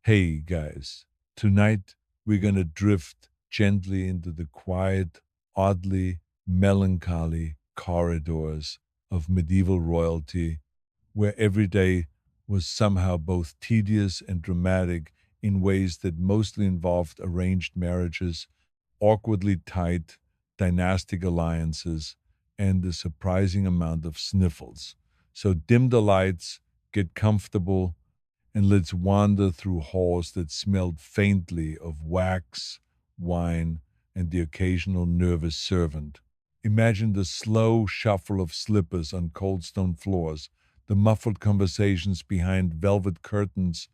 Hey guys, tonight we're gonna drift gently into the quiet, oddly melancholy corridors of medieval royalty, where every day was somehow both tedious and dramatic in ways that mostly involved arranged marriages, awkwardly tight dynastic alliances, and a surprising amount of sniffles. So dim the lights, get comfortable, and let's wander through halls that smelled faintly of wax, wine, and the occasional nervous servant. Imagine the slow shuffle of slippers on cold stone floors, the muffled conversations behind velvet curtains,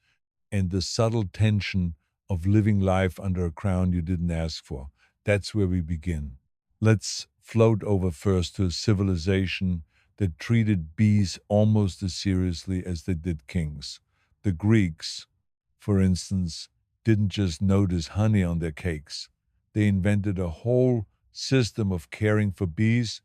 and the subtle tension of living life under a crown you didn't ask for. That's where we begin. Let's float over first to a civilization that treated bees almost as seriously as they did kings. The Greeks, for instance, didn't just notice honey on their cakes. They invented a whole system of caring for bees,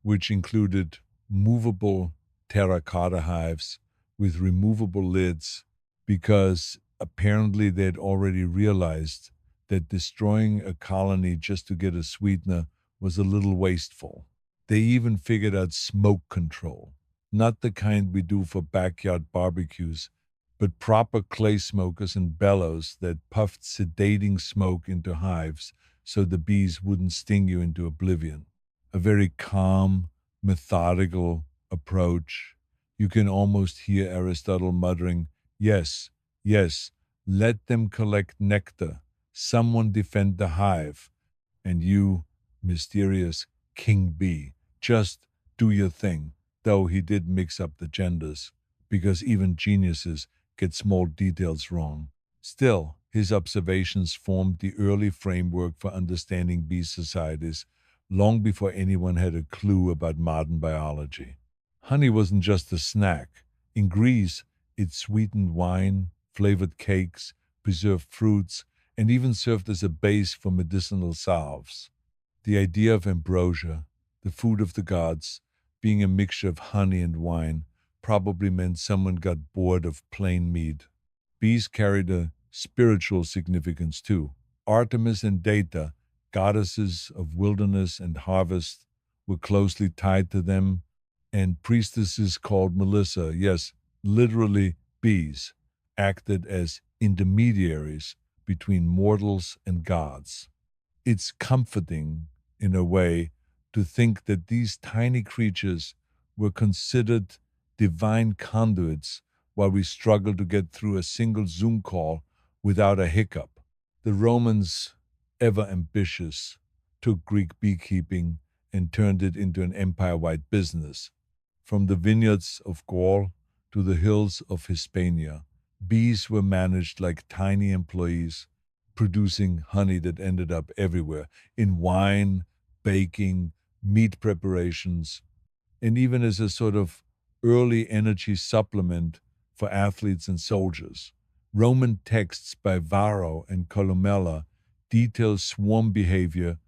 which included movable terracotta hives with removable lids, because apparently they'd already realized that destroying a colony just to get a sweetener was a little wasteful. They even figured out smoke control, not the kind we do for backyard barbecues, but proper clay smokers and bellows that puffed sedating smoke into hives so the bees wouldn't sting you into oblivion. A very calm, methodical approach. You can almost hear Aristotle muttering, "Yes, yes, let them collect nectar. Someone defend the hive. And you, mysterious king bee, just do your thing." Though he did mix up the genders, because even geniuses get small details wrong. Still, his observations formed the early framework for understanding bee societies long before anyone had a clue about modern biology. Honey wasn't just a snack. In Greece, it sweetened wine, flavored cakes, preserved fruits, and even served as a base for medicinal salves. The idea of ambrosia, the food of the gods, being a mixture of honey and wine, probably meant someone got bored of plain meat. Bees carried a spiritual significance too. Artemis and Data, goddesses of wilderness and harvest, were closely tied to them, and priestesses called Melissa, yes, literally bees, acted as intermediaries between mortals and gods. It's comforting, in a way, to think that these tiny creatures were considered divine conduits while we struggle to get through a single Zoom call without a hiccup. The Romans, ever ambitious, took Greek beekeeping and turned it into an empire wide business. From the vineyards of Gaul to the hills of Hispania, bees were managed like tiny employees, producing honey that ended up everywhere in wine, baking, meat preparations, and even as a sort of early energy supplement for athletes and soldiers. Roman texts by Varro and Columella detail swarm behavior,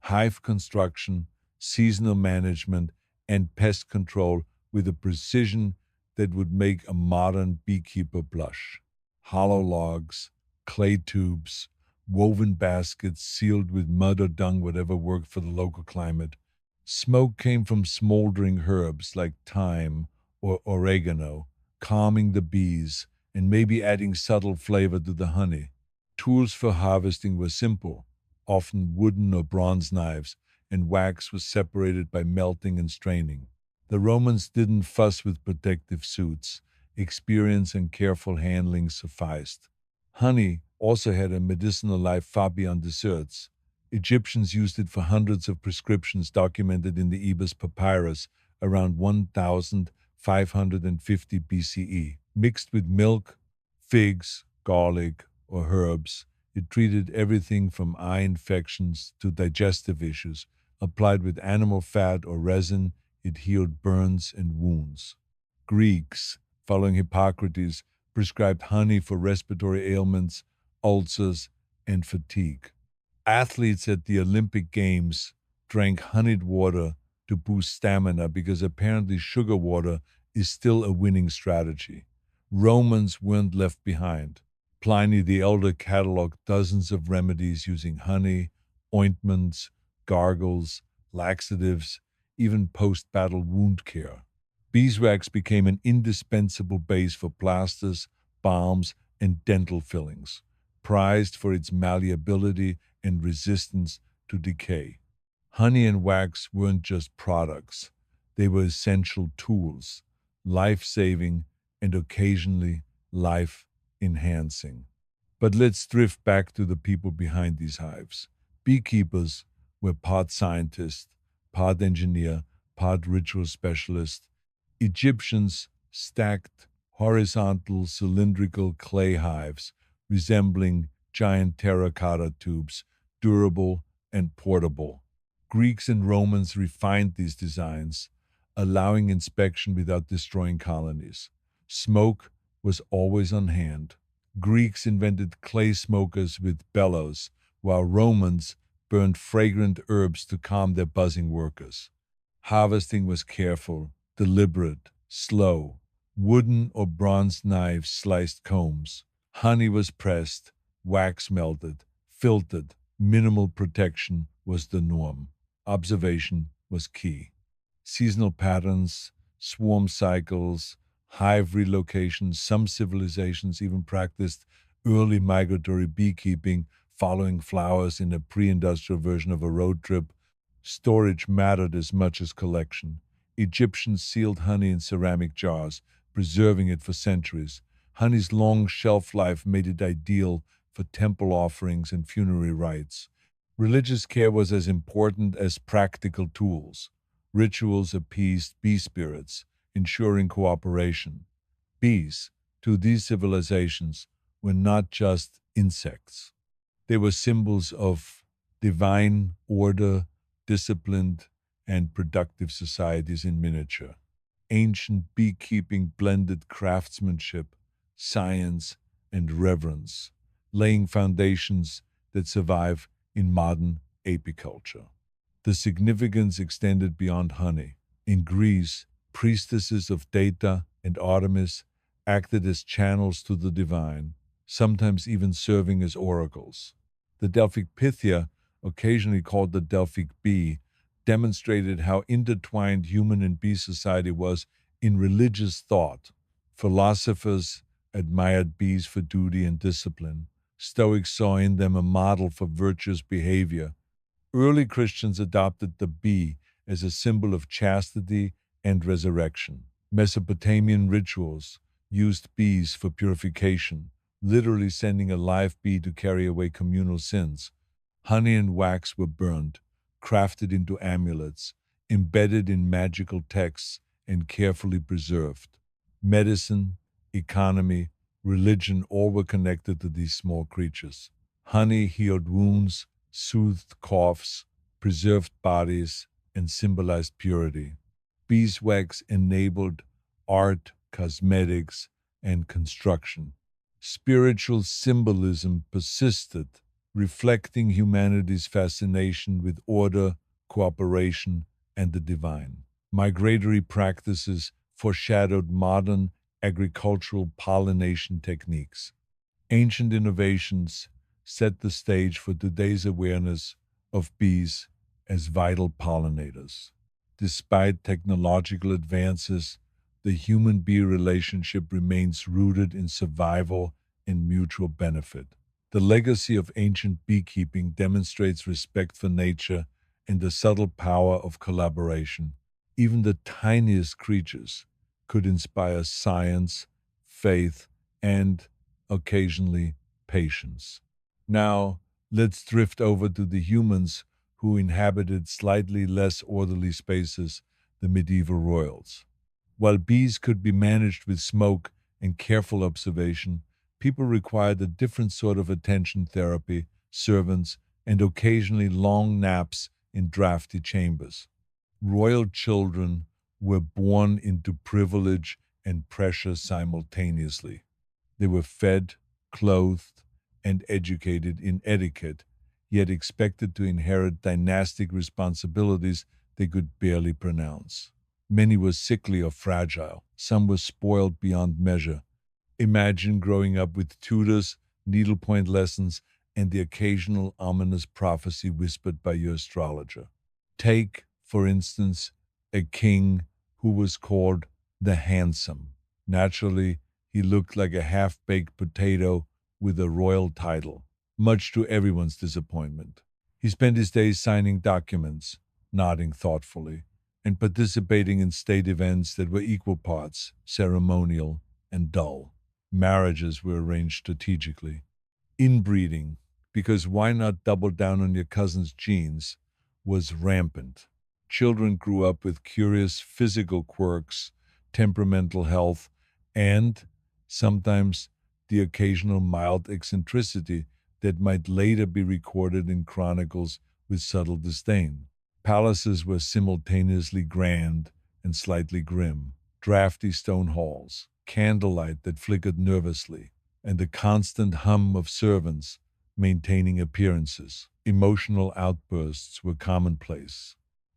hive construction, seasonal management, and pest control with a precision that would make a modern beekeeper blush. Hollow logs, clay tubes, woven baskets sealed with mud or dung, whatever worked for the local climate. Smoke came from smoldering herbs like thyme or oregano, calming the bees and maybe adding subtle flavor to the honey. Tools for harvesting were simple, often wooden or bronze knives, and wax was separated by melting and straining. The Romans didn't fuss with protective suits. Experience and careful handling sufficed. Honey also had a medicinal life far beyond desserts. Egyptians used it for hundreds of prescriptions documented in the Ebers Papyrus around 1550 BCE. Mixed with milk, figs, garlic, or herbs, it treated everything from eye infections to digestive issues. Applied with animal fat or resin, it healed burns and wounds. Greeks, following Hippocrates, prescribed honey for respiratory ailments, ulcers, and fatigue. Athletes at the Olympic Games drank honeyed water to boost stamina because apparently sugar water is still a winning strategy. Romans weren't left behind. Pliny the Elder cataloged dozens of remedies using honey, ointments, gargles, laxatives, even post-battle wound care. Beeswax became an indispensable base for plasters, balms, and dental fillings, prized for its malleability and resistance to decay. Honey and wax weren't just products, they were essential tools, life saving and occasionally life enhancing. But let's drift back to the people behind these hives. Beekeepers were part scientist, part engineer, part ritual specialist. Egyptians stacked horizontal cylindrical clay hives resembling giant terracotta tubes, durable and portable. Greeks and Romans refined these designs, allowing inspection without destroying colonies. Smoke was always on hand. Greeks invented clay smokers with bellows, while Romans burned fragrant herbs to calm their buzzing workers. Harvesting was careful, deliberate, slow. Wooden or bronze knives sliced combs. Honey was pressed, wax melted, filtered. Minimal protection was the norm. Observation was key. Seasonal patterns, swarm cycles, hive relocations. Some civilizations even practiced early migratory beekeeping, following flowers in a pre-industrial version of a road trip. Storage mattered as much as collection. Egyptians sealed honey in ceramic jars, preserving it for centuries. Honey's long shelf life made it ideal for temple offerings and funerary rites. Religious care was as important as practical tools. Rituals appeased bee spirits, ensuring cooperation. Bees, to these civilizations, were not just insects. They were symbols of divine order, disciplined, and productive societies in miniature. Ancient beekeeping blended craftsmanship, science, and reverence, laying foundations that survive in modern apiculture. The significance extended beyond honey. In Greece, priestesses of Data and Artemis acted as channels to the divine, sometimes even serving as oracles. The Delphic Pythia, occasionally called the Delphic bee, demonstrated how intertwined human and bee society was in religious thought. Philosophers admired bees for duty and discipline. Stoics saw in them a model for virtuous behavior. Early Christians adopted the bee as a symbol of chastity and resurrection. Mesopotamian rituals used bees for purification, literally sending a live bee to carry away communal sins. Honey and wax were burned, crafted into amulets, embedded in magical texts, and carefully preserved. Medicine, economy, religion all were connected to these small creatures. Honey healed wounds, soothed coughs, preserved bodies, and symbolized purity. Beeswax enabled art, cosmetics, and construction. Spiritual symbolism persisted, reflecting humanity's fascination with order, cooperation, and the divine. Migratory practices foreshadowed modern agricultural pollination techniques. Ancient innovations set the stage for today's awareness of bees as vital pollinators. Despite technological advances, the human-bee relationship remains rooted in survival and mutual benefit. The legacy of ancient beekeeping demonstrates respect for nature and the subtle power of collaboration. Even the tiniest creatures could inspire science, faith, and, occasionally, patience. Now, let's drift over to the humans who inhabited slightly less orderly spaces, the medieval royals. While bees could be managed with smoke and careful observation, people required a different sort of attention therapy, servants, and occasionally long naps in drafty chambers. Royal children were born into privilege and pressure simultaneously. They were fed, clothed, and educated in etiquette, yet expected to inherit dynastic responsibilities they could barely pronounce. Many were sickly or fragile. Some were spoiled beyond measure. Imagine growing up with tutors needlepoint lessons, and the occasional ominous prophecy whispered by your astrologer. Take, for instance, a king who was called the Handsome. Naturally, he looked like a half baked potato with a royal title, much to everyone's disappointment. He spent his days signing documents, nodding thoughtfully, and participating in state events that were equal parts ceremonial and dull. Marriages were arranged strategically. Inbreeding, because why not double down on your cousin's genes, was rampant. Children grew up with curious physical quirks, temperamental health, and sometimes the occasional mild eccentricity that might later be recorded in chronicles with subtle disdain. Palaces were simultaneously grand and slightly grim, drafty stone halls, candlelight that flickered nervously, and the constant hum of servants maintaining appearances. Emotional outbursts were commonplace.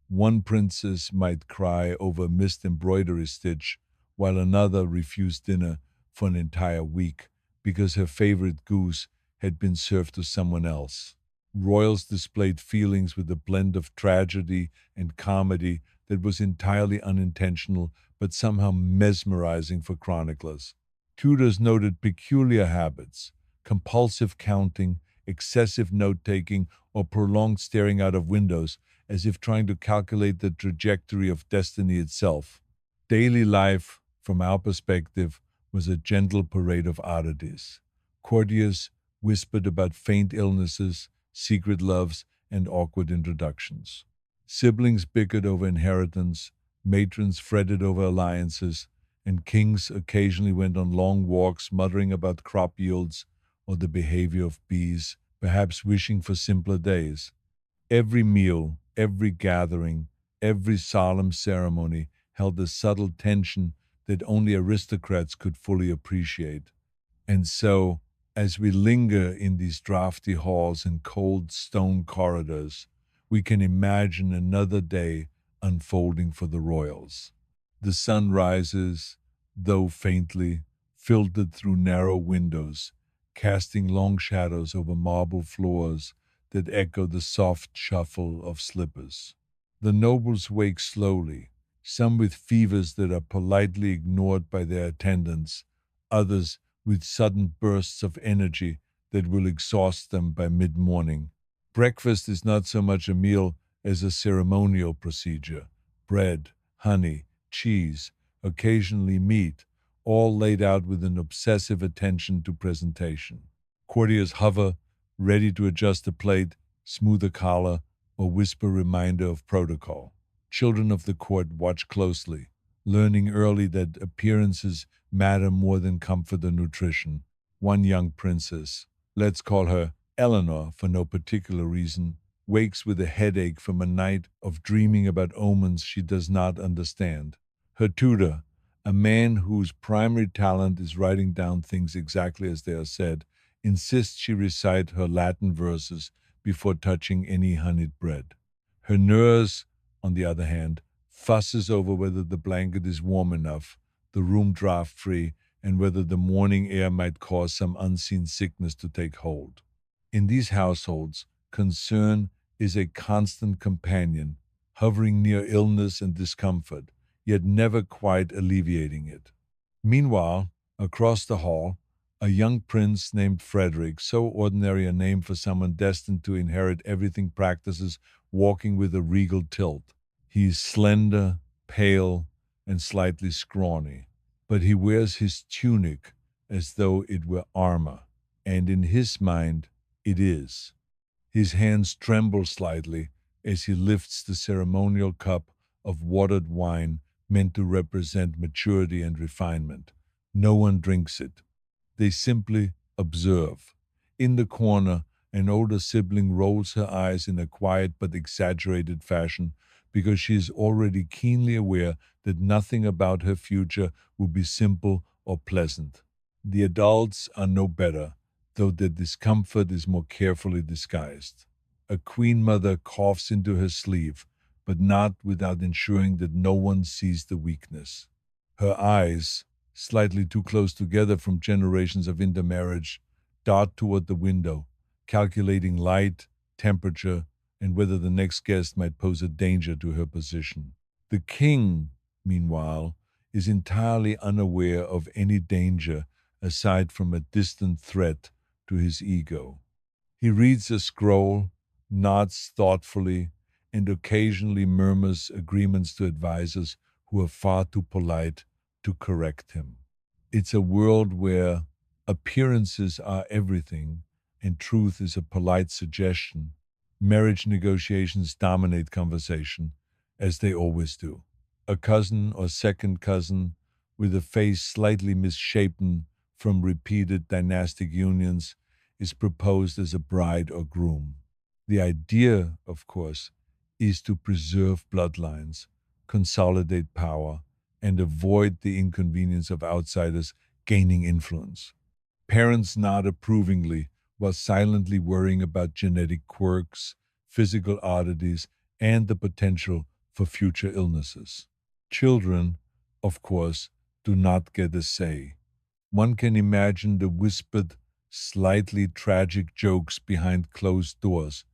One princess might cry over a missed embroidery stitch, while another refused dinner for an entire week because her favorite goose had been served to someone else. Royals displayed feelings with a blend of tragedy and comedy that was entirely unintentional but somehow mesmerizing for chroniclers. Tudors noted peculiar habits, compulsive counting, excessive note taking, or prolonged staring out of windows as if trying to calculate the trajectory of destiny itself. Daily life, from our perspective, was a gentle parade of oddities. Courtiers whispered about faint illnesses, secret loves, and awkward introductions. Siblings bickered over inheritance, matrons fretted over alliances, and kings occasionally went on long walks muttering about crop yields or the behavior of bees, perhaps wishing for simpler days. Every meal, every gathering, every solemn ceremony held a subtle tension that only aristocrats could fully appreciate. And so, as we linger in these drafty halls and cold stone corridors, we can imagine another day unfolding for the royals. The sun rises, though faintly, filtered through narrow windows, casting long shadows over marble floors that echo the soft shuffle of slippers. The nobles wake slowly, some with fevers that are politely ignored by their attendants, others with sudden bursts of energy that will exhaust them by mid-morning. Breakfast is not so much a meal as a ceremonial procedure. Bread, honey, cheese, occasionally meat, all laid out with an obsessive attention to presentation. Courtiers hover, ready to adjust a plate, smooth a collar, or whisper reminder of protocol. Children of the court watch closely, learning early that appearances matter more than comfort or nutrition. One young princess, let's call her Eleanor for no particular reason, wakes with a headache from a night of dreaming about omens she does not understand. Her tutor, a man whose primary talent is writing down things exactly as they are said, insists she recite her Latin verses before touching any honeyed bread. Her nurse, on the other hand, fusses over whether the blanket is warm enough, the room draft free, and whether the morning air might cause some unseen sickness to take hold. In these households, concern is a constant companion, hovering near illness and discomfort, yet never quite alleviating it. Meanwhile, across the hall, a young prince named Frederick, so ordinary a name for someone destined to inherit everything, practices walking with a regal tilt. He is slender, pale, and slightly scrawny, but he wears his tunic as though it were armor, and in his mind it is. His hands tremble slightly as he lifts the ceremonial cup of watered wine meant to represent maturity and refinement. No one drinks it. They simply observe. In the corner, an older sibling rolls her eyes in a quiet but exaggerated fashion because she is already keenly aware that nothing about her future will be simple or pleasant. The adults are no better, though their discomfort is more carefully disguised. A queen mother coughs into her sleeve, but not without ensuring that no one sees the weakness. Her eyes, slightly too close together from generations of intermarriage, dart toward the window, calculating light, temperature, and whether the next guest might pose a danger to her position. The king, meanwhile, is entirely unaware of any danger aside from a distant threat to his ego. He reads a scroll, nods thoughtfully, and occasionally murmurs agreements to advisors who are far too polite to correct him. It's a world where appearances are everything and truth is a polite suggestion. Marriage negotiations dominate conversation, as they always do. A cousin or second cousin with a face slightly misshapen from repeated dynastic unions is proposed as a bride or groom. The idea, of course, is to preserve bloodlines, consolidate power, and avoid the inconvenience of outsiders gaining influence. Parents nod approvingly while silently worrying about genetic quirks, physical oddities, and the potential for future illnesses. Children, of course, do not get a say. One can imagine the whispered, slightly tragic jokes behind closed doors.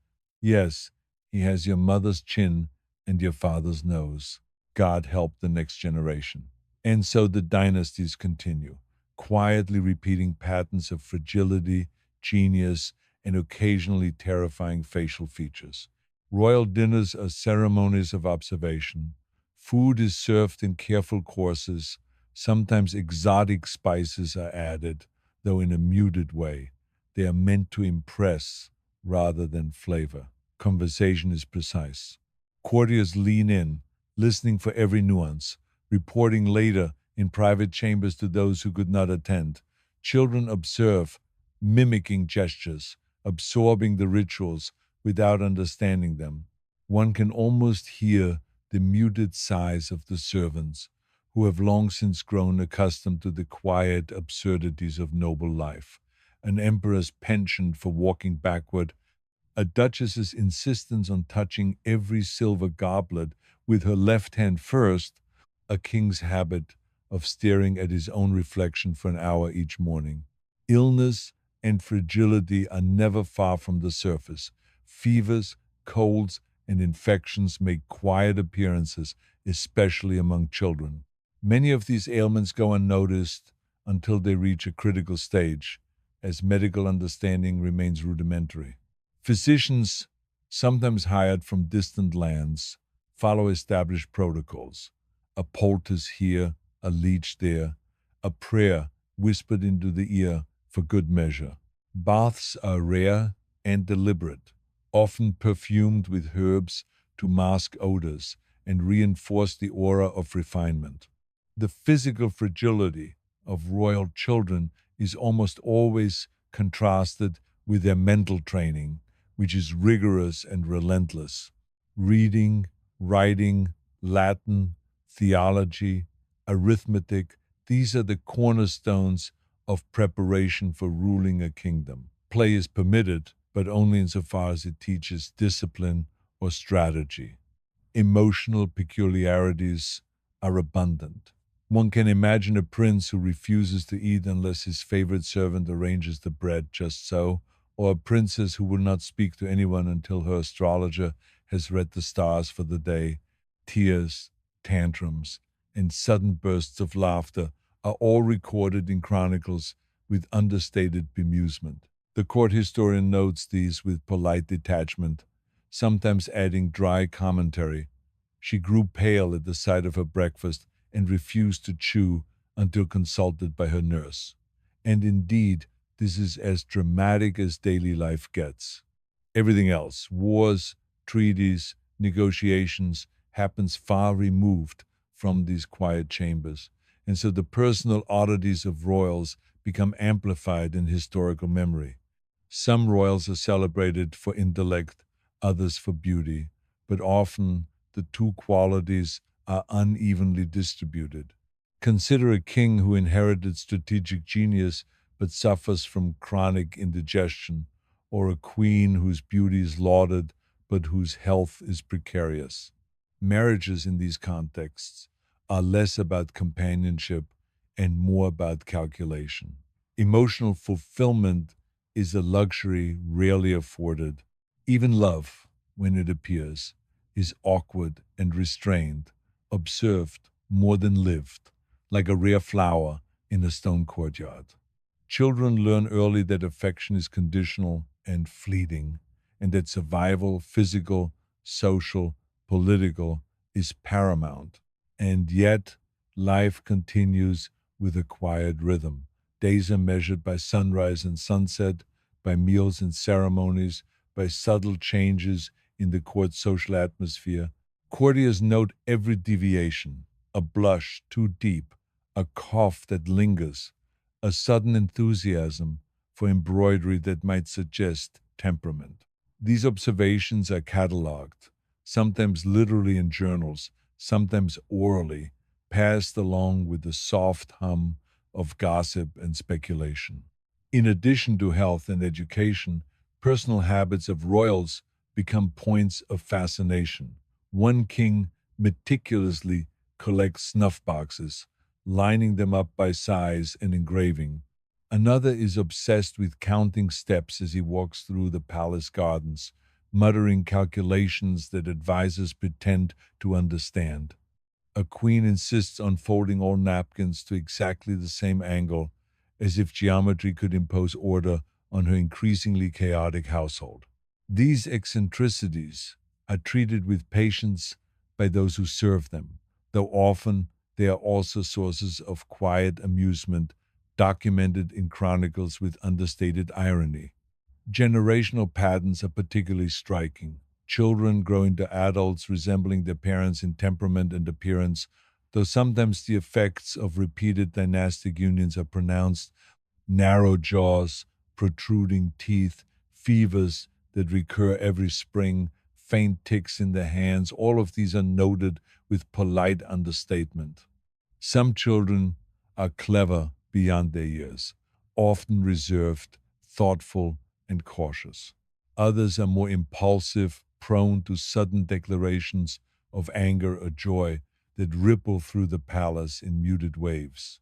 Yes, he has your mother's chin and your father's nose. God help the next generation. And so the dynasties continue, quietly repeating patterns of fragility, genius, and occasionally terrifying facial features. Royal dinners are ceremonies of observation. Food is served in careful courses. Sometimes exotic spices are added, though in a muted way. They are meant to impress rather than flavor. Conversation is precise. Courtiers lean in, listening for every nuance, reporting later in private chambers to those who could not attend. Children observe, mimicking gestures, absorbing the rituals without understanding them. One can almost hear the muted sighs of the servants, who have long since grown accustomed to the quiet absurdities of noble life. An emperor's penchant for walking backward, a duchess's insistence on touching every silver goblet with her left hand first, a king's habit of staring at his own reflection for an hour each morning. Illness and fragility are never far from the surface. Fevers, colds, and infections make quiet appearances, especially among children. Many of these ailments go unnoticed until they reach a critical stage, as medical understanding remains rudimentary. Physicians, sometimes hired from distant lands, follow established protocols. A poultice here, a leech there, a prayer whispered into the ear for good measure. Baths are rare and deliberate, often perfumed with herbs to mask odors and reinforce the aura of refinement. The physical fragility of royal children is almost always contrasted with their mental training, which is rigorous and relentless. Reading, writing, Latin, theology, arithmetic, these are the cornerstones of preparation for ruling a kingdom. Play is permitted, but only insofar as it teaches discipline or strategy. Emotional peculiarities are abundant. One can imagine a prince who refuses to eat unless his favorite servant arranges the bread just so, or a princess who will not speak to anyone until her astrologer has read the stars for the day. Tears, tantrums, and sudden bursts of laughter are all recorded in chronicles with understated bemusement. The court historian notes these with polite detachment, sometimes adding dry commentary. She grew pale at the sight of her breakfast and refused to chew until consulted by her nurse. And indeed, this is as dramatic as daily life gets. Everything else, wars, treaties, negotiations, happens far removed from these quiet chambers. And so the personal oddities of royals become amplified in historical memory. Some royals are celebrated for intellect, others for beauty, but often the two qualities are unevenly distributed. Consider a king who inherited strategic genius but suffers from chronic indigestion, or a queen whose beauty is lauded but whose health is precarious. Marriages in these contexts are less about companionship and more about calculation. Emotional fulfillment is a luxury rarely afforded. Even love, when it appears, is awkward and restrained, observed more than lived, like a rare flower in a stone courtyard. Children learn early that affection is conditional and fleeting, and that survival, physical, social, political, is paramount. And yet, life continues with a quiet rhythm. Days are measured by sunrise and sunset, by meals and ceremonies, by subtle changes in the court's social atmosphere. Courtiers note every deviation, a blush too deep, a cough that lingers, a sudden enthusiasm for embroidery that might suggest temperament. These observations are catalogued, sometimes literally in journals, sometimes orally, passed along with the soft hum of gossip and speculation. In addition to health and education, personal habits of royals become points of fascination. One king meticulously collects snuff boxes, lining them up by size and engraving. Another is obsessed with counting steps as he walks through the palace gardens, muttering calculations that advisors pretend to understand. A queen insists on folding all napkins to exactly the same angle, as if geometry could impose order on her increasingly chaotic household. These eccentricities are treated with patience by those who serve them, though often they are also sources of quiet amusement documented in chronicles with understated irony. Generational patterns are particularly striking. Children grow into adults resembling their parents in temperament and appearance, though sometimes the effects of repeated dynastic unions are pronounced: narrow jaws, protruding teeth, fevers that recur every spring, faint ticks in the hands. All of these are noted with polite understatement. Some children are clever beyond their years, often reserved, thoughtful, and cautious. Others are more impulsive, prone to sudden declarations of anger or joy that ripple through the palace in muted waves.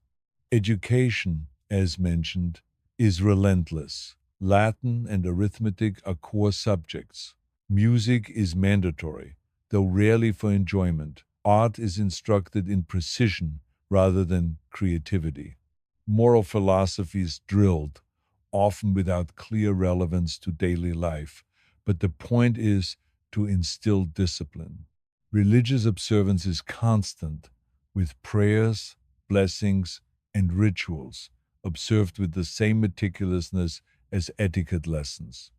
Education, as mentioned, is relentless. Latin and arithmetic are core subjects. Music is mandatory, though rarely for enjoyment. Art is instructed in precision rather than creativity. Moral philosophy is drilled, often without clear relevance to daily life, but the point is to instill discipline. Religious observance is constant, with prayers, blessings, and rituals observed with the same meticulousness as etiquette lessons.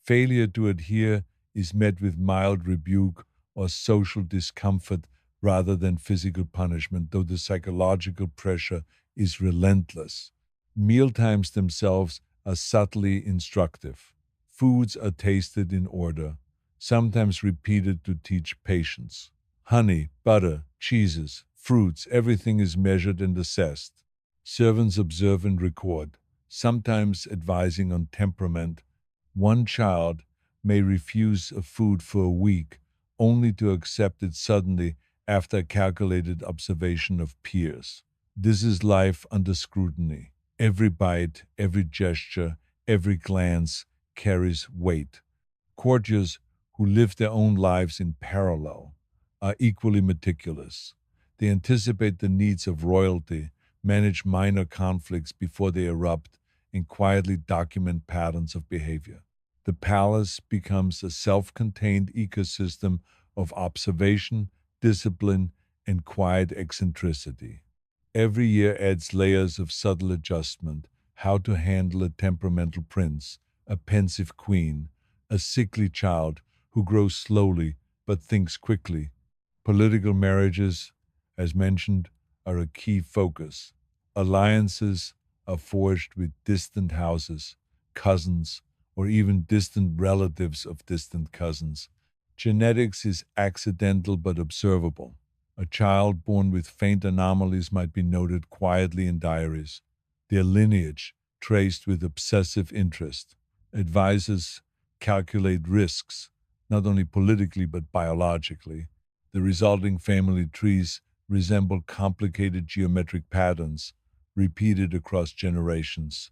Failure to adhere is met with mild rebuke or social discomfort rather than physical punishment, though the psychological pressure is relentless. Mealtimes themselves are subtly instructive. Foods are tasted in order, sometimes repeated to teach patience. Honey, butter, cheeses, fruits, everything is measured and assessed. Servants observe and record, sometimes advising on temperament. One child may refuse a food for a week, only to accept it suddenly after a calculated observation of peers. This is life under scrutiny. Every bite, every gesture, every glance carries weight. Courtiers who live their own lives in parallel are equally meticulous. They anticipate the needs of royalty, manage minor conflicts before they erupt, and quietly document patterns of behavior. The palace becomes a self contained ecosystem of observation, discipline, and quiet eccentricity. Every year adds layers of subtle adjustment: how to handle a temperamental prince, a pensive queen, a sickly child who grows slowly but thinks quickly. Political marriages, as mentioned, are a key focus. Alliances are forged with distant houses, cousins, or even distant relatives of distant cousins. Genetics is accidental but observable. A child born with faint anomalies might be noted quietly in diaries, their lineage traced with obsessive interest. Advisors calculate risks, not only politically but biologically. The resulting family trees resemble complicated geometric patterns repeated across generations.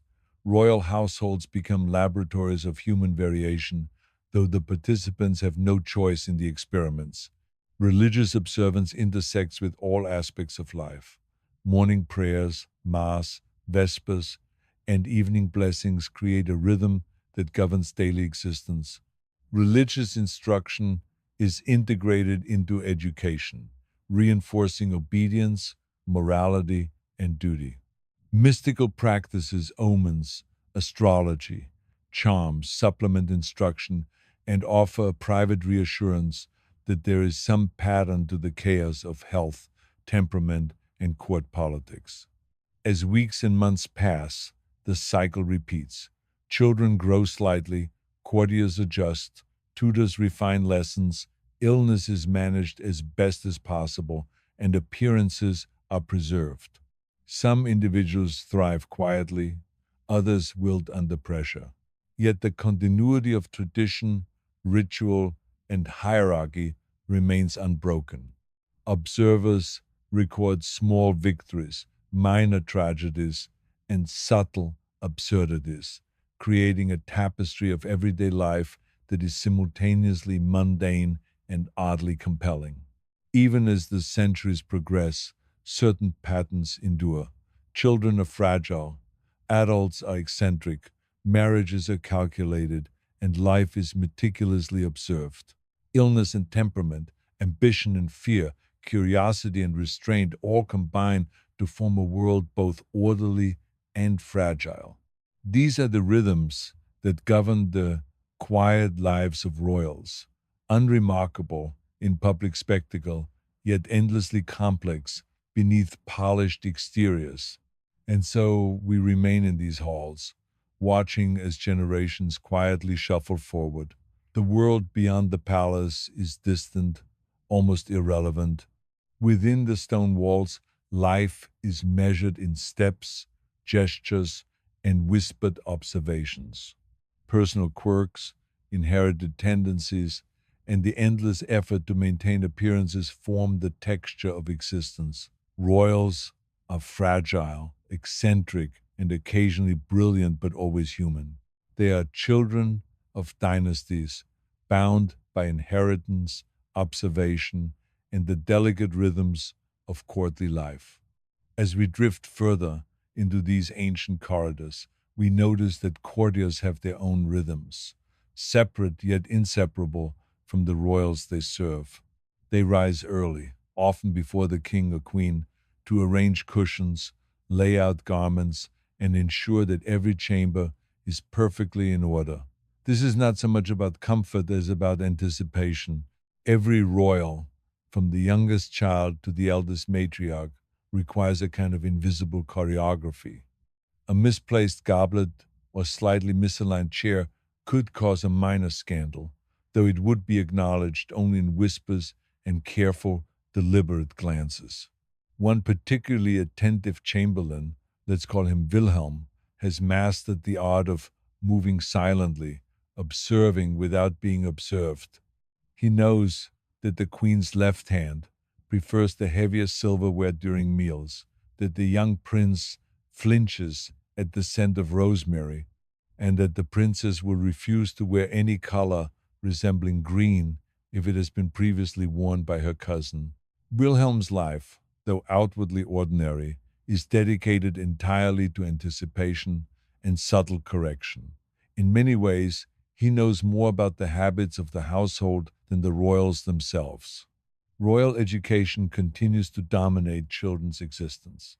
Royal households become laboratories of human variation, though the participants have no choice in the experiments. Religious observance intersects with all aspects of life. Morning prayers, Mass, Vespers, and evening blessings create a rhythm that governs daily existence. Religious instruction is integrated into education, reinforcing obedience, morality, and duty. Mystical practices, omens, astrology, charms supplement instruction and offer a private reassurance that there is some pattern to the chaos of health, temperament, and court politics. As weeks and months pass, the cycle repeats. Children grow slightly, courtiers adjust, tutors refine lessons, illness is managed as best as possible, and appearances are preserved. Some individuals thrive quietly, others wilt under pressure. Yet the continuity of tradition, ritual, and hierarchy remains unbroken. Observers record small victories, minor tragedies, and subtle absurdities, creating a tapestry of everyday life that is simultaneously mundane and oddly compelling. Even as the centuries progress, certain patterns endure. Children are fragile, adults are eccentric, marriages are calculated, and life is meticulously observed. Illness and temperament, ambition and fear, curiosity and restraint all combine to form a world both orderly and fragile. These are the rhythms that govern the quiet lives of royals, unremarkable in public spectacle, yet endlessly complex beneath polished exteriors. And so we remain in these halls, watching as generations quietly shuffle forward. The world beyond the palace is distant, almost irrelevant. Within the stone walls, life is measured in steps, gestures, and whispered observations. Personal quirks, inherited tendencies, and the endless effort to maintain appearances form the texture of existence. Royals are fragile, eccentric, and occasionally brilliant but always human. They are children of dynasties, bound by inheritance, observation, and the delicate rhythms of courtly life. As we drift further into these ancient corridors, we notice that courtiers have their own rhythms, separate yet inseparable from the royals they serve. They rise early, often before the king or queen, to arrange cushions, lay out garments, and ensure that every chamber is perfectly in order. This is not so much about comfort as about anticipation. Every royal, from the youngest child to the eldest matriarch, requires a kind of invisible choreography. A misplaced goblet or slightly misaligned chair could cause a minor scandal, though it would be acknowledged only in whispers and careful, deliberate glances. One particularly attentive chamberlain, let's call him Wilhelm, has mastered the art of moving silently, observing without being observed. He knows that the queen's left hand prefers the heavier silverware during meals, that the young prince flinches at the scent of rosemary, and that the princess will refuse to wear any color resembling green if it has been previously worn by her cousin. Wilhelm's life, though outwardly ordinary, is dedicated entirely to anticipation and subtle correction. In many ways, he knows more about the habits of the household than the royals themselves. Royal education continues to dominate children's existence.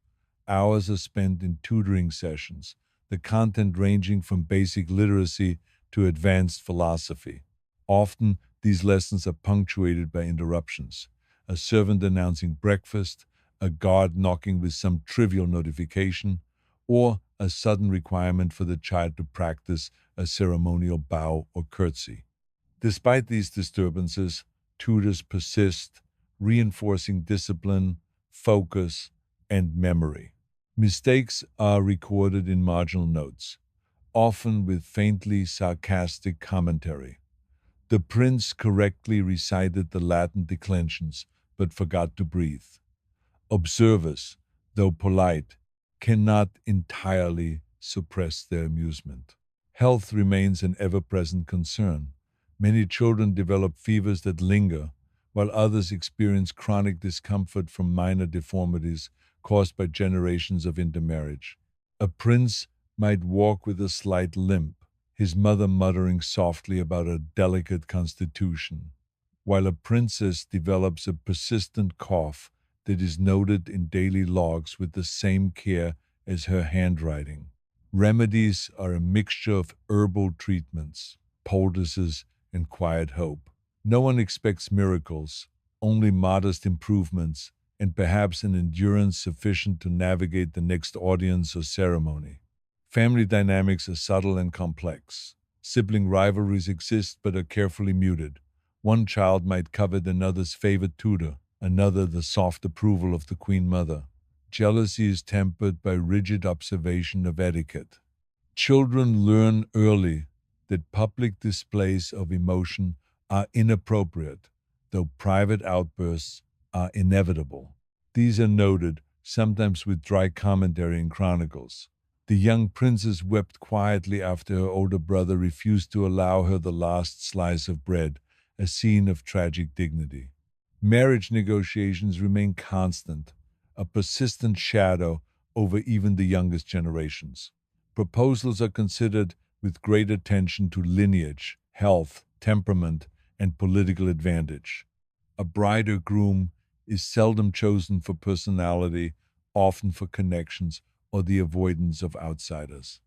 Hours are spent in tutoring sessions, the content ranging from basic literacy to advanced philosophy. Often, these lessons are punctuated by interruptions, a servant announcing breakfast, a guard knocking with some trivial notification, or a sudden requirement for the child to practice a ceremonial bow or curtsy. Despite these disturbances, tutors persist, reinforcing discipline, focus, and memory. Mistakes are recorded in marginal notes, often with faintly sarcastic commentary. The prince correctly recited the Latin declensions, but forgot to breathe. Observers, though polite, cannot entirely suppress their amusement. Health remains an ever-present concern. Many children develop fevers that linger, while others experience chronic discomfort from minor deformities caused by generations of intermarriage. A prince might walk with a slight limp, his mother muttering softly about a delicate constitution, while a princess develops a persistent cough that is noted in daily logs with the same care as her handwriting. Remedies are a mixture of herbal treatments, poultices, and quiet hope. No one expects miracles, only modest improvements, and perhaps an endurance sufficient to navigate the next audience or ceremony. Family dynamics are subtle and complex. Sibling rivalries exist but are carefully muted. One child might covet another's favorite tutor, another the soft approval of the queen mother. Jealousy is tempered by rigid observation of etiquette. Children learn early that public displays of emotion are inappropriate, though private outbursts are inevitable. These are noted, sometimes with dry commentary in chronicles. The young princess wept quietly after her older brother refused to allow her the last slice of bread, a scene of tragic dignity. Marriage negotiations remain constant, a persistent shadow over even the youngest generations. Proposals are considered with great attention to lineage, health, temperament, and political advantage. A bride or groom is seldom chosen for personality, often for connections or the avoidance of outsiders.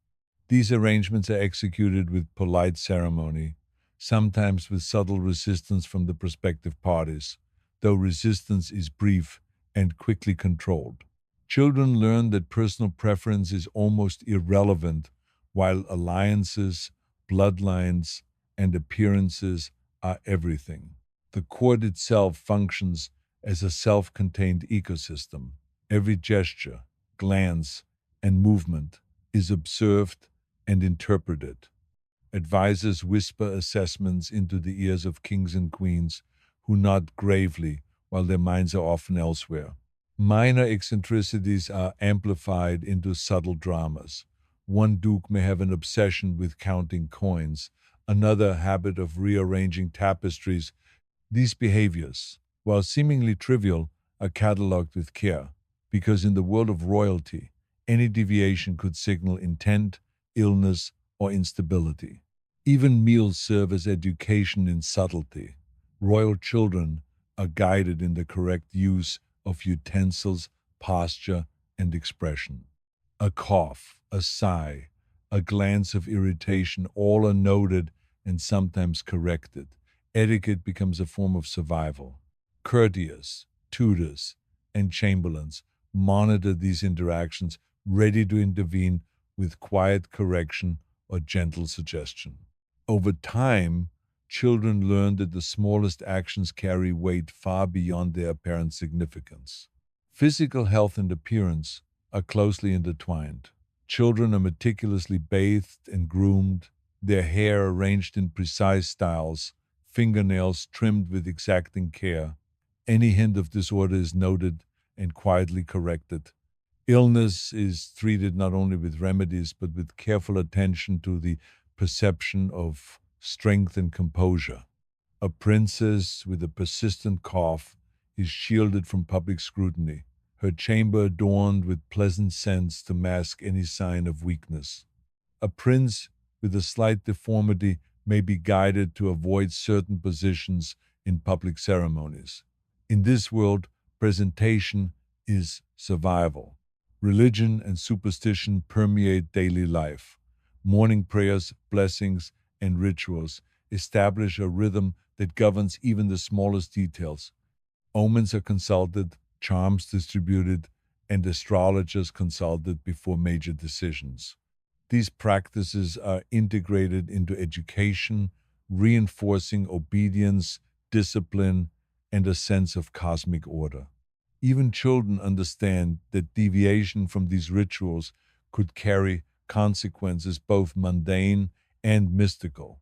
These arrangements are executed with polite ceremony, sometimes with subtle resistance from the prospective parties, though resistance is brief and quickly controlled. Children learn that personal preference is almost irrelevant, while alliances, bloodlines, and appearances are everything. The court itself functions as a self-contained ecosystem. Every gesture, glance, and movement is observed and interpreted. Advisors whisper assessments into the ears of kings and queens who nod gravely while their minds are often elsewhere. Minor eccentricities are amplified into subtle dramas. One duke may have an obsession with counting coins, another a habit of rearranging tapestries. These behaviors, while seemingly trivial, are catalogued with care, because in the world of royalty, any deviation could signal intent, illness, or instability. Even meals serve as education in subtlety. Royal children are guided in the correct use of utensils, posture, and expression. A cough, a sigh, a glance of irritation, all are noted and sometimes corrected. Etiquette becomes a form of survival. Courtiers, tutors, and chamberlains monitor these interactions, ready to intervene with quiet correction or gentle suggestion. Over time, children learn that the smallest actions carry weight far beyond their apparent significance. Physical health and appearance are closely intertwined. Children are meticulously bathed and groomed, their hair arranged in precise styles, fingernails trimmed with exacting care. Any hint of disorder is noted and quietly corrected. Illness is treated not only with remedies but with careful attention to the perception of strength and composure. A princess with a persistent cough is shielded from public scrutiny, her chamber adorned with pleasant scents to mask any sign of weakness. A prince with a slight deformity may be guided to avoid certain positions in public ceremonies. In this world, presentation is survival. Religion and superstition permeate daily life. Morning prayers, blessings, and rituals establish a rhythm that governs even the smallest details. Omens are consulted, charms distributed, and astrologers consulted before major decisions. These practices are integrated into education, reinforcing obedience, discipline, and a sense of cosmic order. Even children understand that deviation from these rituals could carry consequences both mundane and mystical.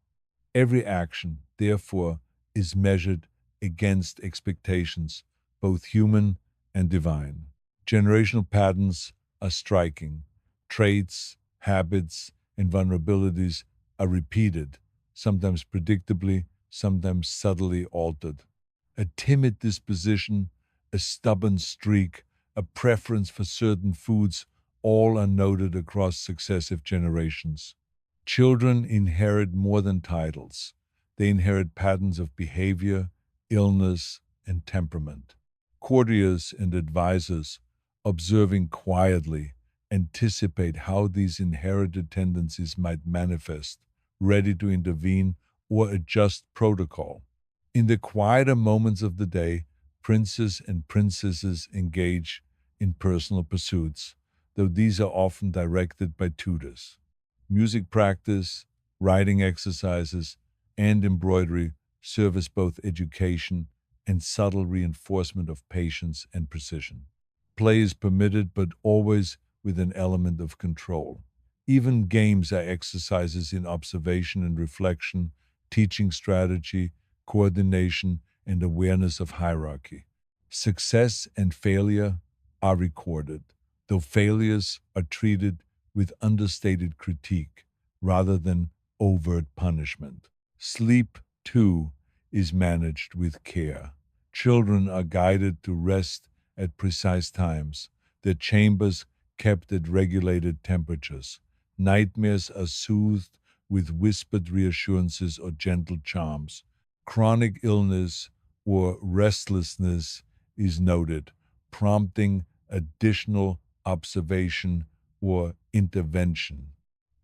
Every action, therefore, is measured against expectations, both human and divine. Generational patterns are striking. Traits, habits, and vulnerabilities are repeated, sometimes predictably, sometimes subtly altered. A timid disposition, a stubborn streak, a preference for certain foods, all are noted across successive generations. Children inherit more than titles. They inherit patterns of behavior, illness, and temperament. Courtiers and advisors, observing quietly, anticipate how these inherited tendencies might manifest, ready to intervene or adjust protocol. In the quieter moments of the day, princes and princesses engage in personal pursuits, though these are often directed by tutors. Music practice, writing exercises, and embroidery serve as both education and subtle reinforcement of patience and precision. Play is permitted, but always with an element of control. Even games are exercises in observation and reflection, teaching strategy, coordination, and awareness of hierarchy. Success and failure are recorded, though failures are treated with understated critique rather than overt punishment. Sleep, too, is managed with care. Children are guided to rest at precise times, their chambers kept at regulated temperatures. Nightmares are soothed with whispered reassurances or gentle charms. Chronic illness or restlessness is noted, prompting additional observation or intervention.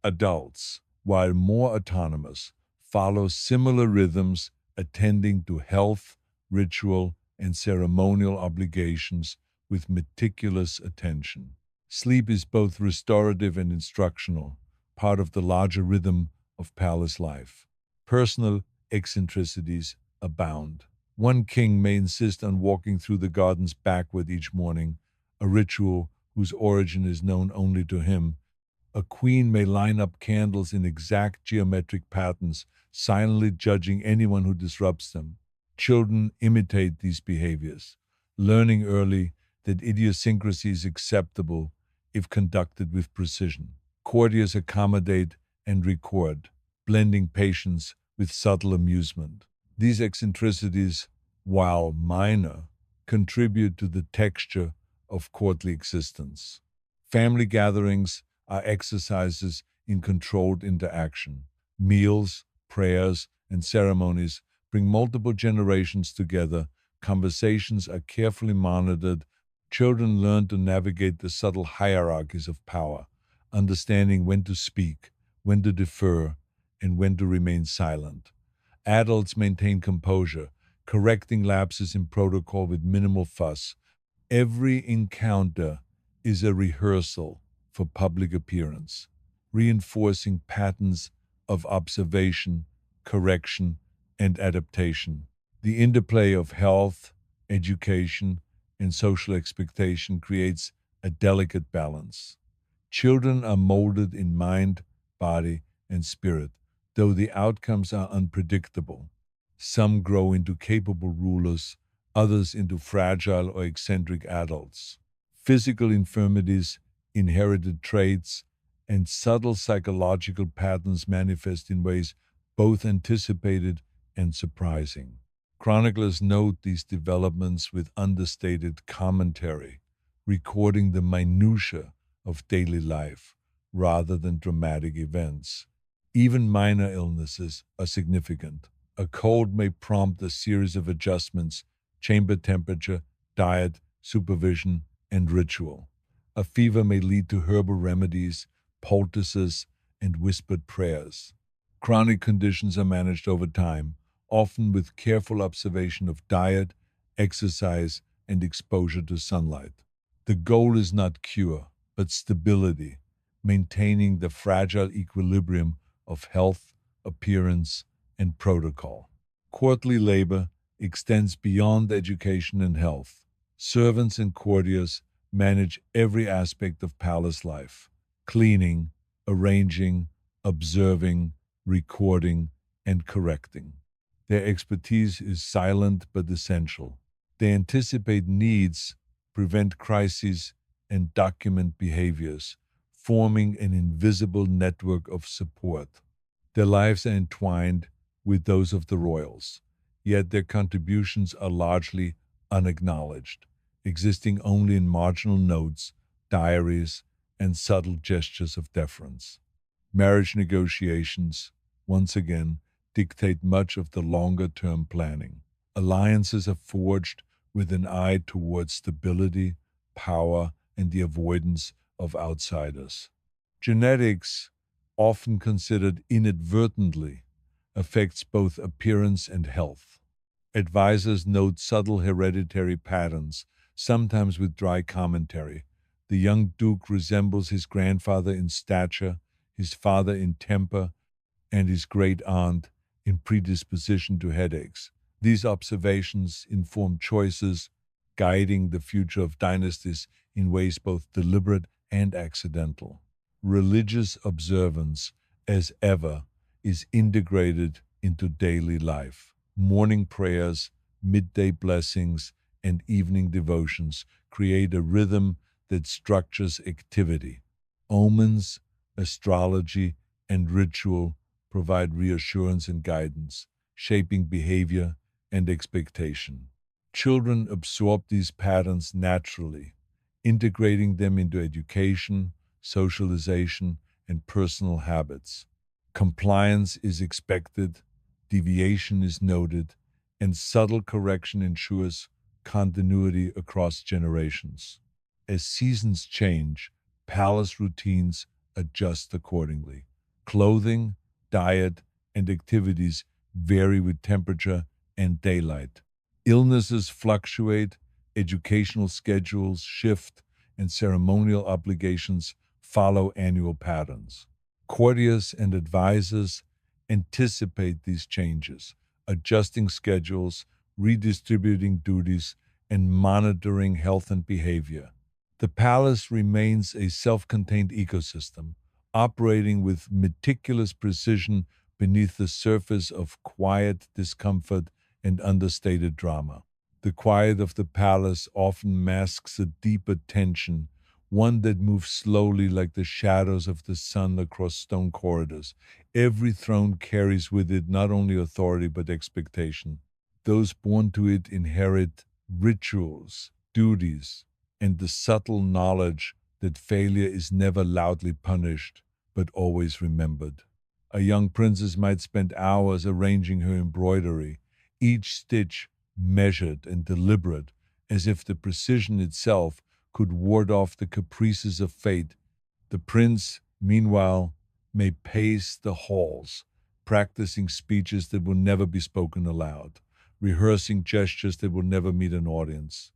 Adults, while more autonomous, follow similar rhythms, attending to health, ritual, and ceremonial obligations with meticulous attention. Sleep is both restorative and instructional, part of the larger rhythm of palace life. Personal eccentricities abound. One king may insist on walking through the gardens backward each morning, a ritual whose origin is known only to him. A queen may line up candles in exact geometric patterns, silently judging anyone who disrupts them. Children imitate these behaviors, learning early that idiosyncrasy is acceptable if conducted with precision. Courtiers accommodate and record, blending patience with subtle amusement. These eccentricities, while minor, contribute to the texture of courtly existence. Family gatherings are exercises in controlled interaction. Meals, prayers, and ceremonies bring multiple generations together. Conversations are carefully monitored. Children learn to navigate the subtle hierarchies of power, understanding when to speak, when to defer, and when to remain silent. Adults maintain composure, correcting lapses in protocol with minimal fuss. Every encounter is a rehearsal for public appearance, reinforcing patterns of observation, correction, and adaptation. The interplay of health, education, and social expectation creates a delicate balance. Children are molded in mind, body, and spirit, though the outcomes are unpredictable. Some grow into capable rulers, others into fragile or eccentric adults. Physical infirmities, inherited traits, and subtle psychological patterns manifest in ways both anticipated and surprising. Chroniclers note these developments with understated commentary, recording the minutiae of daily life rather than dramatic events. Even minor illnesses are significant. A cold may prompt a series of adjustments: chamber temperature, diet, supervision, and ritual. A fever may lead to herbal remedies, poultices, and whispered prayers. Chronic conditions are managed over time, often with careful observation of diet, exercise, and exposure to sunlight. The goal is not cure, but stability, maintaining the fragile equilibrium of health, appearance, and protocol. Courtly labor extends beyond education and health. Servants and courtiers manage every aspect of palace life: cleaning, arranging, observing, recording, and correcting. Their expertise is silent but essential. They anticipate needs, prevent crises, and document behaviors, forming an invisible network of support. Their lives are entwined with those of the royals, yet their contributions are largely unacknowledged, existing only in marginal notes, diaries, and subtle gestures of deference. Marriage negotiations, once again, dictate much of the longer term planning. Alliances are forged with an eye towards stability, power, and the avoidance of outsiders. Genetics, often considered inadvertently, affects both appearance and health. Advisors note subtle hereditary patterns, sometimes with dry commentary. The young duke resembles his grandfather in stature, his father in temper, and his great aunt in predisposition to headaches. These observations inform choices, guiding the future of dynasties in ways both deliberate and accidental. Religious observance, as ever, is integrated into daily life. Morning prayers, midday blessings, and evening devotions create a rhythm that structures activity. Omens, astrology, and ritual provide reassurance and guidance, shaping behavior and expectation. Children absorb these patterns naturally, integrating them into education, socialization, and personal habits. Compliance is expected, deviation is noted, and subtle correction ensures continuity across generations. As seasons change, palace routines adjust accordingly. Clothing, diet, and activities vary with temperature and daylight. Illnesses fluctuate, educational schedules shift, and ceremonial obligations follow annual patterns. Courtiers and advisors anticipate these changes, adjusting schedules, redistributing duties, and monitoring health and behavior. The palace remains a self contained ecosystem, operating with meticulous precision beneath the surface of quiet discomfort and understated drama. The quiet of the palace often masks a deeper tension, one that moves slowly like the shadows of the sun across stone corridors. Every throne carries with it not only authority but expectation. Those born to it inherit rituals, duties, and the subtle knowledge that failure is never loudly punished but always remembered. A young princess might spend hours arranging her embroidery, each stitch measured and deliberate, as if the precision itself could ward off the caprices of fate. The prince, meanwhile, may pace the halls, practicing speeches that will never be spoken aloud, rehearsing gestures that will never meet an audience.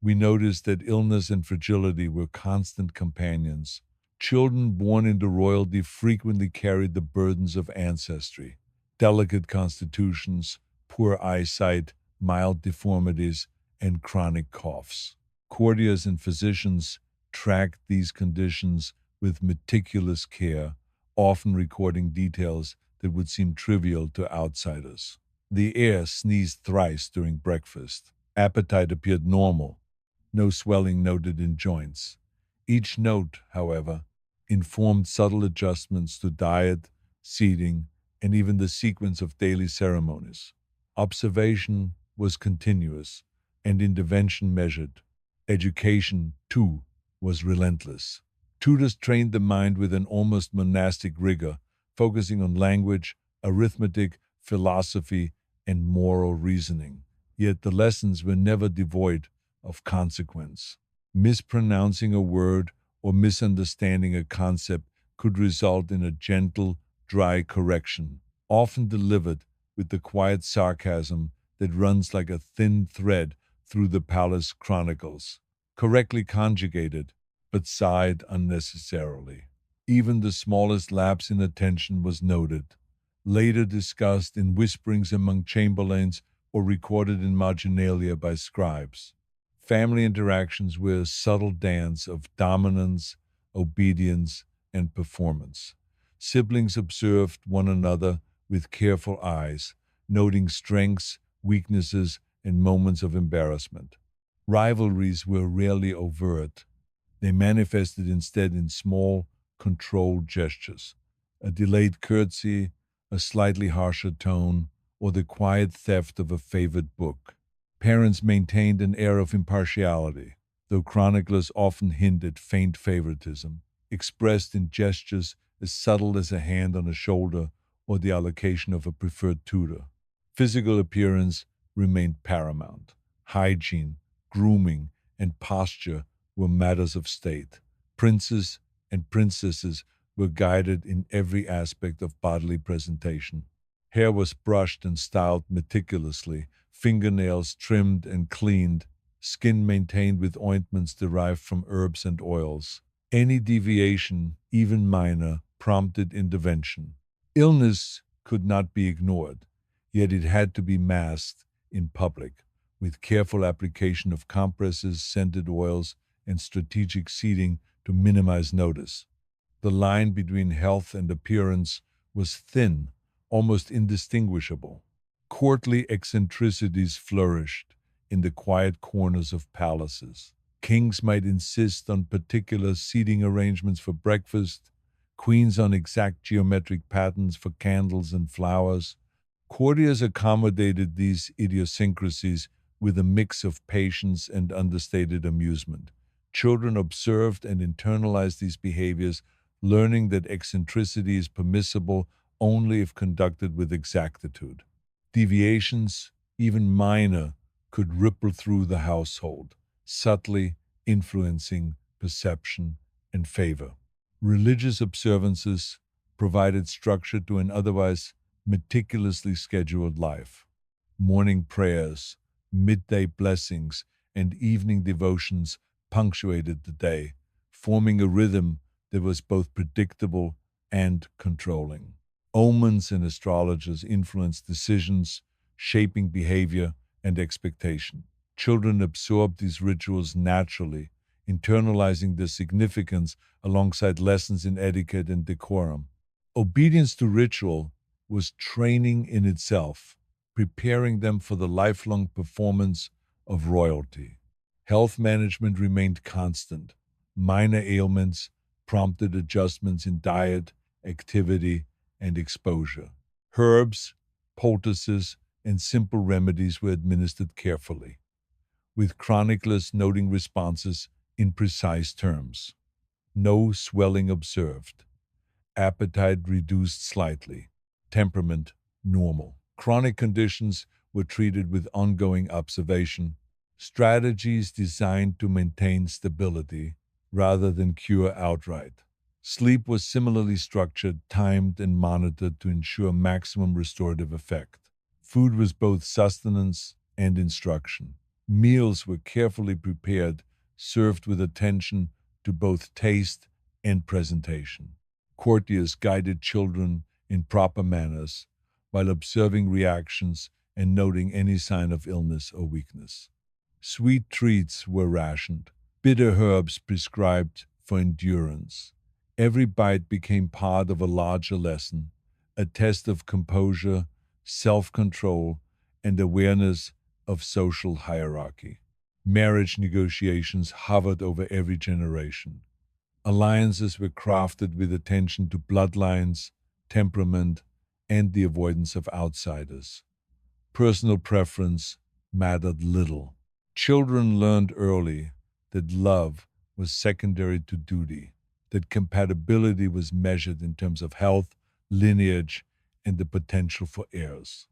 We noticed that illness and fragility were constant companions. Children born into royalty frequently carried the burdens of ancestry, delicate constitutions, poor eyesight, mild deformities, and chronic coughs. Courtiers and physicians tracked these conditions with meticulous care, often recording details that would seem trivial to outsiders. The heir sneezed thrice during breakfast. Appetite appeared normal, no swelling noted in joints. Each note, however, informed subtle adjustments to diet, seating, and even the sequence of daily ceremonies. Observation was continuous and intervention measured. Education, too, was relentless. Tutors trained the mind with an almost monastic rigor, focusing on language, arithmetic, philosophy, and moral reasoning. Yet the lessons were never devoid of consequence. Mispronouncing a word or misunderstanding a concept could result in a gentle, dry correction, often delivered with the quiet sarcasm that runs like a thin thread through the palace chronicles. Correctly conjugated, but sighed unnecessarily. Even the smallest lapse in attention was noted, later discussed in whisperings among chamberlains or recorded in marginalia by scribes. Family interactions were a subtle dance of dominance, obedience, and performance. Siblings observed one another with careful eyes, noting strengths, weaknesses, and moments of embarrassment. Rivalries were rarely overt. They manifested instead in small, controlled gestures, a delayed curtsy, a slightly harsher tone, or the quiet theft of a favorite book. Parents maintained an air of impartiality, though chroniclers often hint at faint favoritism, expressed in gestures as subtle as a hand on a shoulder or the allocation of a preferred tutor. Physical appearance remained paramount. Hygiene, grooming, and posture were matters of state. Princes and princesses were guided in every aspect of bodily presentation. Hair was brushed and styled meticulously, fingernails trimmed and cleaned, skin maintained with ointments derived from herbs and oils. Any deviation, even minor, prompted intervention. Illness could not be ignored, yet it had to be masked in public, with careful application of compresses, scented oils, and strategic seating to minimize notice. The line between health and appearance was thin, almost indistinguishable. Courtly eccentricities flourished in the quiet corners of palaces. Kings might insist on particular seating arrangements for breakfast, queens on exact geometric patterns for candles and flowers. Courtiers accommodated these idiosyncrasies with a mix of patience and understated amusement. Children observed and internalized these behaviors, learning that eccentricity is permissible only if conducted with exactitude. Deviations, even minor, could ripple through the household, subtly influencing perception and favor. Religious observances provided structure to an otherwise meticulously scheduled life. Morning prayers, midday blessings, and evening devotions punctuated the day, forming a rhythm that was both predictable and controlling. Omens and astrologers influenced decisions, shaping behavior and expectation. Children absorbed these rituals naturally, internalizing their significance alongside lessons in etiquette and decorum. Obedience to ritual was training in itself, preparing them for the lifelong performance of royalty. Health management remained constant. Minor ailments prompted adjustments in diet, activity, and exposure. Herbs, poultices, and simple remedies were administered carefully, with chroniclers noting responses in precise terms. No swelling observed. Appetite reduced slightly. Temperament normal. Chronic conditions were treated with ongoing observation. Strategies designed to maintain stability rather than cure outright. Sleep was similarly structured, timed, and monitored to ensure maximum restorative effect. Food was both sustenance and instruction. Meals were carefully prepared, served with attention to both taste and presentation. Courtiers guided children in proper manners while observing reactions and noting any sign of illness or weakness. Sweet treats were rationed, bitter herbs prescribed for endurance. Every bite became part of a larger lesson, a test of composure, self-control, and awareness of social hierarchy. Marriage negotiations hovered over every generation. Alliances were crafted with attention to bloodlines, temperament, and the avoidance of outsiders. Personal preference mattered little. Children learned early that love was secondary to duty, that compatibility was measured in terms of health, lineage, and the potential for heirs.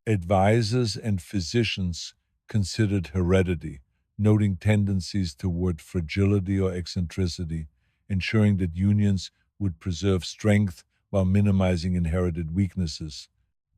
Advisors and physicians considered heredity, noting tendencies toward fragility or eccentricity, ensuring that unions would preserve strength while minimizing inherited weaknesses.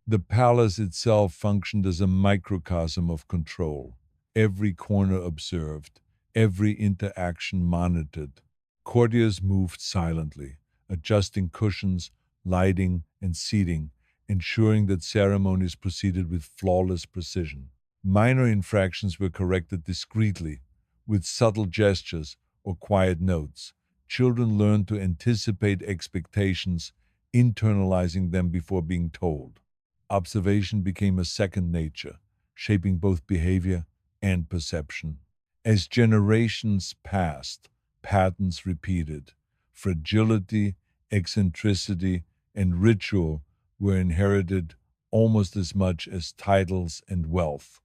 The palace itself functioned as a microcosm of control, every corner observed, every interaction monitored. Courtiers moved silently, adjusting cushions, lighting, and seating, ensuring that ceremonies proceeded with flawless precision. Minor infractions were corrected discreetly, with subtle gestures or quiet notes. Children learned to anticipate expectations, internalizing them before being told. Observation became a second nature, shaping both behavior and perception. As generations passed, patterns repeated. fragility, eccentricity, and ritual were inherited almost as much as titles and wealth.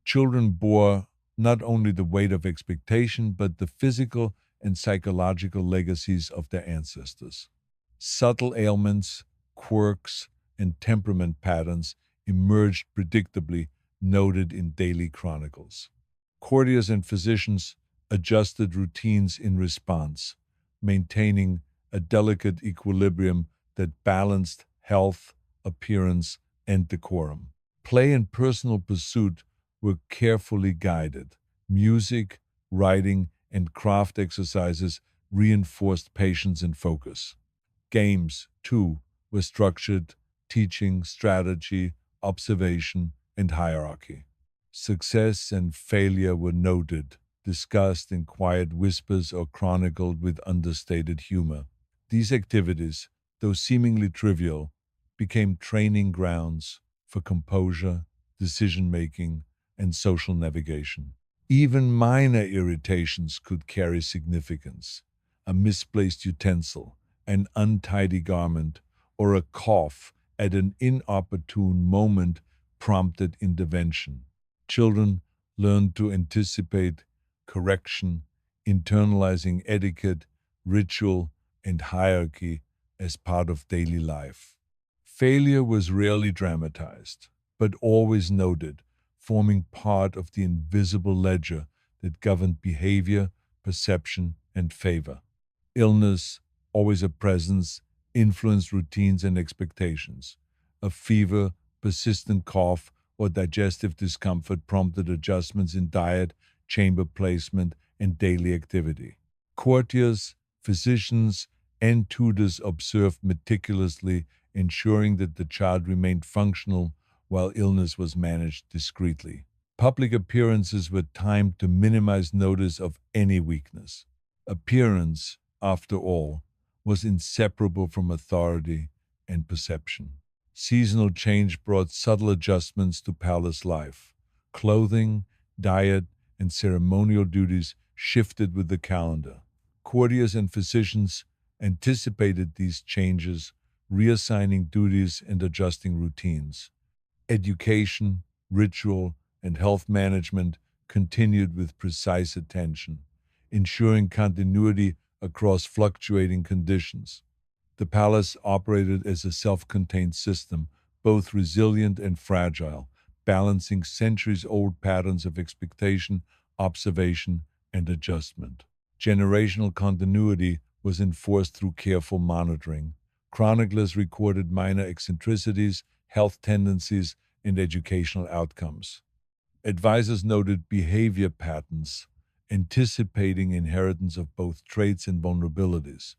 Children bore not only the weight of expectation, but the physical and psychological legacies of their ancestors. Subtle ailments, quirks, and temperament patterns emerged predictably, noted in daily chronicles. Courtiers and physicians adjusted routines in response, maintaining a delicate equilibrium that balanced health, appearance, and decorum. Play and personal pursuit were carefully guided. Music, writing, and craft exercises reinforced patience and focus. Games, too, were structured, teaching strategy, observation, and hierarchy. Success and failure were noted, discussed in quiet whispers or chronicled with understated humor. These activities, though seemingly trivial, became training grounds for composure, decision making, and social navigation. Even minor irritations could carry significance. A misplaced utensil, an untidy garment, or a cough at an inopportune moment prompted intervention. Children learned to anticipate correction, internalizing etiquette, ritual, and hierarchy as part of daily life. Failure was rarely dramatized, but always noted, forming part of the invisible ledger that governed behavior, perception, and favor. Illness, always a presence, influenced routines and expectations. A fever, persistent cough, or digestive discomfort prompted adjustments in diet, chamber placement, and daily activity. Courtiers, physicians, and tutors observed meticulously, ensuring that the child remained functional while illness was managed discreetly. Public appearances were timed to minimize notice of any weakness. Appearance, after all, was inseparable from authority and perception. Seasonal change brought subtle adjustments to palace life. Clothing, diet, and ceremonial duties shifted with the calendar. Courtiers and physicians anticipated these changes, reassigning duties and adjusting routines. Education, ritual, and health management continued with precise attention, ensuring continuity across fluctuating conditions. The palace operated as a self-contained system, both resilient and fragile, balancing centuries-old patterns of expectation, observation, and adjustment. Generational continuity was enforced through careful monitoring. Chroniclers recorded minor eccentricities, health tendencies, and educational outcomes. Advisors noted behavior patterns, anticipating inheritance of both traits and vulnerabilities.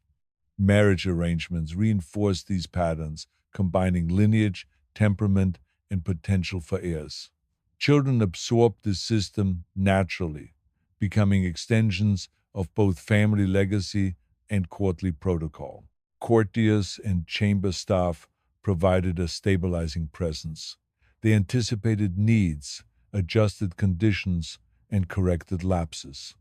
Marriage arrangements reinforced these patterns, combining lineage, temperament, and potential for heirs. Children absorbed this system naturally, becoming extensions of both family legacy and courtly protocol. Courtiers and chamber staff provided a stabilizing presence. They anticipated needs, adjusted conditions, and corrected lapses.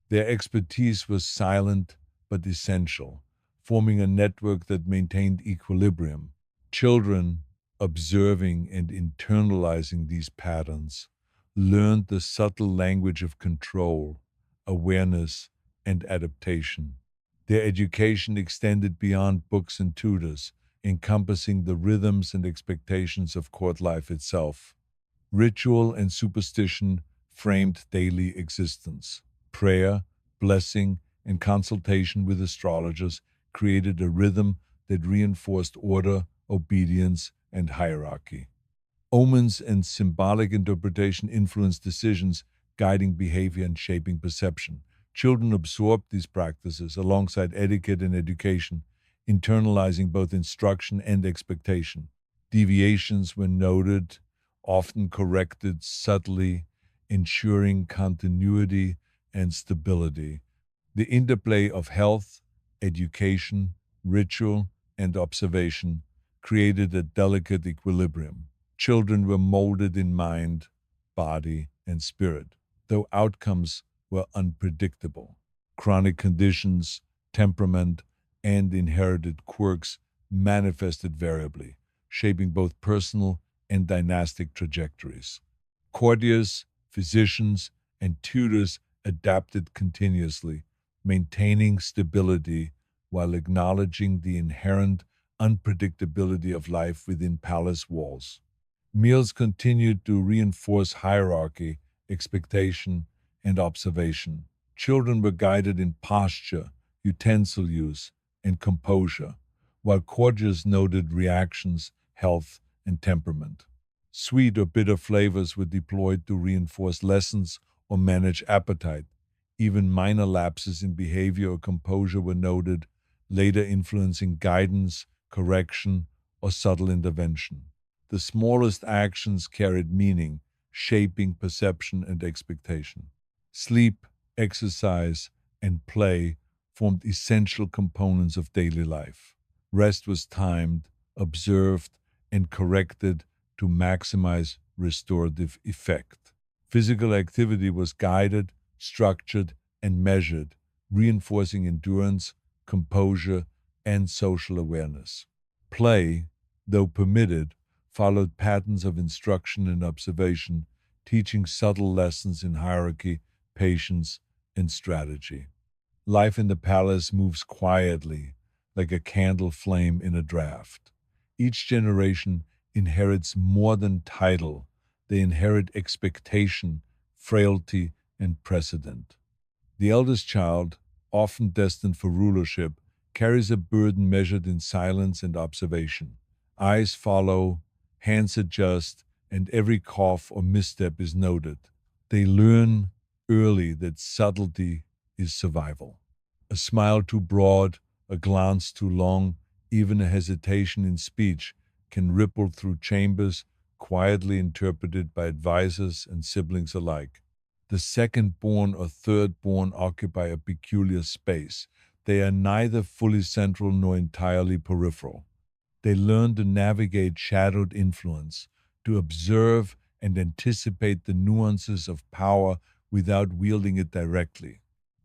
Their expertise was silent but essential, forming a network that maintained equilibrium. Children, observing and internalizing these patterns, learned the subtle language of control, awareness, and adaptation. Their education extended beyond books and tutors, encompassing the rhythms and expectations of court life itself. Ritual and superstition framed daily existence. Prayer, blessing, and consultation with astrologers created a rhythm that reinforced order, obedience, and hierarchy. Omens and symbolic interpretation influenced decisions, guiding behavior and shaping perception. Children absorbed these practices alongside etiquette and education, internalizing both instruction and expectation. Deviations were noted, often corrected subtly, ensuring continuity and stability. The interplay of health, education, ritual, and observation created a delicate equilibrium. Children were molded in mind, body, and spirit, though outcomes were unpredictable. Chronic conditions, temperament, and inherited quirks manifested variably, shaping both personal and dynastic trajectories. Courtiers, physicians, and tutors adapted continuously, maintaining stability while acknowledging the inherent unpredictability of life within palace walls. Meals continued to reinforce hierarchy, expectation, and observation. Children were guided in posture, utensil use, and composure, while courtiers noted reactions, health, and temperament. Sweet or bitter flavors were deployed to reinforce lessons or manage appetite. Even minor lapses in behavior or composure were noted, later influencing guidance, correction, or subtle intervention. The smallest actions carried meaning, shaping perception and expectation. Sleep, exercise, and play formed essential components of daily life. Rest was timed, observed, and corrected to maximize restorative effect. Physical activity was guided, structured, and measured, reinforcing endurance, composure, and social awareness. Play, though permitted, followed patterns of instruction and observation, teaching subtle lessons in hierarchy, patience, and strategy. Life in the palace moves quietly, like a candle flame in a draft. Each generation inherits more than title, they inherit expectation, frailty, and precedent. The eldest child, often destined for rulership, carries a burden measured in silence and observation. Eyes follow, hands adjust, and every cough or misstep is noted. They learn early that subtlety is survival. A smile too broad, a glance too long, even a hesitation in speech can ripple through chambers, quietly interpreted by advisors and siblings alike. The second-born or third-born occupy a peculiar space. They are neither fully central nor entirely peripheral. They learn to navigate shadowed influence, to observe and anticipate the nuances of power without wielding it directly.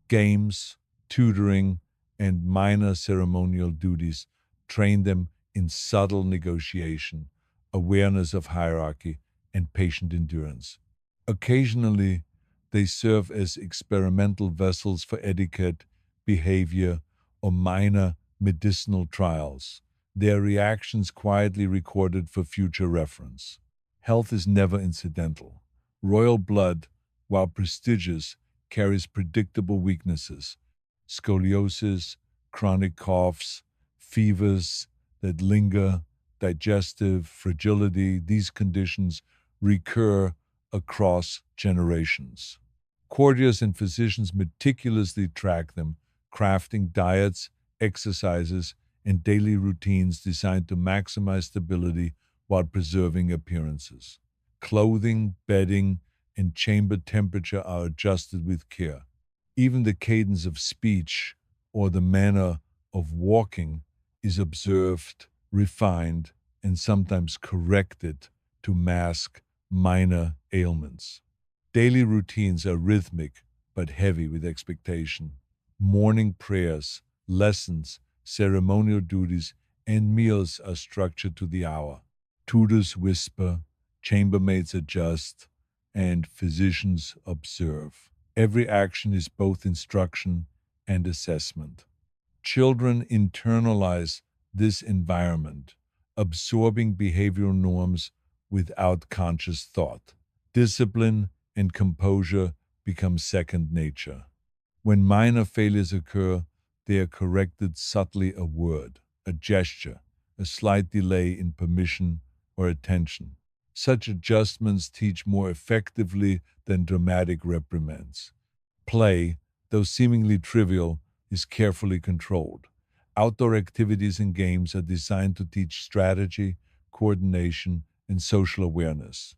Games, tutoring, and minor ceremonial duties train them in subtle negotiation, awareness of hierarchy, and patient endurance. Occasionally, they serve as experimental vessels for etiquette, behavior, or minor medicinal trials, their reactions quietly recorded for future reference. Health is never incidental. Royal blood, while prestigious, carries predictable weaknesses: scoliosis, chronic coughs, fevers that linger, digestive fragility. These conditions recur across generations. Courtiers and physicians meticulously track them, crafting diets, exercises, and daily routines designed to maximize stability while preserving appearances. Clothing, bedding, and chamber temperature are adjusted with care. Even the cadence of speech or the manner of walking is observed, refined, and sometimes corrected to mask minor ailments. Daily routines are rhythmic but heavy with expectation. Morning prayers, lessons, ceremonial duties, and meals are structured to the hour. Tutors whisper, chambermaids adjust, and physicians observe. Every action is both instruction and assessment. Children internalize this environment, absorbing behavioral norms without conscious thought. Discipline and composure become second nature. When minor failures occur, they are corrected subtly: a word, a gesture, a slight delay in permission or attention. Such adjustments teach more effectively than dramatic reprimands. Play, though seemingly trivial, is carefully controlled. Outdoor activities and games are designed to teach strategy, coordination, and social awareness.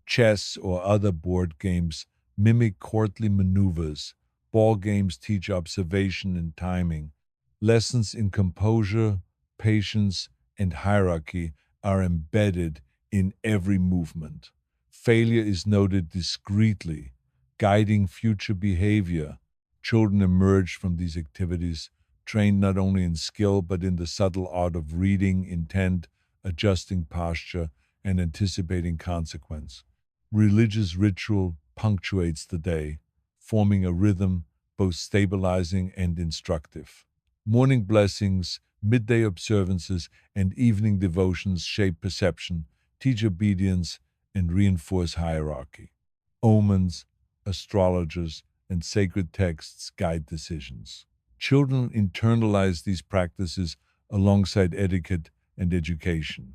Chess or other board games mimic courtly maneuvers. Ball games teach observation and timing. Lessons in composure, patience, and hierarchy are embedded in every movement. Failure is noted discreetly, guiding future behavior. Children emerge from these activities trained not only in skill but in the subtle art of reading intent, adjusting posture, and anticipating consequence. Religious ritual punctuates the day, forming a rhythm both stabilizing and instructive. Morning blessings, midday observances, and evening devotions shape perception, teach obedience, and reinforce hierarchy. Omens, astrologers, and sacred texts guide decisions. Children internalize these practices alongside etiquette and education.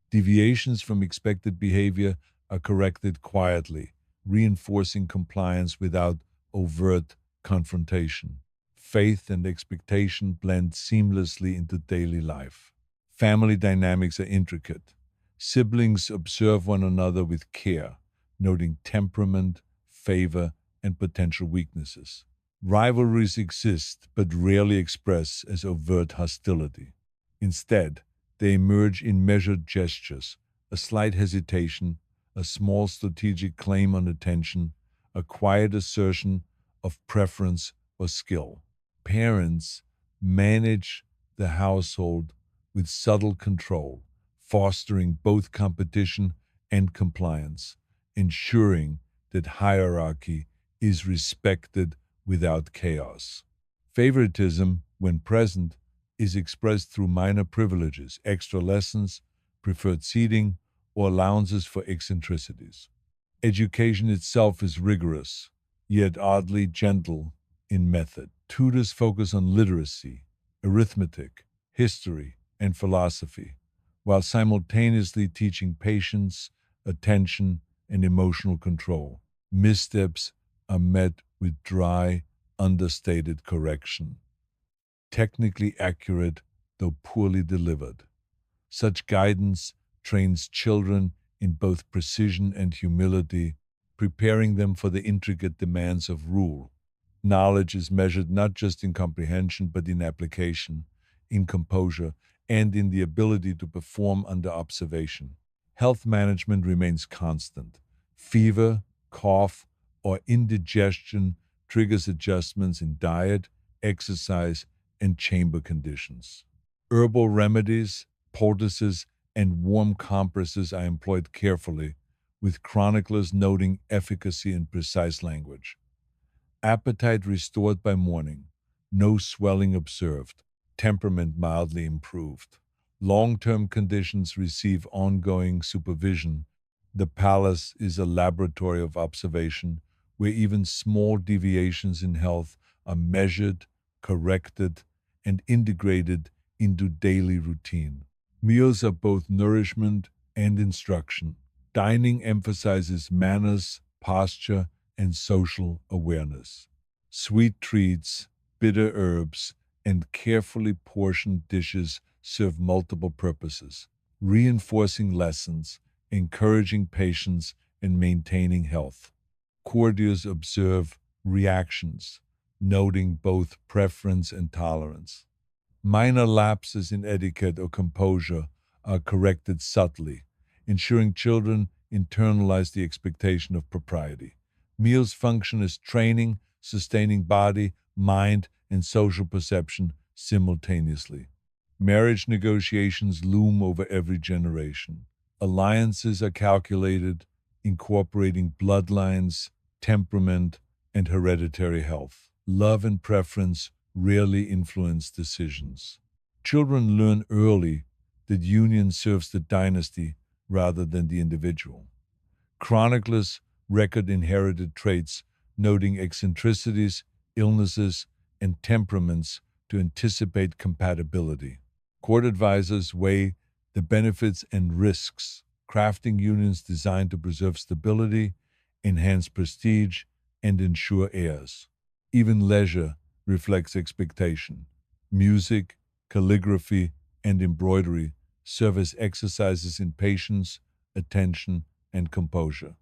Deviations from expected behavior are corrected quietly, reinforcing compliance without overt confrontation. Faith and expectation blend seamlessly into daily life. Family dynamics are intricate. Siblings observe one another with care, noting temperament, favor, and potential weaknesses. Rivalries exist but rarely express as overt hostility. Instead, they emerge in measured gestures, a slight hesitation, a small strategic claim on attention, a quiet assertion of preference or skill. Parents manage the household with subtle control, fostering both competition and compliance, ensuring that hierarchy is respected without chaos. Favoritism, when present, is expressed through minor privileges, extra lessons, preferred seating, or allowances for eccentricities. Education itself is rigorous, yet oddly gentle in method. Tutors focus on literacy, arithmetic, history, and philosophy, while simultaneously teaching patience, attention, and emotional control. Missteps are met with dry, understated correction, technically accurate though poorly delivered. Such guidance trains children in both precision and humility, preparing them for the intricate demands of rule. Knowledge is measured not just in comprehension but in application, in composure, and in the ability to perform under observation. Health management remains constant. Fever, cough, or indigestion triggers adjustments in diet, exercise, and chamber conditions. Herbal remedies, poultices, and warm compresses are employed carefully, with chroniclers noting efficacy in precise language. Appetite restored by morning, no swelling observed, temperament mildly improved. Long-term conditions receive ongoing supervision. The palace is a laboratory of observation where even small deviations in health are measured, corrected, and integrated into daily routine. Meals are both nourishment and instruction. Dining emphasizes manners, posture, and social awareness. Sweet treats, bitter herbs, and carefully portioned dishes serve multiple purposes, reinforcing lessons, encouraging patience, and maintaining health. Courtiers observe reactions, noting both preference and tolerance. Minor lapses in etiquette or composure are corrected subtly, ensuring children internalize the expectation of propriety. Meals function as training, sustaining body, mind, and social perception simultaneously. Marriage negotiations loom over every generation. Alliances are calculated, incorporating bloodlines, temperament, and hereditary health. Love and preference rarely influence decisions. Children learn early that union serves the dynasty rather than the individual. Chroniclers record inherited traits, noting eccentricities, illnesses, and temperaments to anticipate compatibility. Court advisors weigh the benefits and risks, crafting unions designed to preserve stability, enhance prestige, and ensure heirs. Even leisure reflects expectation. Music, calligraphy, and embroidery serve as exercises in patience, attention, and composure.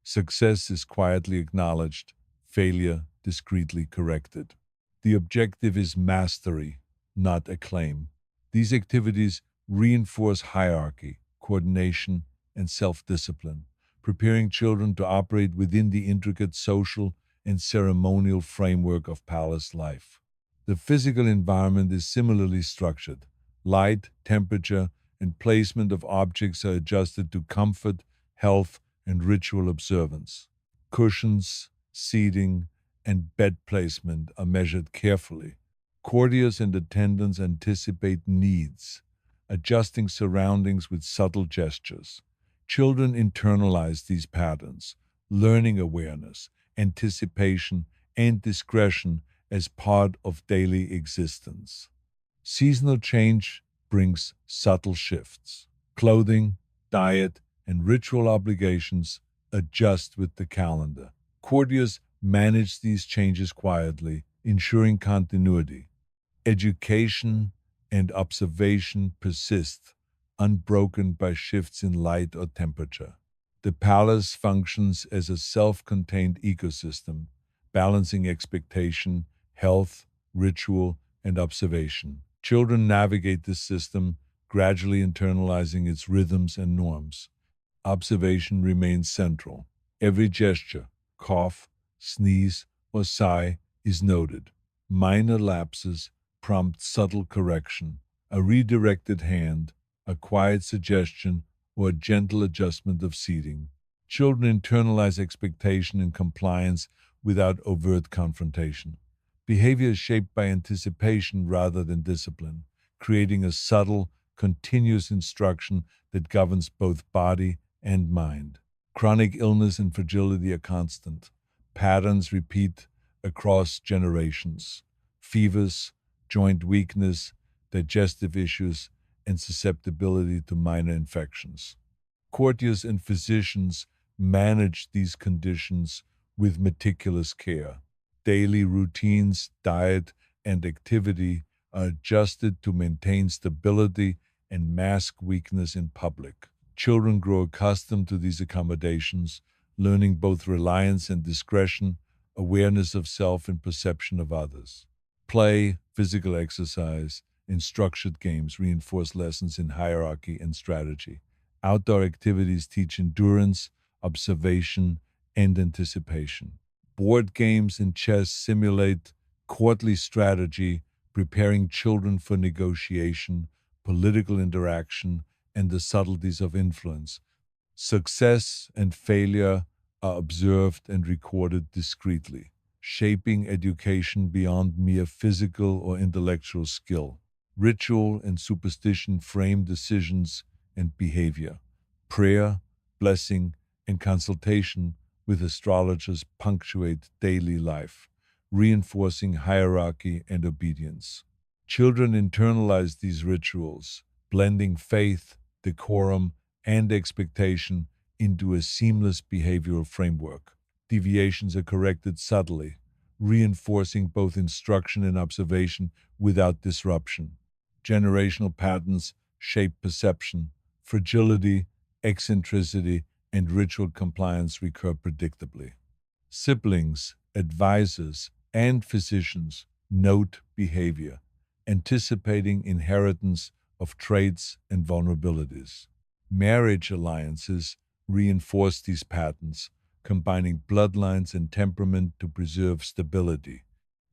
Success is quietly acknowledged, failure discreetly corrected. The objective is mastery, not acclaim. These activities reinforce hierarchy, coordination, and self-discipline, preparing children to operate within the intricate social and ceremonial framework of palace life. The physical environment is similarly structured. Light, temperature, and placement of objects are adjusted to comfort, health, and ritual observance. Cushions, seating, and bed placement are measured carefully. Courtiers and attendants anticipate needs, adjusting surroundings with subtle gestures. Children internalize these patterns, learning awareness, anticipation, and discretion as part of daily existence. Seasonal change brings subtle shifts. Clothing, diet, and ritual obligations adjust with the calendar. Courtiers manage these changes quietly, ensuring continuity. Education and observation persist, unbroken by shifts in light or temperature. The palace functions as a self contained ecosystem, balancing expectation, health, ritual, and observation. Children navigate this system, gradually internalizing its rhythms and norms. Observation remains central. Every gesture, cough, sneeze, or sigh is noted. Minor lapses prompt subtle correction. A redirected hand, a quiet suggestion, or a gentle adjustment of seating. Children internalize expectation and compliance without overt confrontation. Behavior is shaped by anticipation rather than discipline, creating a subtle, continuous instruction that governs both body and mind. Chronic illness and fragility are constant. Patterns repeat across generations. Fevers, joint weakness, digestive issues, and susceptibility to minor infections. Courtiers and physicians manage these conditions with meticulous care. Daily routines, diet, and activity are adjusted to maintain stability and mask weakness in public. Children grow accustomed to these accommodations, learning both reliance and discretion, awareness of self and perception of others. Play, physical exercise, and structured games reinforce lessons in hierarchy and strategy. Outdoor activities teach endurance, observation, and anticipation. Board games and chess simulate courtly strategy, preparing children for negotiation, political interaction, and the subtleties of influence. Success and failure are observed and recorded discreetly, shaping education beyond mere physical or intellectual skill. Ritual and superstition frame decisions and behavior. Prayer, blessing, and consultation with astrologers punctuate daily life, reinforcing hierarchy and obedience. Children internalize these rituals, blending faith, decorum, and expectation into a seamless behavioral framework. Deviations are corrected subtly, reinforcing both instruction and observation without disruption. Generational patterns shape perception, fragility, eccentricity, and ritual compliance recur predictably. Siblings, advisors, and physicians note behavior, anticipating inheritance of traits and vulnerabilities. Marriage alliances reinforce these patterns, combining bloodlines and temperament to preserve stability.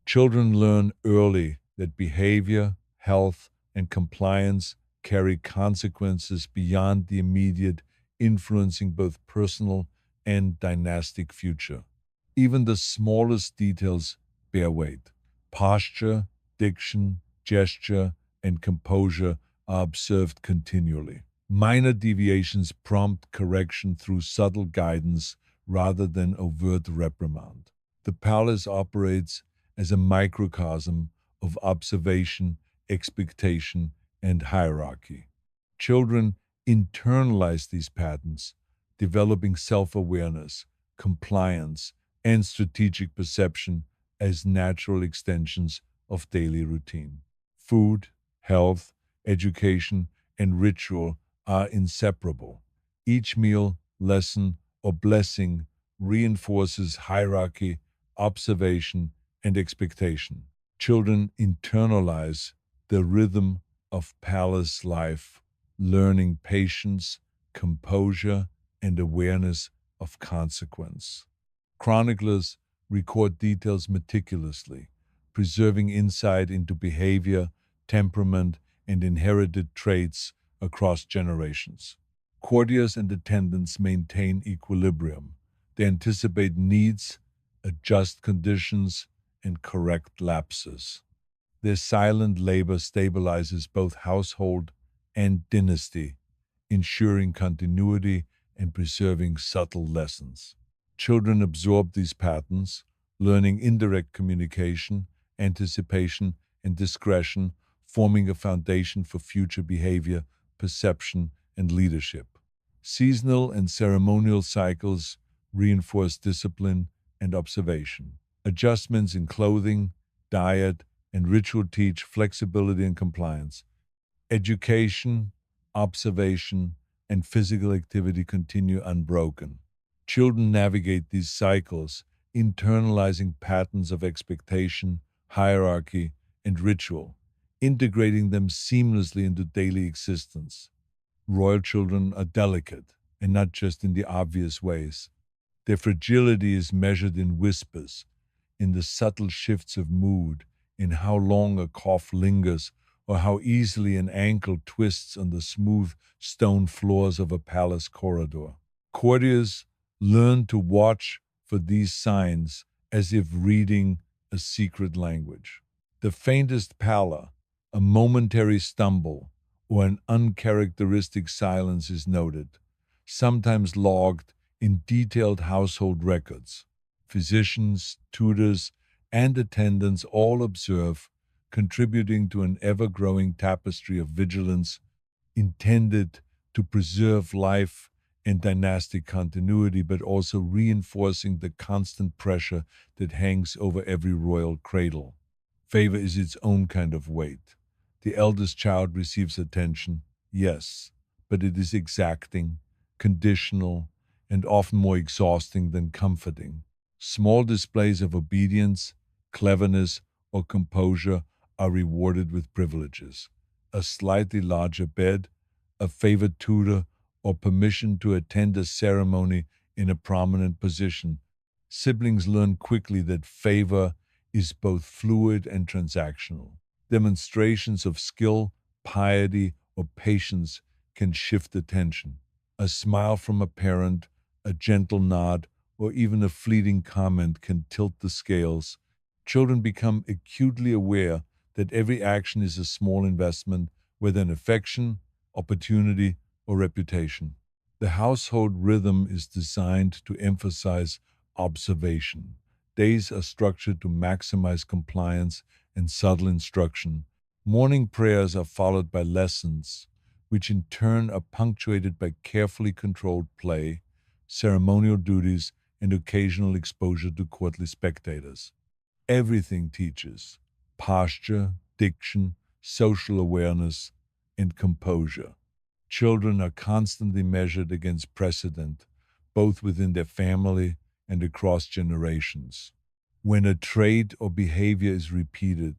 Children learn early that behavior, health, and compliance carry consequences beyond the immediate, influencing both personal and dynastic future. Even the smallest details bear weight. Posture, diction, gesture, and composure are observed continually. Minor deviations prompt correction through subtle guidance rather than overt reprimand. The palace operates as a microcosm of observation, expectation, and hierarchy. Children internalize these patterns, developing self awareness, compliance, and strategic perception as natural extensions of daily routine. Food, health, education, and ritual are inseparable. Each meal, lesson, or blessing reinforces hierarchy, observation, and expectation. Children internalize the rhythm of palace life, learning patience, composure, and awareness of consequence. Chroniclers record details meticulously, preserving insight into behavior, temperament, and inherited traits across generations. Courtiers and attendants maintain equilibrium. They anticipate needs, adjust conditions, and correct lapses. Their silent labor stabilizes both household and dynasty, ensuring continuity and preserving subtle lessons. Children absorb these patterns, learning indirect communication, anticipation, and discretion, forming a foundation for future behavior, perception, and leadership. Seasonal and ceremonial cycles reinforce discipline and observation. Adjustments in clothing, diet, and ritual teach flexibility and compliance. Education, observation, and physical activity continue unbroken. Children navigate these cycles, internalizing patterns of expectation, hierarchy, and ritual, integrating them seamlessly into daily existence. Royal children are delicate, and not just in the obvious ways. Their fragility is measured in whispers, in the subtle shifts of mood, in how long a cough lingers, or how easily an ankle twists on the smooth stone floors of a palace corridor. Courtiers learn to watch for these signs as if reading a secret language. The faintest pallor, a momentary stumble, or an uncharacteristic silence is noted, sometimes logged in detailed household records. Physicians, tutors, and attendants all observe, contributing to an ever-growing tapestry of vigilance intended to preserve life and dynastic continuity, but also reinforcing the constant pressure that hangs over every royal cradle. Favor is its own kind of weight. The eldest child receives attention, yes, but it is exacting, conditional, and often more exhausting than comforting. Small displays of obedience, cleverness, or composure are rewarded with privileges. A slightly larger bed, a favored tutor, or permission to attend a ceremony in a prominent position. Siblings learn quickly that favor is both fluid and transactional. Demonstrations of skill, piety, or patience can shift attention. A smile from a parent, a gentle nod, or even a fleeting comment can tilt the scales. Children become acutely aware that every action is a small investment, whether in affection, opportunity, or reputation. The household rhythm is designed to emphasize observation. Days are structured to maximize compliance and subtle instruction. Morning prayers are followed by lessons, which in turn are punctuated by carefully controlled play, ceremonial duties, and occasional exposure to courtly spectators. Everything teaches posture, diction, social awareness, and composure. Children are constantly measured against precedent, both within their family and across generations. When a trait or behavior is repeated,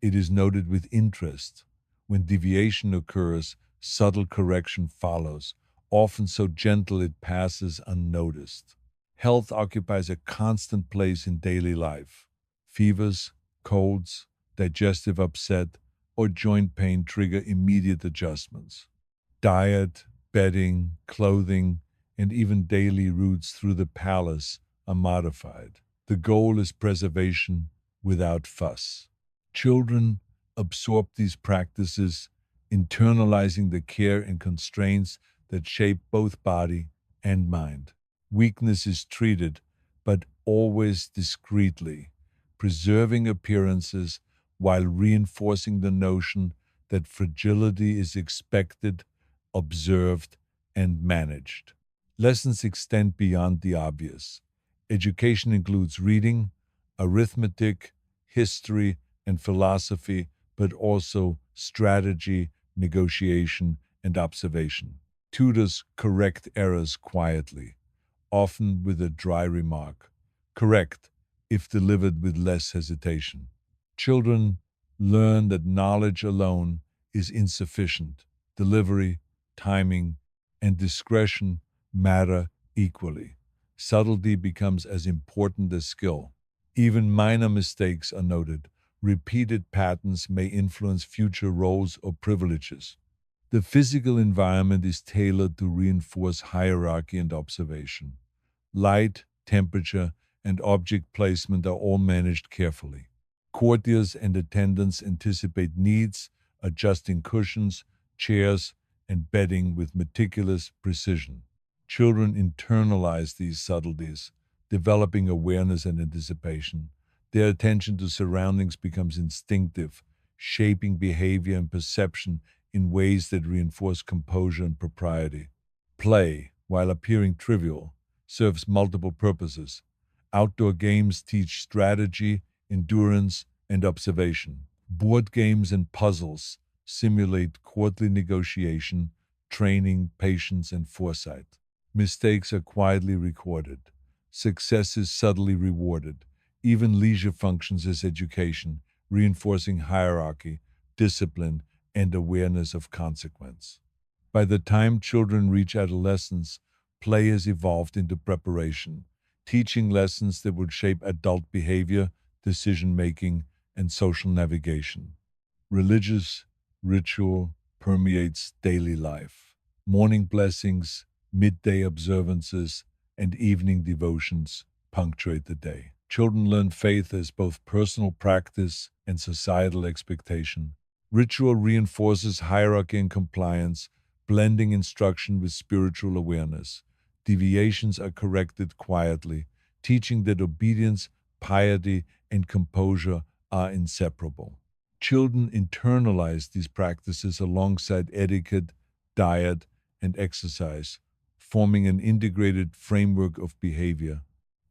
it is noted with interest. When deviation occurs, subtle correction follows, often so gentle it passes unnoticed. Health occupies a constant place in daily life. Fevers, colds, digestive upset, or joint pain trigger immediate adjustments. Diet, bedding, clothing, and even daily routes through the palace are modified. The goal is preservation without fuss. Children absorb these practices, internalizing the care and constraints that shape both body and mind. Weakness is treated, but always discreetly, preserving appearances while reinforcing the notion that fragility is expected, observed, and managed. Lessons extend beyond the obvious. Education includes reading, arithmetic, history, and philosophy, but also strategy, negotiation, and observation. Tutors correct errors quietly, often with a dry remark. Correct if delivered with less hesitation. Children learn that knowledge alone is insufficient. Delivery, timing, and discretion matter equally. Subtlety becomes as important as skill. Even minor mistakes are noted, Repeated patterns may influence future roles or privileges. The physical environment is tailored to reinforce hierarchy and observation. Light, temperature, and object placement are all managed carefully. Courtiers and attendants anticipate needs, adjusting cushions, chairs, and bedding with meticulous precision. Children internalize these subtleties, developing awareness and anticipation. Their attention to surroundings becomes instinctive, shaping behavior and perception in ways that reinforce composure and propriety. Play, while appearing trivial, serves multiple purposes. Outdoor games teach strategy, endurance, and observation. Board games and puzzles simulate courtly negotiation, training, patience, and foresight. Mistakes are quietly recorded. Success is subtly rewarded. Even leisure functions as education, reinforcing hierarchy, discipline, and awareness of consequence. By the time children reach adolescence, play has evolved into preparation, teaching lessons that would shape adult behavior, decision making, and social navigation. Religious ritual permeates daily life. Morning blessings, midday observances, and evening devotions punctuate the day. Children learn faith as both personal practice and societal expectation. Ritual reinforces hierarchy and compliance, blending instruction with spiritual awareness. Deviations are corrected quietly, teaching that obedience, piety, and composure are inseparable. Children internalize these practices alongside etiquette, diet, and exercise, forming an integrated framework of behavior.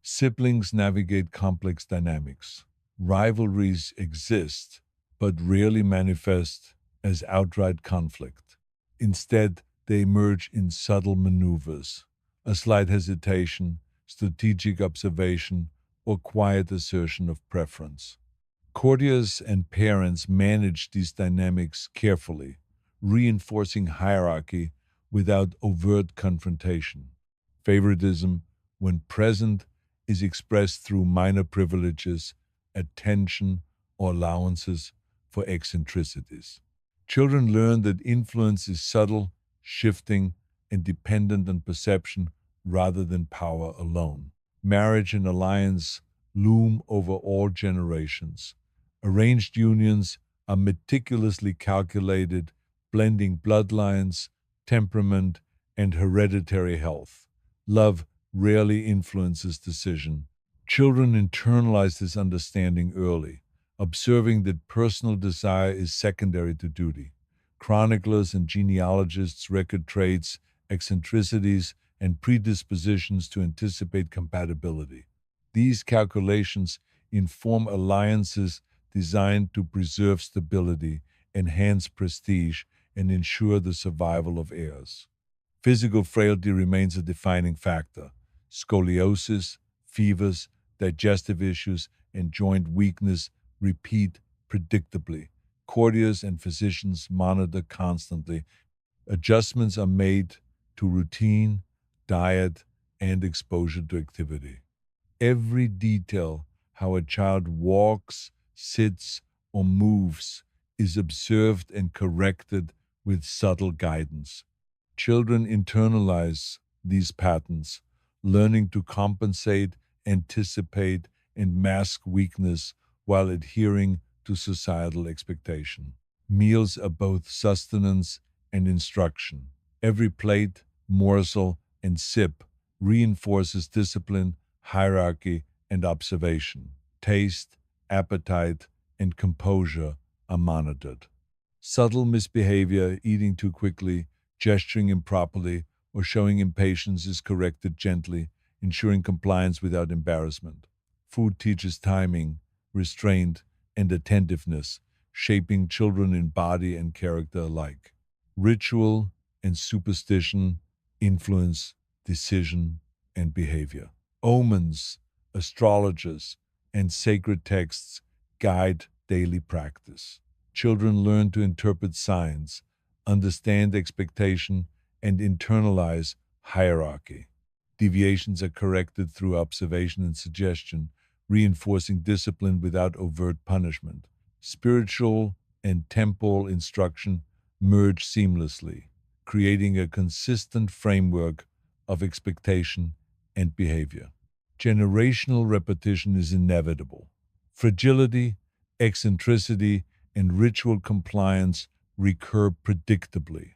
Siblings navigate complex dynamics. Rivalries exist, but rarely manifest as outright conflict. Instead, they emerge in subtle maneuvers, a slight hesitation, strategic observation, or quiet assertion of preference. Courtiers and parents manage these dynamics carefully, reinforcing hierarchy without overt confrontation. Favoritism, when present, is expressed through minor privileges, attention, or allowances for eccentricities. Children learn that influence is subtle, shifting, and dependent on perception rather than power alone. Marriage and alliance loom over all generations. Arranged unions are meticulously calculated, blending bloodlines, temperament, and hereditary health. Love rarely influences decision. Children internalize this understanding early, observing that personal desire is secondary to duty. Chroniclers and genealogists record traits, eccentricities, and predispositions to anticipate compatibility. These calculations inform alliances designed to preserve stability, enhance prestige, and ensure the survival of heirs. Physical frailty remains a defining factor. Scoliosis, fevers, digestive issues, and joint weakness repeat predictably. Courtiers and physicians monitor constantly. Adjustments are made to routine, diet, and exposure to activity. Every detail, how a child walks, sits, or moves, is observed and corrected with subtle guidance. Children internalize these patterns, learning to compensate, anticipate, and mask weakness while adhering to societal expectation. Meals are both sustenance and instruction. Every plate, morsel, and sip reinforces discipline, hierarchy, and observation. Taste, appetite, and composure are monitored. Subtle misbehavior, eating too quickly, gesturing improperly, or showing impatience is corrected gently, ensuring compliance without embarrassment. Food teaches timing, restraint, and attentiveness, shaping children in body and character alike. Ritual and superstition influence decision and behavior. Omens, astrologers, and sacred texts guide daily practice. Children learn to interpret signs, understand expectation, and internalize hierarchy. Deviations are corrected through observation and suggestion, reinforcing discipline without overt punishment. Spiritual and temporal instruction merge seamlessly, creating a consistent framework of expectation and behavior. Generational repetition is inevitable. Fragility, eccentricity, and ritual compliance recur predictably.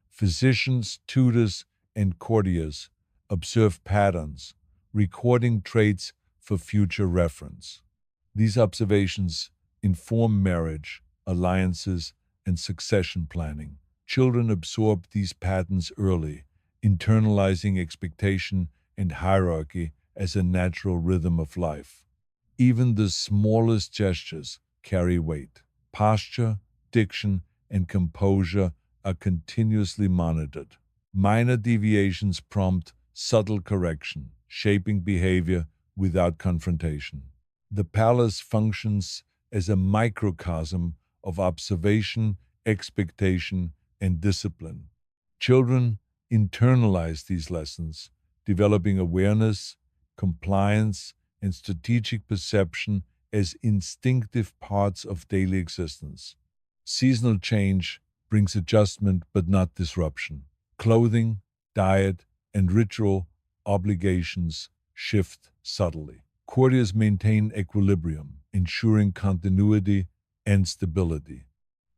Physicians, tutors, and courtiers observe patterns, recording traits for future reference. These observations inform marriage, alliances, and succession planning. Children absorb these patterns early, internalizing expectation and hierarchy as a natural rhythm of life. Even the smallest gestures carry weight. Posture, diction, and composure are continuously monitored. Minor deviations prompt subtle correction, shaping behavior without confrontation. The palace functions as a microcosm of observation, expectation, and discipline. Children internalize these lessons, developing awareness, compliance, and strategic perception as instinctive parts of daily existence. Seasonal change brings adjustment but not disruption. Clothing, diet, and ritual obligations shift subtly. Courtiers maintain equilibrium, ensuring continuity and stability.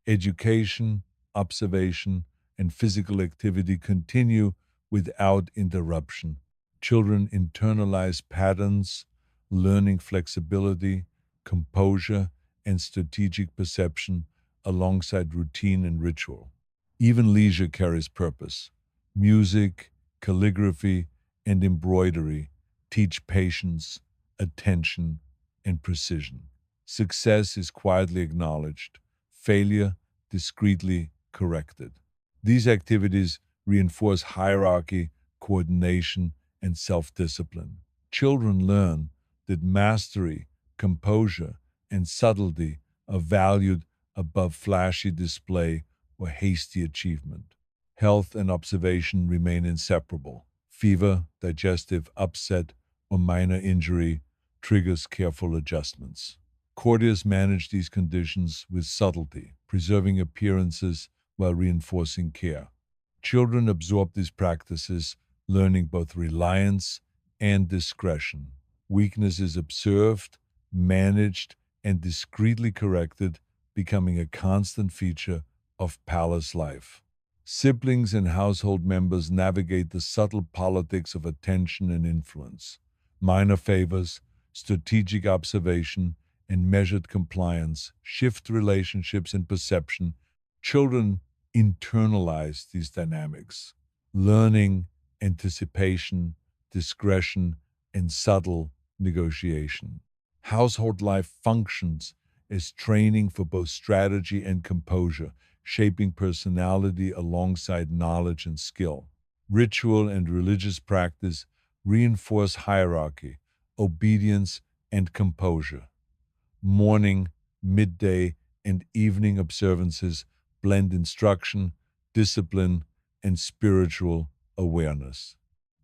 Education, observation, and physical activity continue without interruption. Children internalize patterns, learning flexibility, composure, and strategic perception alongside routine and ritual. Even leisure carries purpose. Music, calligraphy, and embroidery teach patience, attention, and precision. Success is quietly acknowledged, failure discreetly corrected. These activities reinforce hierarchy, coordination, and self discipline. Children learn that mastery, composure, and subtlety are valued above flashy display or hasty achievement. Health and observation remain inseparable. Fever, digestive upset, or minor injury triggers careful adjustments. Courtiers manage these conditions with subtlety, preserving appearances while reinforcing care. Children absorb these practices, learning both reliance and discretion. Weakness is observed, managed, and discreetly corrected, becoming a constant feature of palace life. Siblings and household members navigate the subtle politics of attention and influence. Minor favors, strategic observation, and measured compliance shift relationships and perception. Children internalize these dynamics, learning anticipation, discretion, and subtle negotiation. Household life functions as training for both strategy and composure, shaping personality alongside knowledge and skill. Ritual and religious practice reinforce hierarchy, obedience, and composure. Morning, midday, and evening observances blend instruction, discipline, and spiritual awareness.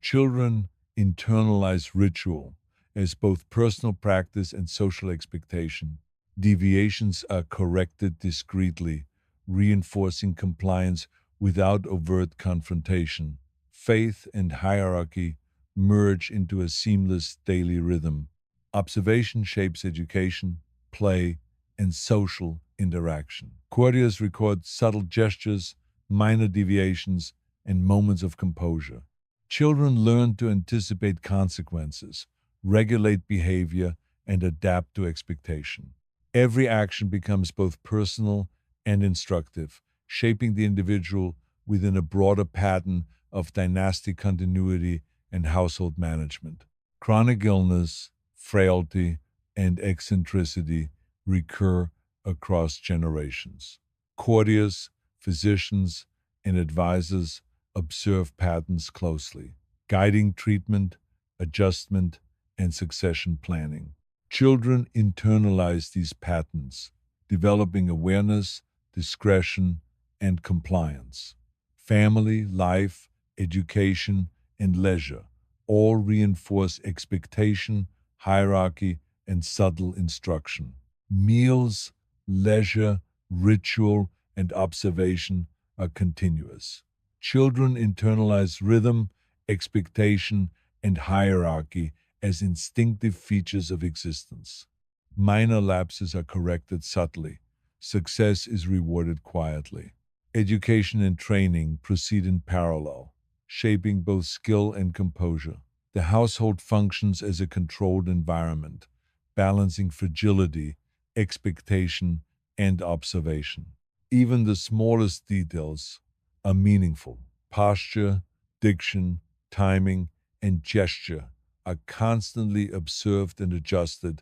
Children internalize ritual as both personal practice and social expectation. Deviations are corrected discreetly, reinforcing compliance without overt confrontation. Faith and hierarchy merge into a seamless daily rhythm. Observation shapes education, play, and social interaction. Courtiers record subtle gestures, minor deviations, and moments of composure. Children learn to anticipate consequences, regulate behavior, and adapt to expectation. Every action becomes both personal and instructive, shaping the individual within a broader pattern of dynastic continuity and household management. Chronic illness, frailty, and eccentricity recur across generations. Courtiers, physicians, and advisors observe patterns closely, guiding treatment, adjustment, and succession planning. Children internalize these patterns, developing awareness, discretion, and compliance. Family, life, education, and leisure all reinforce expectation, hierarchy, and subtle instruction. Meals, leisure, ritual, and observation are continuous. Children internalize rhythm, expectation, and hierarchy as instinctive features of existence. Minor lapses are corrected subtly. Success is rewarded quietly. Education and training proceed in parallel, shaping both skill and composure. The household functions as a controlled environment, balancing fragility, expectation, and observation. Even the smallest details are meaningful. Posture, diction, timing, and gesture are constantly observed and adjusted.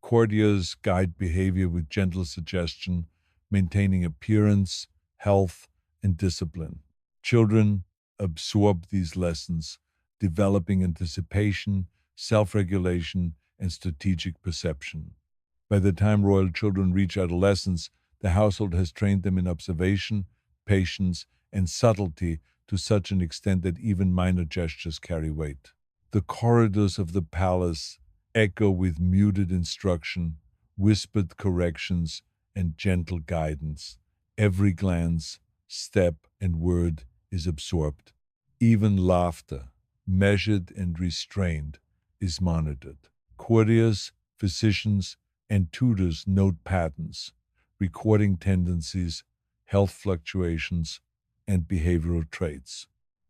Courtiers guide behavior with gentle suggestion, maintaining appearance, health, and discipline. Children absorb these lessons, developing anticipation, self regulation, and strategic perception. By the time royal children reach adolescence, the household has trained them in observation, patience, and subtlety to such an extent that even minor gestures carry weight. The corridors of the palace echo with muted instruction, whispered corrections, and gentle guidance. Every glance, step, and word is absorbed. Even laughter, measured and restrained, is monitored. Courtiers, physicians, and tutors note patterns, recording tendencies, health fluctuations, and behavioral traits.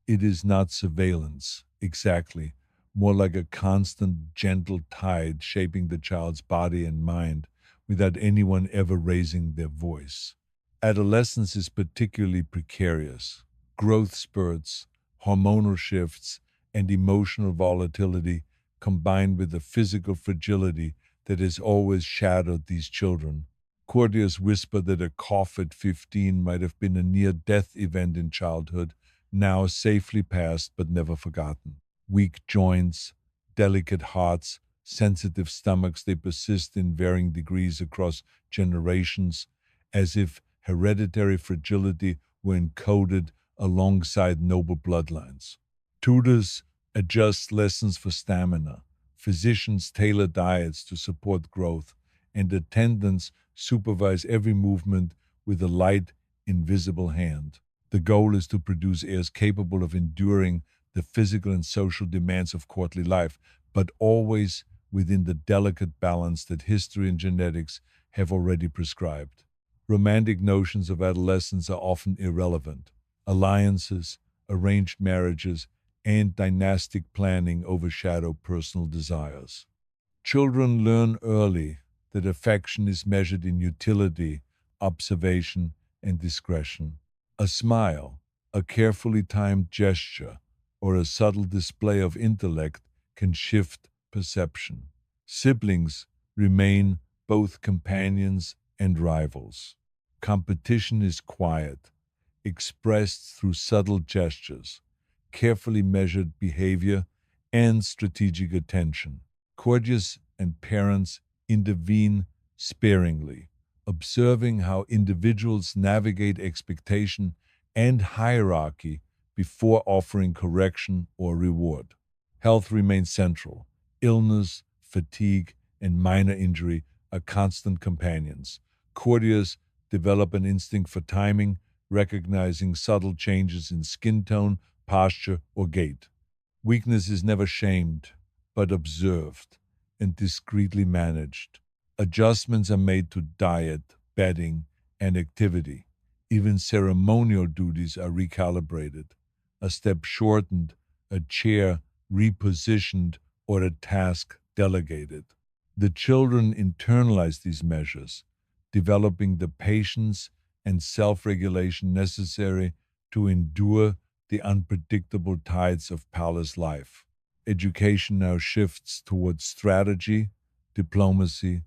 It is not surveillance, exactly, more like a constant, gentle tide shaping the child's body and mind without anyone ever raising their voice. Adolescence is particularly precarious. Growth spurts, hormonal shifts, and emotional volatility combined with the physical fragility that has always shadowed these children. Courtiers whisper that a cough at 15 might have been a near death event in childhood, now safely passed but never forgotten. Weak joints, delicate hearts, sensitive stomachs, they persist in varying degrees across generations, as if hereditary fragility were encoded alongside noble bloodlines. Tutors adjust lessons for stamina, physicians tailor diets to support growth, and attendants supervise every movement with a light, invisible hand. The goal is to produce heirs capable of enduring the physical and social demands of courtly life, but always within the delicate balance that history and genetics have already prescribed. Romantic notions of adolescence are often irrelevant. Alliances, arranged marriages, and dynastic planning overshadow personal desires. Children learn early that affection is measured in utility, observation, and discretion. A smile, a carefully timed gesture, or a subtle display of intellect can shift perception. Siblings remain both companions and rivals. Competition is quiet, expressed through subtle gestures, carefully measured behavior, and strategic attention. Courtiers and parents intervene sparingly, observing how individuals navigate expectation and hierarchy before offering correction or reward. Health remains central. Illness, fatigue, and minor injury are constant companions. Courtiers develop an instinct for timing, recognizing subtle changes in skin tone, posture, or gait. Weakness is never shamed, but observed and discreetly managed. Adjustments are made to diet, bedding, and activity. Even ceremonial duties are recalibrated. A step shortened, a chair repositioned, or a task delegated. The children internalize these measures, developing the patience and self regulation necessary to endure the unpredictable tides of palace life. Education now shifts towards strategy, diplomacy,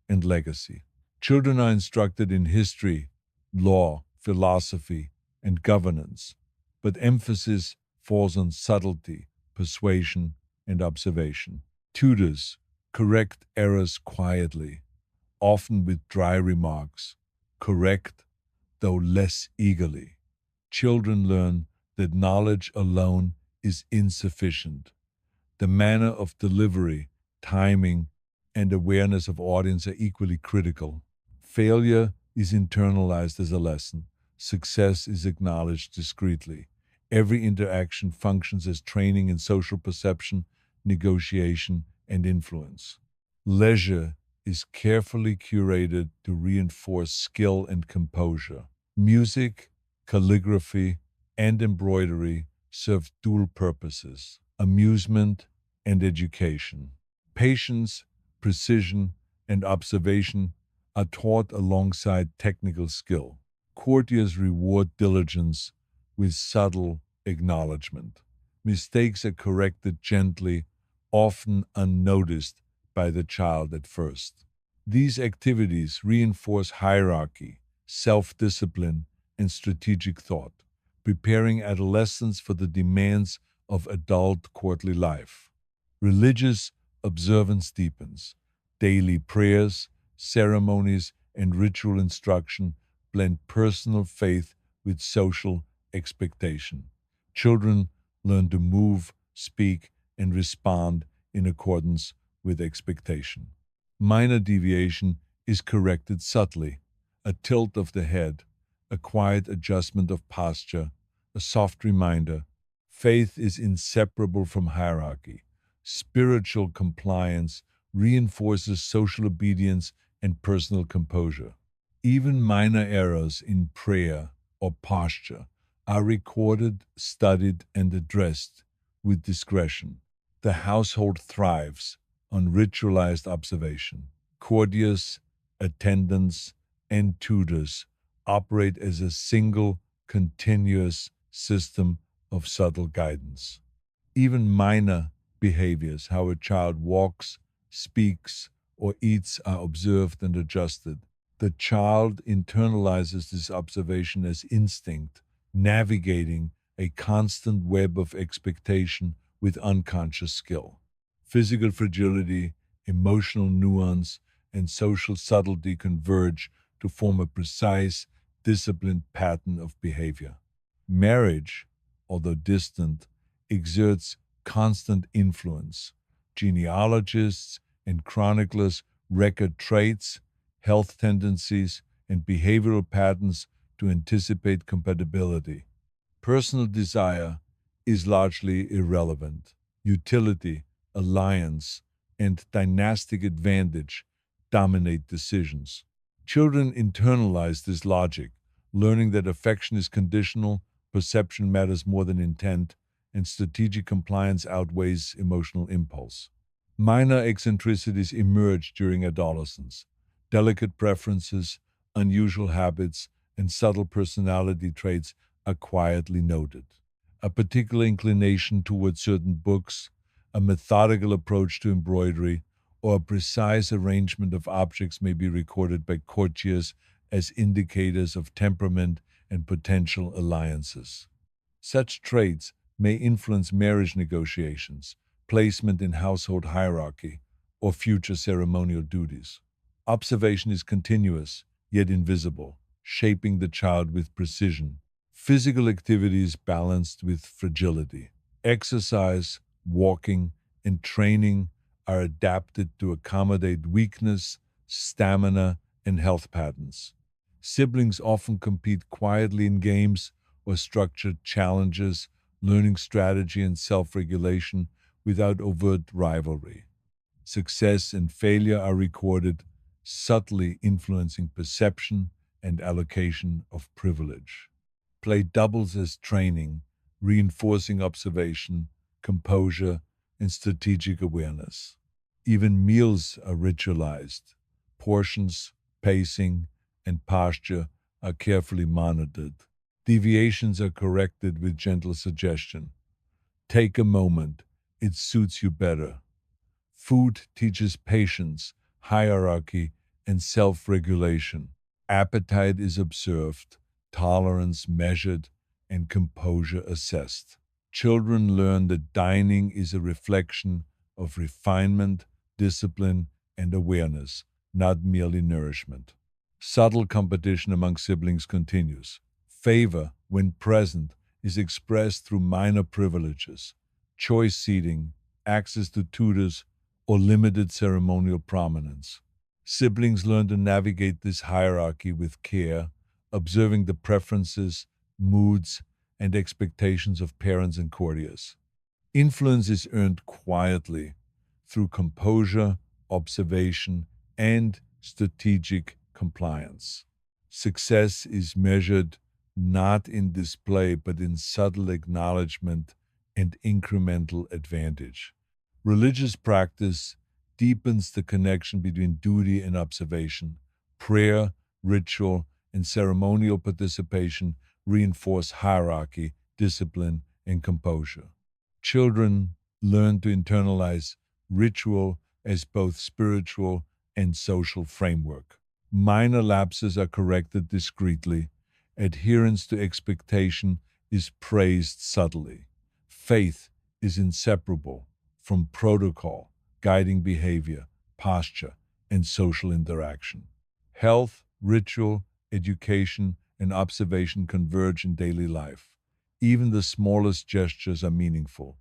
and legacy. Children are instructed in history, law, philosophy, and governance, but emphasis falls on subtlety, persuasion, and observation. Tutors correct errors quietly, often with dry remarks, correct though less eagerly. Children learn that knowledge alone is insufficient. The manner of delivery, timing, and awareness of audience are equally critical. Failure is internalized as a lesson. Success is acknowledged discreetly. Every interaction functions as training in social perception, negotiation, and influence. Leisure is carefully curated to reinforce skill and composure. Music, calligraphy, and embroidery serve dual purposes: amusement and education. Patience, precision, and observation are taught alongside technical skill. Courtiers reward diligence with subtle acknowledgement. Mistakes are corrected gently, often unnoticed by the child at first. These activities reinforce hierarchy, self discipline, and strategic thought, preparing adolescents for the demands of adult courtly life. Religious observance deepens. Daily prayers, ceremonies, and ritual instruction blend personal faith with social expectation. Children learn to move, speak, and respond in accordance with expectation. Minor deviation is corrected subtly: a tilt of the head, a quiet adjustment of posture, a soft reminder. Faith is inseparable from hierarchy. Spiritual compliance reinforces social obedience and personal composure. Even minor errors in prayer or posture are recorded, studied, and addressed with discretion. The household thrives on ritualized observation. Courtiers, attendants, and tutors operate as a single, continuous system of subtle guidance. Even minor behaviors, how a child walks, speaks, or eats, are observed and adjusted. The child internalizes this observation as instinct, navigating a constant web of expectation with unconscious skill. Physical fragility, emotional nuance, and social subtlety converge to form a precise, disciplined pattern of behavior. Marriage, although distant, exerts constant influence. Genealogists and chroniclers record traits, health tendencies, and behavioral patterns to anticipate compatibility. Personal desire is largely irrelevant. Utility, alliance, and dynastic advantage dominate decisions. Children internalize this logic, learning that affection is conditional, perception matters more than intent, and strategic compliance outweighs emotional impulse. Minor eccentricities emerge during adolescence. Delicate preferences, unusual habits, and subtle personality traits are quietly noted. A particular inclination toward certain books, a methodical approach to embroidery, or a precise arrangement of objects may be recorded by courtiers as indicators of temperament and potential alliances. Such traits may influence marriage negotiations, placement in household hierarchy, or future ceremonial duties. Observation is continuous, yet invisible, shaping the child with precision. Physical activity is balanced with fragility. Exercise, walking, and training are adapted to accommodate weakness, stamina, and health patterns. Siblings often compete quietly in games or structured challenges, learning strategy and self regulation without overt rivalry. Success and failure are recorded, subtly influencing perception and allocation of privilege. Play doubles as training, reinforcing observation, composure, and strategic awareness. Even meals are ritualized. Portions, pacing, and posture are carefully monitored. Deviations are corrected with gentle suggestion. Take a moment, it suits you better. Food teaches patience, hierarchy, and self regulation. Appetite is observed, tolerance measured, and composure assessed. Children learn that dining is a reflection of refinement, discipline, and awareness, not merely nourishment. Subtle competition among siblings continues. Favor, when present, is expressed through minor privileges, choice seating, access to tutors, or limited ceremonial prominence. Siblings learn to navigate this hierarchy with care, observing the preferences, moods, and expectations of parents and courtiers. Influence is earned quietly through composure, observation, and strategic compliance. Success is measured not in display but in subtle acknowledgement and incremental advantage. Religious practice deepens the connection between duty and observation. Prayer, ritual, and ceremonial participation reinforce hierarchy, discipline, and composure. Children learn to internalize ritual as both spiritual and social framework. Minor lapses are corrected discreetly. Adherence to expectation is praised subtly. Faith is inseparable from protocol, guiding behavior, posture, and social interaction. Health, ritual, education, and observation converge in daily life. Even the smallest gestures are meaningful.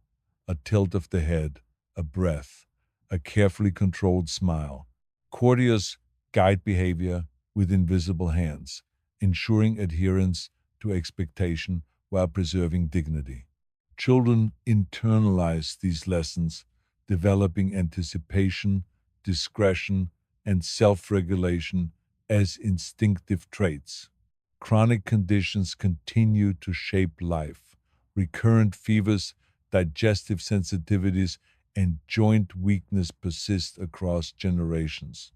A tilt of the head, a breath, a carefully controlled smile. Courtiers guide behavior with invisible hands, ensuring adherence to expectation while preserving dignity. Children internalize these lessons, developing anticipation, discretion, and self regulation as instinctive traits. Chronic conditions continue to shape life. Recurrent fevers, digestive sensitivities, and joint weakness persist across generations.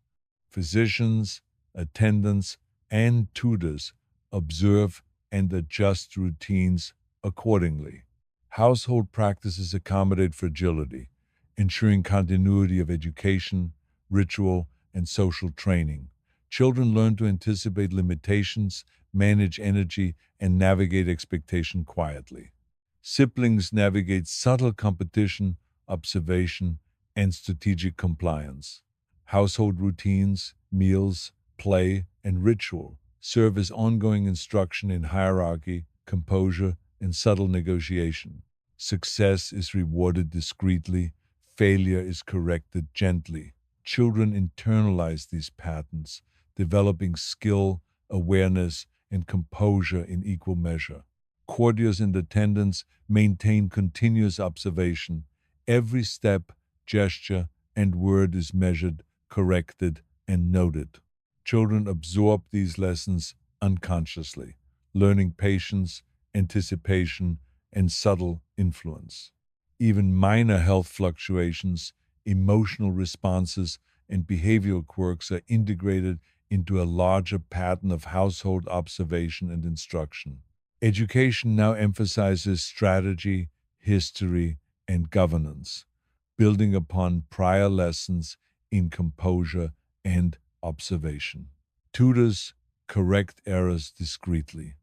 Physicians, attendants, and tutors observe and adjust routines accordingly. Household practices accommodate fragility, ensuring continuity of education, ritual, and social training. Children learn to anticipate limitations, manage energy, and navigate expectation quietly. Siblings navigate subtle competition, observation, and strategic compliance. Household routines, meals, play, and ritual serve as ongoing instruction in hierarchy, composure, and subtle negotiation. Success is rewarded discreetly, failure is corrected gently. Children internalize these patterns, developing skill, awareness, and composure in equal measure. Courtiers and attendants maintain continuous observation. Every step, gesture, and word is measured, corrected, and noted. Children absorb these lessons unconsciously, learning patience, anticipation, and subtle influence. Even minor health fluctuations, emotional responses, and behavioral quirks are integrated into a larger pattern of household observation and instruction. Education now emphasizes strategy, history, and governance, building upon prior lessons in composure and observation. Tutors correct errors discreetly.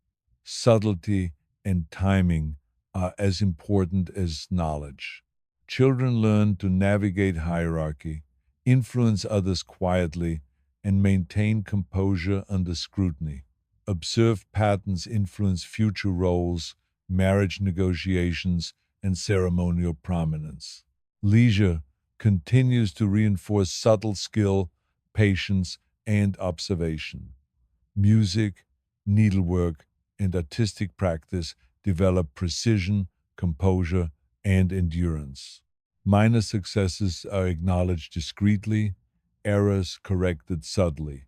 Subtlety and timing are as important as knowledge. Children learn to navigate hierarchy, influence others quietly, and maintain composure under scrutiny. Observed patterns influence future roles, marriage negotiations, and ceremonial prominence. Leisure continues to reinforce subtle skill, patience, and observation. Music, needlework, and artistic practice develop precision, composure, and endurance. Minor successes are acknowledged discreetly, errors corrected subtly.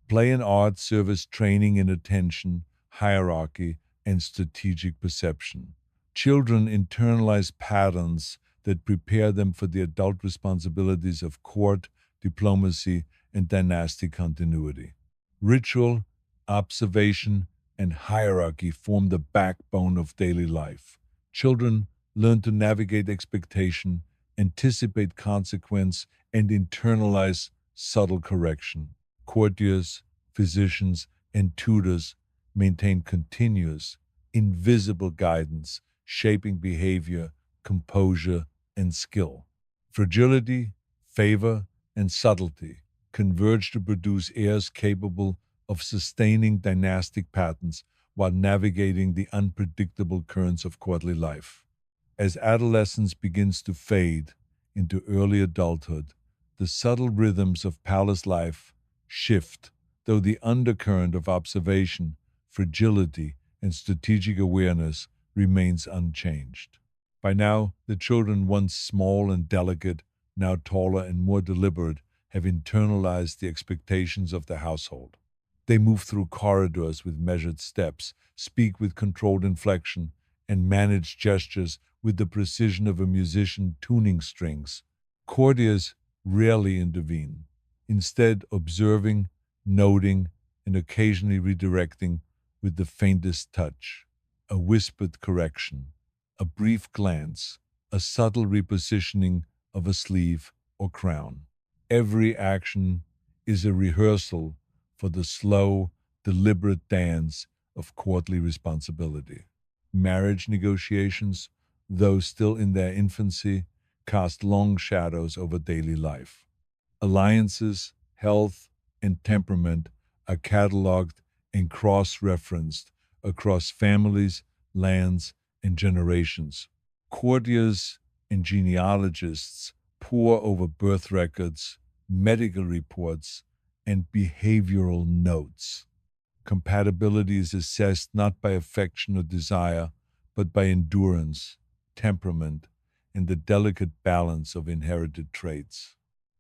Play and art serve as training in attention, hierarchy, and strategic perception. Children internalize patterns that prepare them for the adult responsibilities of court, diplomacy, and dynastic continuity. Ritual, observation, and hierarchy form the backbone of daily life. Children learn to navigate expectation, anticipate consequence, and internalize subtle correction. Courtiers, physicians, and tutors maintain continuous, invisible guidance, shaping behavior, composure, and skill. Fragility, favor, and subtlety converge to produce heirs capable of sustaining dynastic patterns while navigating the unpredictable currents of courtly life. As adolescence begins to fade into early adulthood, the subtle rhythms of palace life shift, though the undercurrent of observation, fragility, and strategic awareness remains unchanged. By now, the children, once small and delicate, now taller and more deliberate, have internalized the expectations of the household. They move through corridors with measured steps, speak with controlled inflection, and manage gestures with the precision of a musician tuning strings. Courtiers rarely intervene, instead observing, noting, and occasionally redirecting with the faintest touch, a whispered correction, a brief glance, a subtle repositioning of a sleeve or crown. Every action is a rehearsal for the slow, deliberate dance of courtly responsibility. Marriage negotiations, though still in their infancy, cast long shadows over daily life. Alliances, health, and temperament are cataloged and cross referenced across families, lands, and generations. Courtiers and genealogists pore over birth records, medical reports, and behavioral notes. Compatibility is assessed not by affection or desire, but by endurance, temperament, and the delicate balance of inherited traits.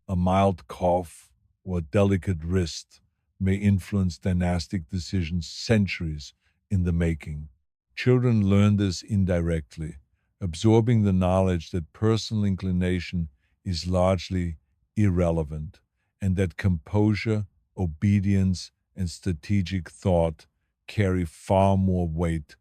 A mild cough or a delicate wrist may influence dynastic decisions centuries in the making. Children learn this indirectly, absorbing the knowledge that personal inclination is largely irrelevant and that composure, obedience, and strategic thought carry far more weight.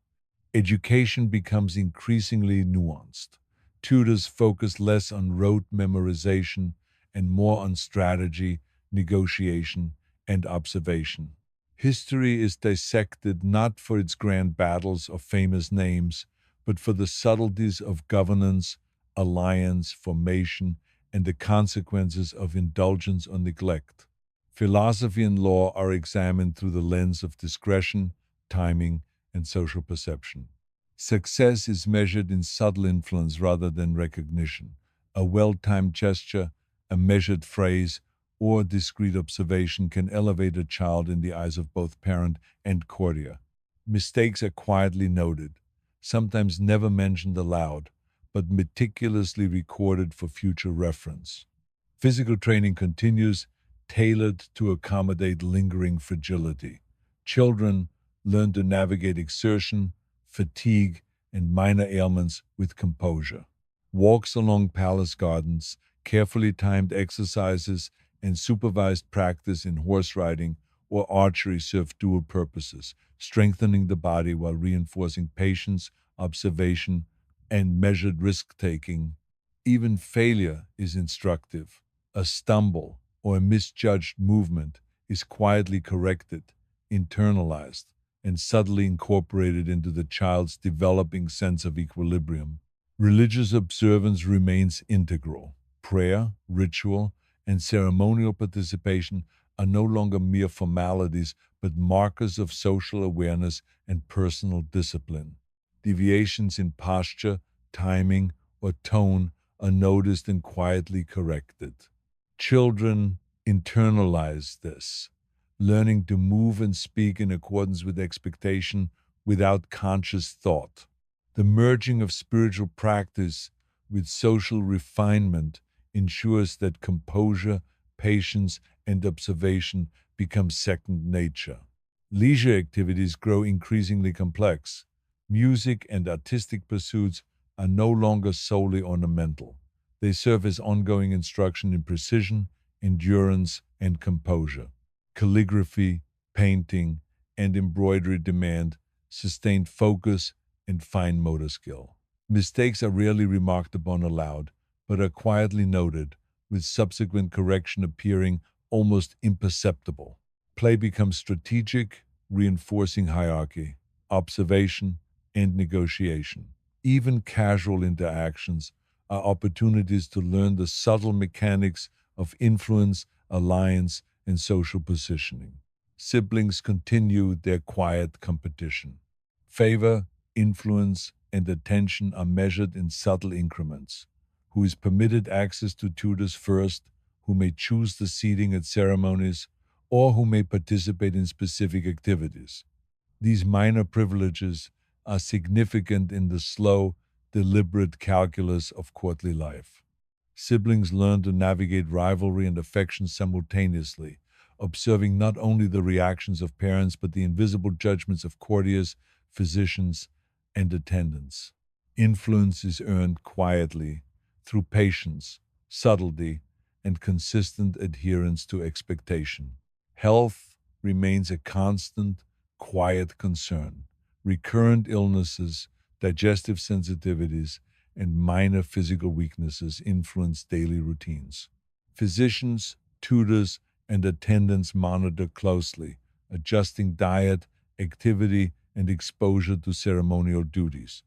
Education becomes increasingly nuanced. Tutors focus less on rote memorization and more on strategy, negotiation, and observation. History is dissected not for its grand battles or famous names, but for the subtleties of governance, alliance, formation, and the consequences of indulgence or neglect. Philosophy and law are examined through the lens of discretion, timing, and social perception. Success is measured in subtle influence rather than recognition. A well timed gesture, a measured phrase, or discreet observation can elevate a child in the eyes of both parent and courtier. Mistakes are quietly noted, sometimes never mentioned aloud, but meticulously recorded for future reference. Physical training continues, tailored to accommodate lingering fragility. Children learn to navigate exertion, fatigue, and minor ailments with composure. Walks along palace gardens, carefully timed exercises, and supervised practice in horse riding or archery serve dual purposes, strengthening the body while reinforcing patience, observation, and measured risk taking. Even failure is instructive. A stumble or a misjudged movement is quietly corrected, internalized, and subtly incorporated into the child's developing sense of equilibrium. Religious observance remains integral. Prayer, ritual, and ceremonial participation are no longer mere formalities, but markers of social awareness and personal discipline. Deviations in posture, timing, or tone are noticed and quietly corrected. Children internalize this, learning to move and speak in accordance with expectation without conscious thought. The merging of spiritual practice with social refinement ensures that composure, patience, and observation become second nature. Leisure activities grow increasingly complex. Music and artistic pursuits are no longer solely ornamental. They serve as ongoing instruction in precision, endurance, and composure. Calligraphy, painting, and embroidery demand sustained focus and fine motor skill. Mistakes are rarely remarked upon aloud, but are quietly noted, with subsequent correction appearing almost imperceptible. Play becomes strategic, reinforcing hierarchy, observation, and negotiation. Even casual interactions are opportunities to learn the subtle mechanics of influence, alliance, and social positioning. Siblings continue their quiet competition. Favor, influence, and attention are measured in subtle increments. Who is permitted access to tutors first, who may choose the seating at ceremonies, or who may participate in specific activities. These minor privileges are significant in the slow, deliberate calculus of courtly life. Siblings learn to navigate rivalry and affection simultaneously, observing not only the reactions of parents but the invisible judgments of courtiers, physicians, and attendants. Influence is earned quietly through patience, subtlety, and consistent adherence to expectation. Health remains a constant, quiet concern. Recurrent illnesses, digestive sensitivities, and minor physical weaknesses influence daily routines. Physicians, tutors, and attendants monitor closely, adjusting diet, activity, and exposure to ceremonial duties.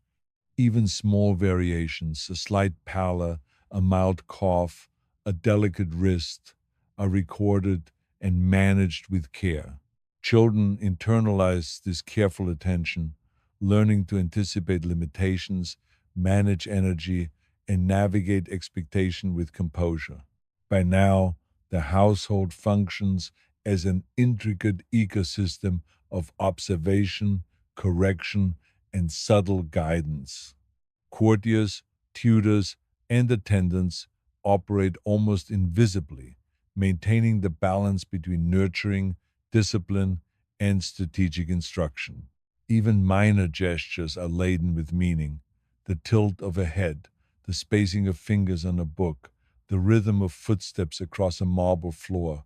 Even small variations, a slight pallor, a mild cough, a delicate wrist, are recorded and managed with care. Children internalize this careful attention, learning to anticipate limitations, manage energy, and navigate expectation with composure. By now, the household functions as an intricate ecosystem of observation, correction, and subtle guidance. Courtiers, tutors, and attendants operate almost invisibly, maintaining the balance between nurturing, discipline, and strategic instruction. Even minor gestures are laden with meaning: the tilt of a head, the spacing of fingers on a book, the rhythm of footsteps across a marble floor.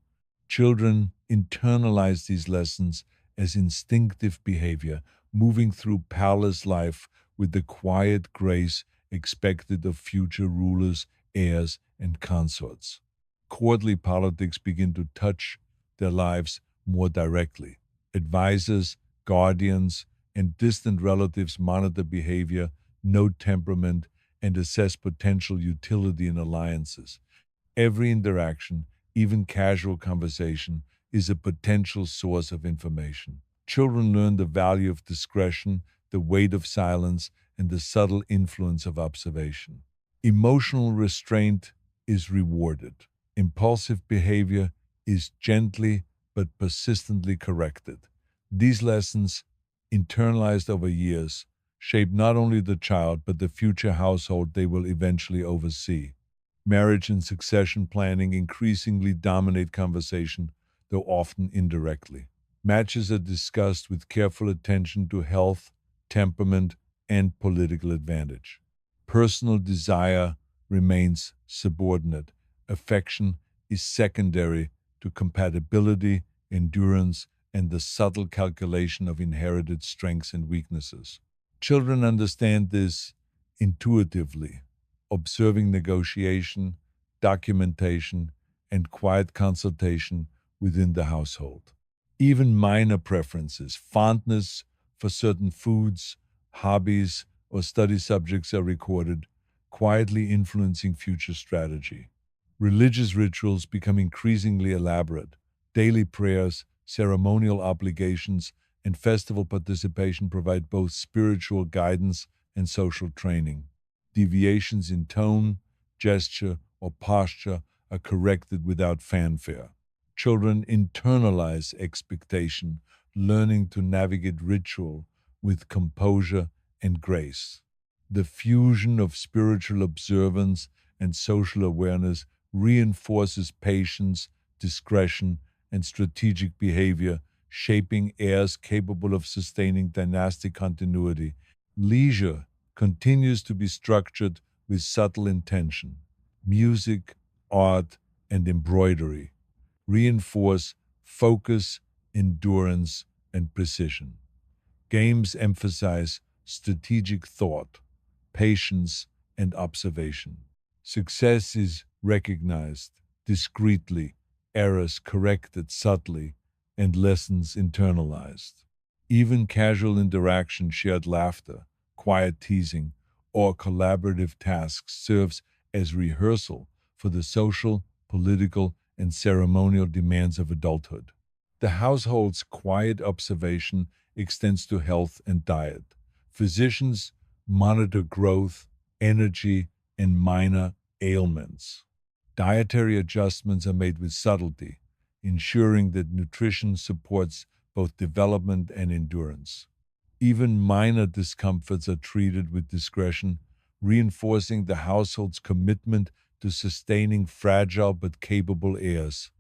Children internalize these lessons as instinctive behavior, moving through palace life with the quiet grace expected of future rulers, heirs, and consorts. Courtly politics begin to touch their lives more directly. Advisors, guardians, and distant relatives monitor behavior, note temperament, and assess potential utility in alliances. Every interaction, even casual conversation, is a potential source of information. Children learn the value of discretion, the weight of silence, and the subtle influence of observation. Emotional restraint is rewarded. Impulsive behavior is gently but persistently corrected. These lessons, internalized over years, shape not only the child but the future household they will eventually oversee. Marriage and succession planning increasingly dominate conversation, though often indirectly. Matches are discussed with careful attention to health, temperament, and political advantage. Personal desire remains subordinate. Affection is secondary to compatibility, endurance, and the subtle calculation of inherited strengths and weaknesses. Children understand this intuitively, observing negotiation, documentation, and quiet consultation within the household. Even minor preferences, fondness for certain foods, hobbies, or study subjects are recorded, quietly influencing future strategy. Religious rituals become increasingly elaborate. Daily prayers, ceremonial obligations, and festival participation provide both spiritual guidance and social training. Deviations in tone, gesture, or posture are corrected without fanfare. Children internalize expectation, learning to navigate ritual with composure and grace. The fusion of spiritual observance and social awareness reinforces patience, discretion, and strategic behavior, shaping heirs capable of sustaining dynastic continuity. Leisure continues to be structured with subtle intention. Music, art, and embroidery reinforce focus, endurance, and precision. Games emphasize strategic thought, patience, and observation. Success is recognized discreetly, errors corrected subtly, and lessons internalized. Even casual interaction, shared laughter, quiet teasing, or collaborative tasks serves as rehearsal for the social, political, and ceremonial demands of adulthood. The household's quiet observation extends to health and diet. Physicians monitor growth, energy, and minor ailments. Dietary adjustments are made with subtlety, ensuring that nutrition supports both development and endurance. Even minor discomforts are treated with discretion, reinforcing the household's commitment to sustaining fragile but capable heirs.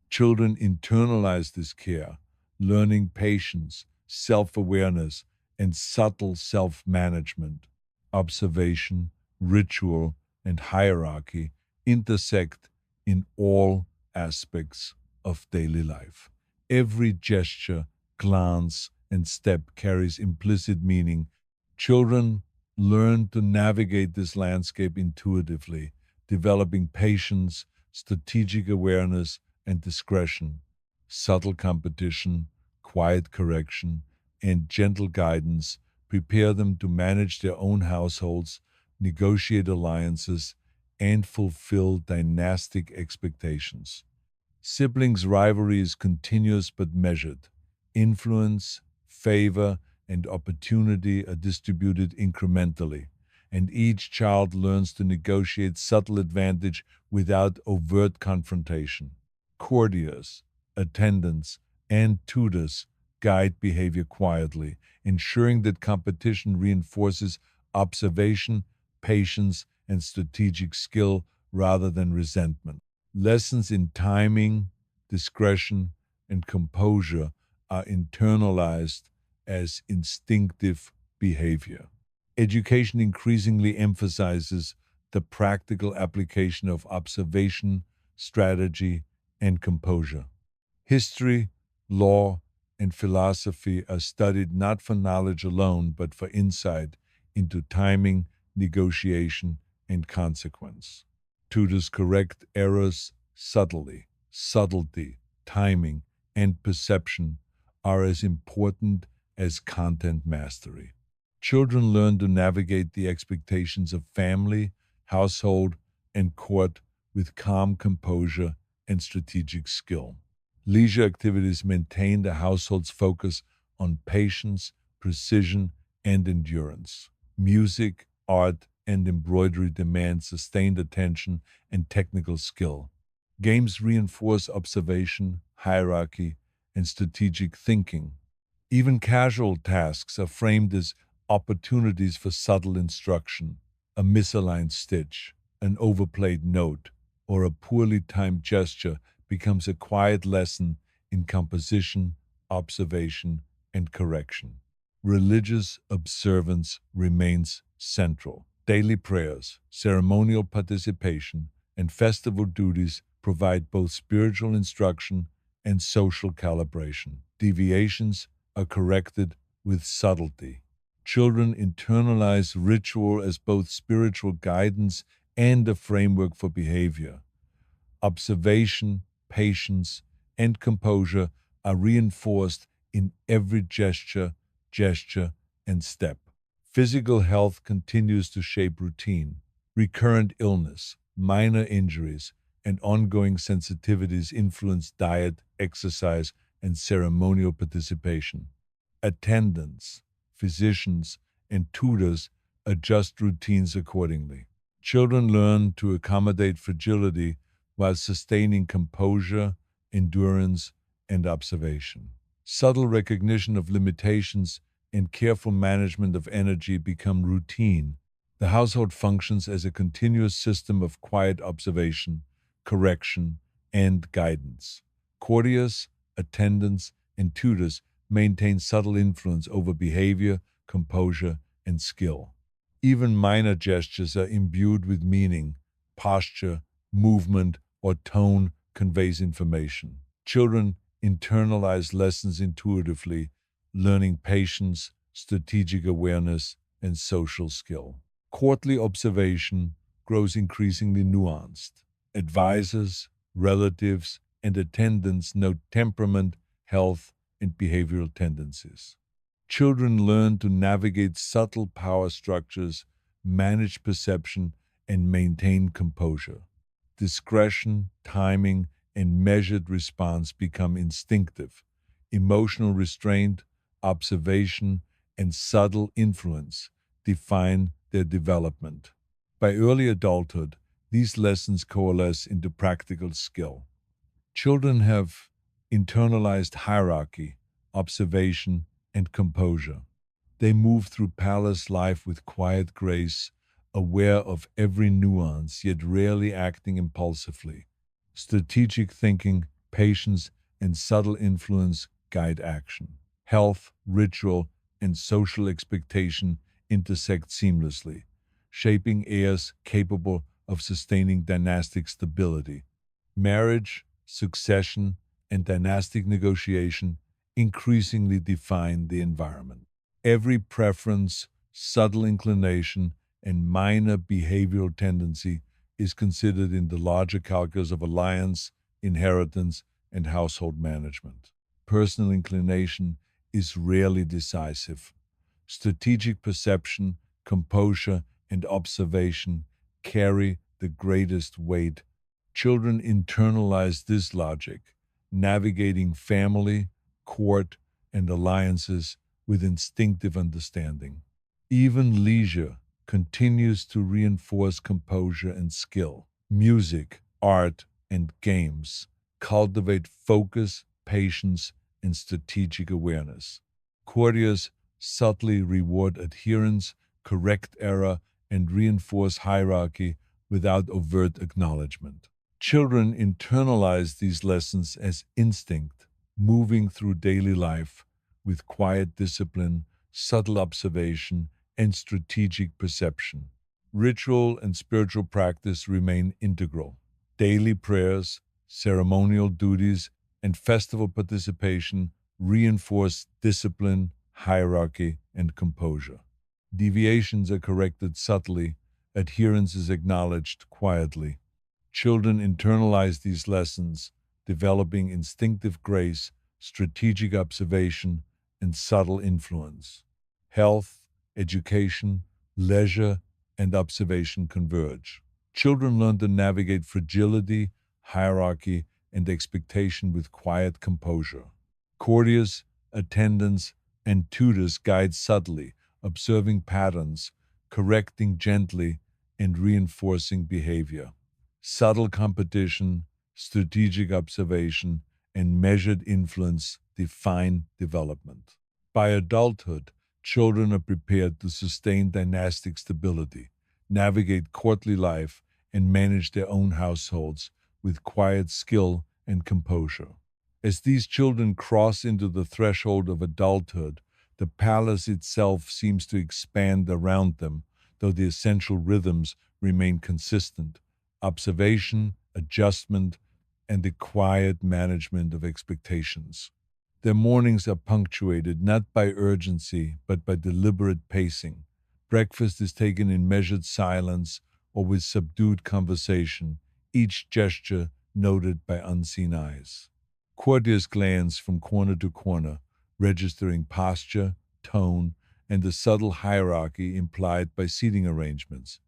Children internalize this care, learning patience, self awareness, and subtle self management. Observation, ritual, and hierarchy intersect in all aspects of daily life. Every gesture, glance, and step carries implicit meaning. Children learn to navigate this landscape intuitively, developing patience, strategic awareness, and discretion. Subtle competition, quiet correction, and gentle guidance prepare them to manage their own households, negotiate alliances, and fulfill dynastic expectations. Siblings' rivalry is continuous but measured. Influence, favor, and opportunity are distributed incrementally, and each child learns to negotiate subtle advantage without overt confrontation. Courtiers, attendants, and tutors guide behavior quietly, ensuring that competition reinforces observation, patience, and strategic skill rather than resentment. Lessons in timing, discretion, and composure are internalized as instinctive behavior. Education increasingly emphasizes the practical application of observation, strategy, and composure. History, law, and philosophy are studied not for knowledge alone, but for insight into timing, negotiation, and consequence. Tutors correct errors subtly. Subtlety, timing, and perception are as important as content mastery. Children learn to navigate the expectations of family, household, and court with calm composure and strategic skill. Leisure activities maintain the household's focus on patience, precision, and endurance. Music, art, and embroidery demand sustained attention and technical skill. Games reinforce observation, hierarchy, and strategic thinking. Even casual tasks are framed as opportunities for subtle instruction. A misaligned stitch, an overplayed note, or a poorly timed gesture becomes a quiet lesson in composition, observation, and correction. Religious observance remains central. Daily prayers, ceremonial participation, and festival duties provide both spiritual instruction and social calibration. Deviations are corrected with subtlety. Children internalize ritual as both spiritual guidance and a framework for behavior. Observation, patience, and composure are reinforced in every gesture, and step. Physical health continues to shape routine. Recurrent illness, minor injuries, and ongoing sensitivities influence diet, exercise, and ceremonial participation. Attendants, physicians, and tutors adjust routines accordingly. Children learn to accommodate fragility while sustaining composure, endurance, and observation. Subtle recognition of limitations and careful management of energy become routine. The household functions as a continuous system of quiet observation, correction, and guidance. Courtiers, attendants, and tutors maintain subtle influence over behavior, composure, and skill. Even minor gestures are imbued with meaning. Posture, movement, or tone conveys information. Children internalize lessons intuitively, learning patience, strategic awareness, and social skill. Courtly observation grows increasingly nuanced. Advisors, relatives, and attendants note temperament, health, and behavioral tendencies. Children learn to navigate subtle power structures, manage perception, and maintain composure. Discretion, timing, and measured response become instinctive. Emotional restraint, observation, and subtle influence define their development. By early adulthood, these lessons coalesce into practical skill. Children have internalized hierarchy, observation, and composure. They move through palace life with quiet grace, aware of every nuance, yet rarely acting impulsively. Strategic thinking, patience, and subtle influence guide action. Health, ritual, and social expectation intersect seamlessly, shaping heirs capable of sustaining dynastic stability. Marriage, succession, and dynastic negotiation increasingly define the environment. Every preference, subtle inclination, and minor behavioral tendency is considered in the larger calculus of alliance, inheritance, and household management. Personal inclination is rarely decisive. Strategic perception, composure, and observation carry the greatest weight. Children internalize this logic, navigating family, court, and alliances with instinctive understanding. Even leisure continues to reinforce composure and skill. Music, art, and games cultivate focus, patience, and strategic awareness. Courtiers subtly reward adherence, correct error, and reinforce hierarchy without overt acknowledgement. Children internalize these lessons as instinct, moving through daily life with quiet discipline, subtle observation, and strategic perception. Ritual and spiritual practice remain integral. Daily prayers, ceremonial duties, and festival participation reinforce discipline, hierarchy, and composure. Deviations are corrected subtly, adherence is acknowledged quietly. Children internalize these lessons, developing instinctive grace, strategic observation, and subtle influence. Health, education, leisure, and observation converge. Children learn to navigate fragility, hierarchy, and expectation with quiet composure. Courtiers, attendants, and tutors guide subtly, observing patterns, correcting gently, and reinforcing behavior. Subtle competition, strategic observation, and measured influence define development. By adulthood, children are prepared to sustain dynastic stability, navigate courtly life, and manage their own households with quiet skill and composure. As these children cross into the threshold of adulthood, the palace itself seems to expand around them, though the essential rhythms remain consistent: observation, adjustment, and the quiet management of expectations. Their mornings are punctuated not by urgency, but by deliberate pacing. Breakfast is taken in measured silence or with subdued conversation, each gesture noted by unseen eyes. Courtiers glance from corner to corner, registering posture, tone, and the subtle hierarchy implied by seating arrangements.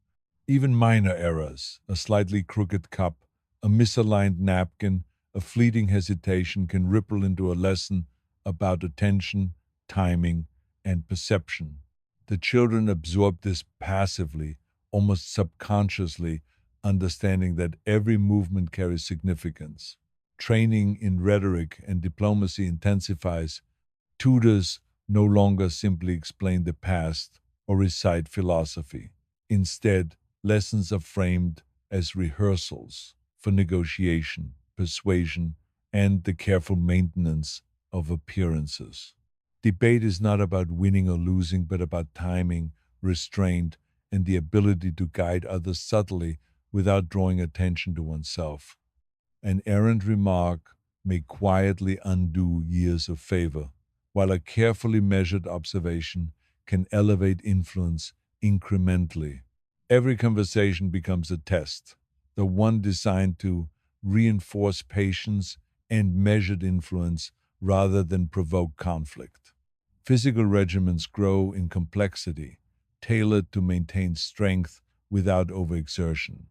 Even minor errors, a slightly crooked cup, a misaligned napkin, a fleeting hesitation can ripple into a lesson about attention, timing, and perception. The children absorb this passively, almost subconsciously, understanding that every movement carries significance. Training in rhetoric and diplomacy intensifies. Tutors no longer simply explain the past or recite philosophy. Instead, lessons are framed as rehearsals for negotiation, persuasion, and the careful maintenance of appearances. Debate is not about winning or losing, but about timing, restraint, and the ability to guide others subtly without drawing attention to oneself. An errant remark may quietly undo years of favor, while a carefully measured observation can elevate influence incrementally. Every conversation becomes a test, the one designed to reinforce patience and measured influence rather than provoke conflict. Physical regimens grow in complexity, tailored to maintain strength without overexertion.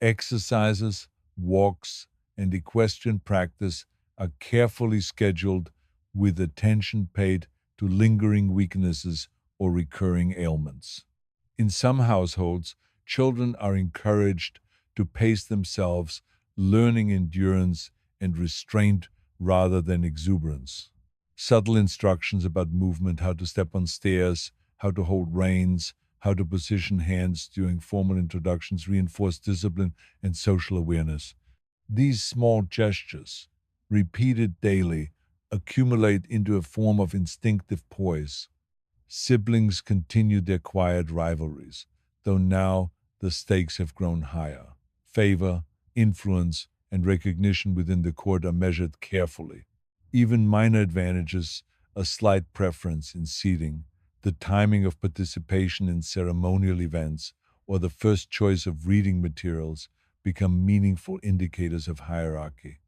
Exercises, walks, and equestrian practice are carefully scheduled with attention paid to lingering weaknesses or recurring ailments. In some households, children are encouraged to pace themselves, learning endurance and restraint rather than exuberance. Subtle instructions about movement, how to step on stairs, how to hold reins, how to position hands during formal introductions reinforce discipline and social awareness. These small gestures, repeated daily, accumulate into a form of instinctive poise. Siblings continue their quiet rivalries, though now the stakes have grown higher. Favor, influence, and recognition within the court are measured carefully. Even minor advantages, a slight preference in seating, the timing of participation in ceremonial events, or the first choice of reading materials become meaningful indicators of hierarchy.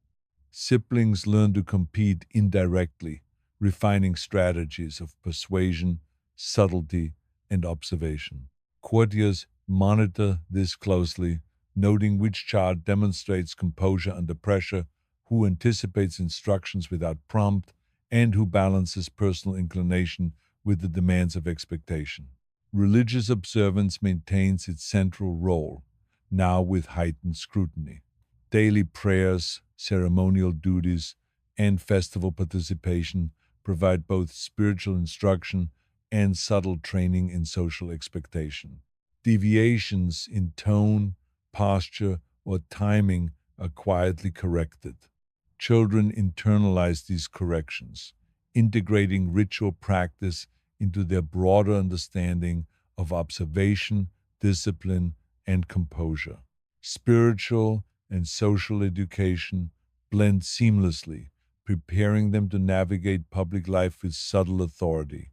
Siblings learn to compete indirectly, refining strategies of persuasion, subtlety, and observation. Courtiers monitor this closely, noting which child demonstrates composure under pressure, who anticipates instructions without prompt, and who balances personal inclination with the demands of expectation. Religious observance maintains its central role, now with heightened scrutiny. Daily prayers, ceremonial duties, and festival participation provide both spiritual instruction and subtle training in social expectation. Deviations in tone, posture, or timing are quietly corrected. Children internalize these corrections, integrating ritual practice into their broader understanding of observation, discipline, and composure. Spiritual and social education blend seamlessly, preparing them to navigate public life with subtle authority.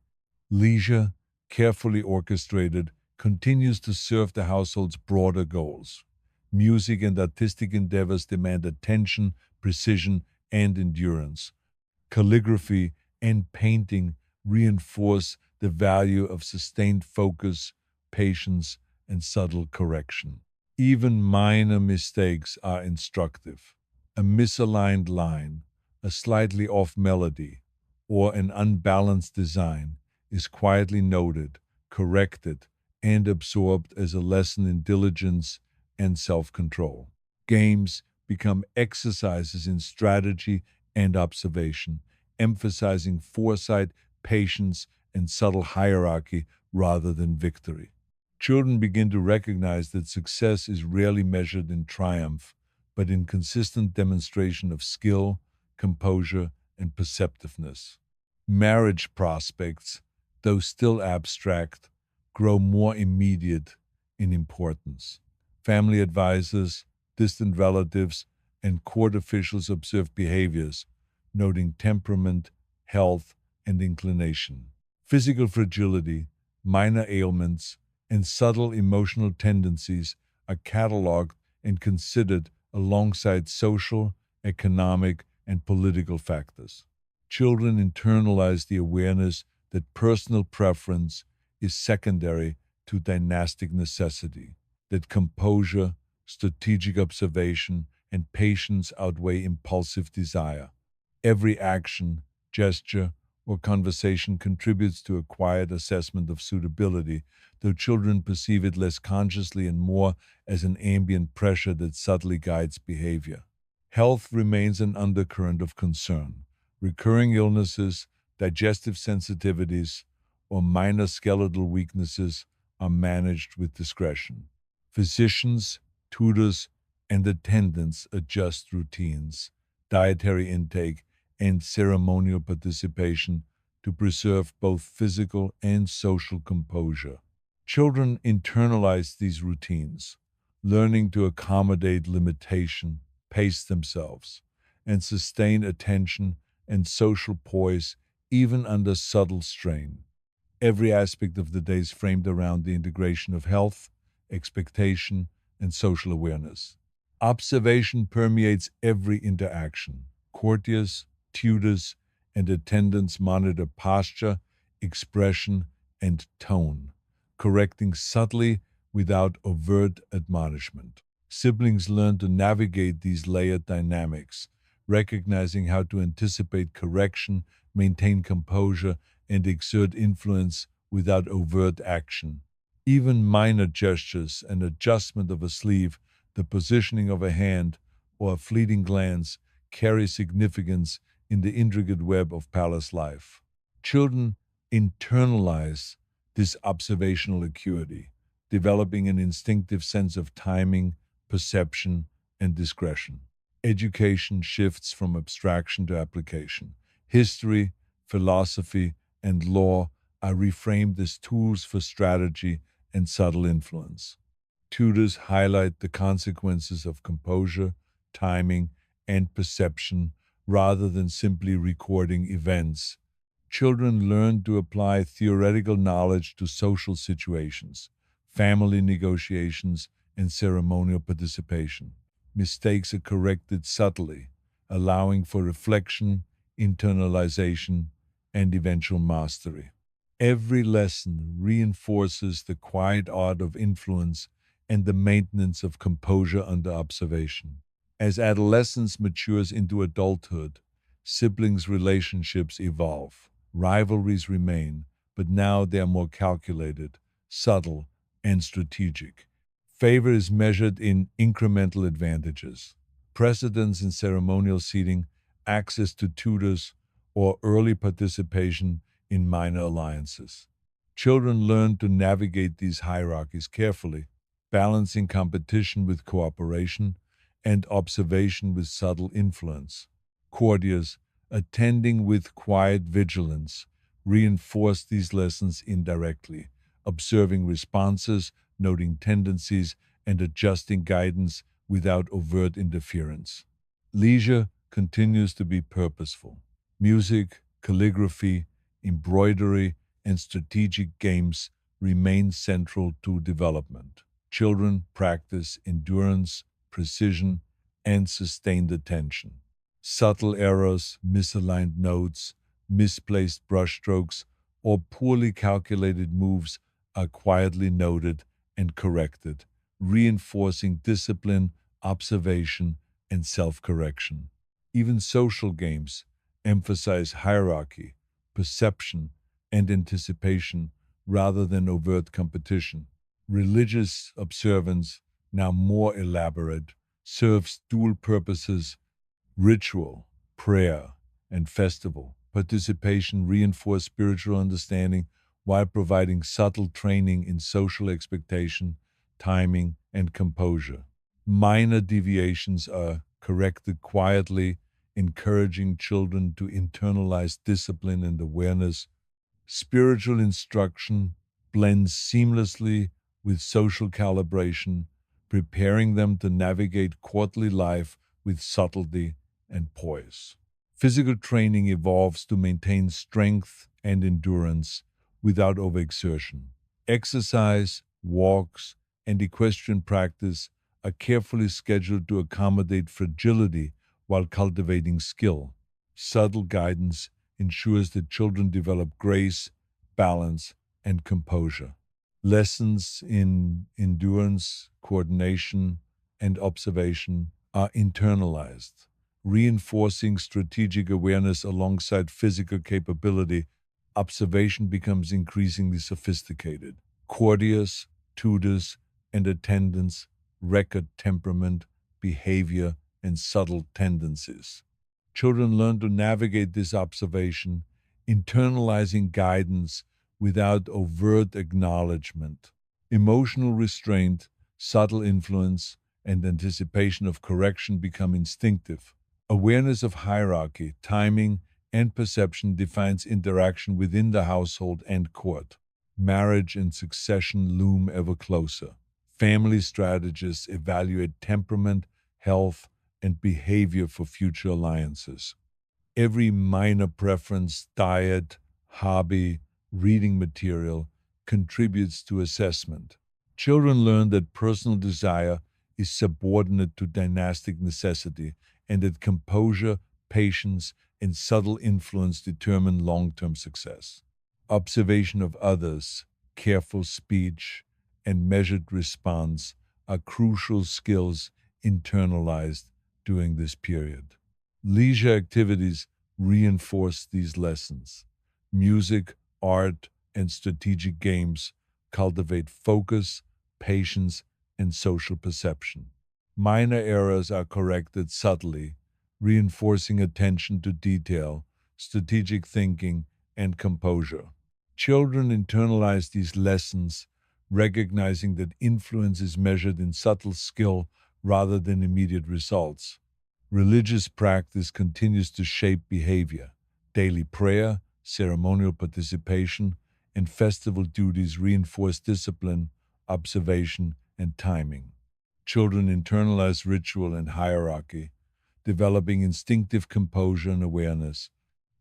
Leisure, carefully orchestrated, continues to serve the household's broader goals. Music and artistic endeavors demand attention, precision, and endurance. Calligraphy and painting reinforce the value of sustained focus, patience, and subtle correction. Even minor mistakes are instructive. A misaligned line, a slightly off melody, or an unbalanced design is quietly noted, corrected, and absorbed as a lesson in diligence and self control. Games become exercises in strategy and observation, emphasizing foresight, patience, and subtle hierarchy rather than victory. Children begin to recognize that success is rarely measured in triumph, but in consistent demonstration of skill, composure, and perceptiveness. Marriage prospects, though still abstract, grow more immediate in importance. Family advisors, distant relatives, and court officials observe behaviors, noting temperament, health, and inclination. Physical fragility, minor ailments, and subtle emotional tendencies are cataloged and considered alongside social, economic, and political factors. Children internalize the awareness that personal preference is secondary to dynastic necessity, that composure, strategic observation, and patience outweigh impulsive desire. Every action, gesture, or conversation contributes to a quiet assessment of suitability, though children perceive it less consciously and more as an ambient pressure that subtly guides behavior. Health remains an undercurrent of concern. Recurring illnesses, digestive sensitivities, or minor skeletal weaknesses are managed with discretion. Physicians, tutors, and attendants adjust routines, dietary intake, and ceremonial participation to preserve both physical and social composure. Children internalize these routines, learning to accommodate limitation, pace themselves, and sustain attention and social poise even under subtle strain. Every aspect of the day is framed around the integration of health, expectation, and social awareness. Observation permeates every interaction. Courtiers, tutors, and attendants monitor posture, expression, and tone, correcting subtly without overt admonishment. Siblings learn to navigate these layered dynamics, recognizing how to anticipate correction, maintain composure, and exert influence without overt action. Even minor gestures, an adjustment of a sleeve, the positioning of a hand, or a fleeting glance carry significance in the intricate web of palace life. Children internalize this observational acuity, developing an instinctive sense of timing, perception, and discretion. Education shifts from abstraction to application. History, philosophy, and law are reframed as tools for strategy and subtle influence. Tutors highlight the consequences of composure, timing, and perception rather than simply recording events. Children learn to apply theoretical knowledge to social situations, family negotiations, and ceremonial participation. Mistakes are corrected subtly, allowing for reflection, internalization, and eventual mastery. Every lesson reinforces the quiet art of influence and the maintenance of composure under observation. As adolescence matures into adulthood, siblings' relationships evolve. Rivalries remain, but now they are more calculated, subtle, and strategic. Favor is measured in incremental advantages. Precedence in ceremonial seating, access to tutors, or early participation in minor alliances. Children learn to navigate these hierarchies carefully, balancing competition with cooperation and observation with subtle influence. Courtiers, attending with quiet vigilance, reinforce these lessons indirectly, observing responses, noting tendencies, and adjusting guidance without overt interference. Leisure continues to be purposeful. Music, calligraphy, embroidery, and strategic games remain central to development. Children practice endurance, precision, and sustained attention. Subtle errors, misaligned notes, misplaced brushstrokes, or poorly calculated moves are quietly noted and corrected, reinforcing discipline, observation, and self-correction. Even social games emphasize hierarchy, perception, and anticipation rather than overt competition. Religious observance, now more elaborate, serves dual purposes: ritual, prayer, and festival. Participation reinforce spiritual understanding while providing subtle training in social expectation, timing, and composure. Minor deviations are corrected quietly, encouraging children to internalize discipline and awareness. Spiritual instruction blends seamlessly with social calibration, preparing them to navigate courtly life with subtlety and poise. Physical training evolves to maintain strength and endurance without overexertion. Exercise, walks, and equestrian practice are carefully scheduled to accommodate fragility while cultivating skill. Subtle guidance ensures that children develop grace, balance, and composure. Lessons in endurance, coordination, and observation are internalized, reinforcing strategic awareness alongside physical capability. Observation becomes increasingly sophisticated. Courtiers, tutors, and attendants record temperament, behavior, and subtle tendencies. Children learn to navigate this observation, internalizing guidance without overt acknowledgement. Emotional restraint, subtle influence, and anticipation of correction become instinctive. Awareness of hierarchy, timing, and perception defines interaction within the household and court. Marriage and succession loom ever closer. Family strategists evaluate temperament, health, and behavior for future alliances. Every minor preference, diet, hobby, reading material contributes to assessment. Children learn that personal desire is subordinate to dynastic necessity and that composure, patience, and subtle influence determine long-term success. Observation of others, careful speech, and measured response are crucial skills internalized during this period. Leisure activities reinforce these lessons. Music, art, and strategic games cultivate focus, patience, and social perception. Minor errors are corrected subtly, reinforcing attention to detail, strategic thinking, and composure. Children internalize these lessons, recognizing that influence is measured in subtle skill rather than immediate results. Religious practice continues to shape behavior. Daily prayer, ceremonial participation, and festival duties reinforce discipline, observation, and timing. Children internalize ritual and hierarchy, developing instinctive composure and awareness.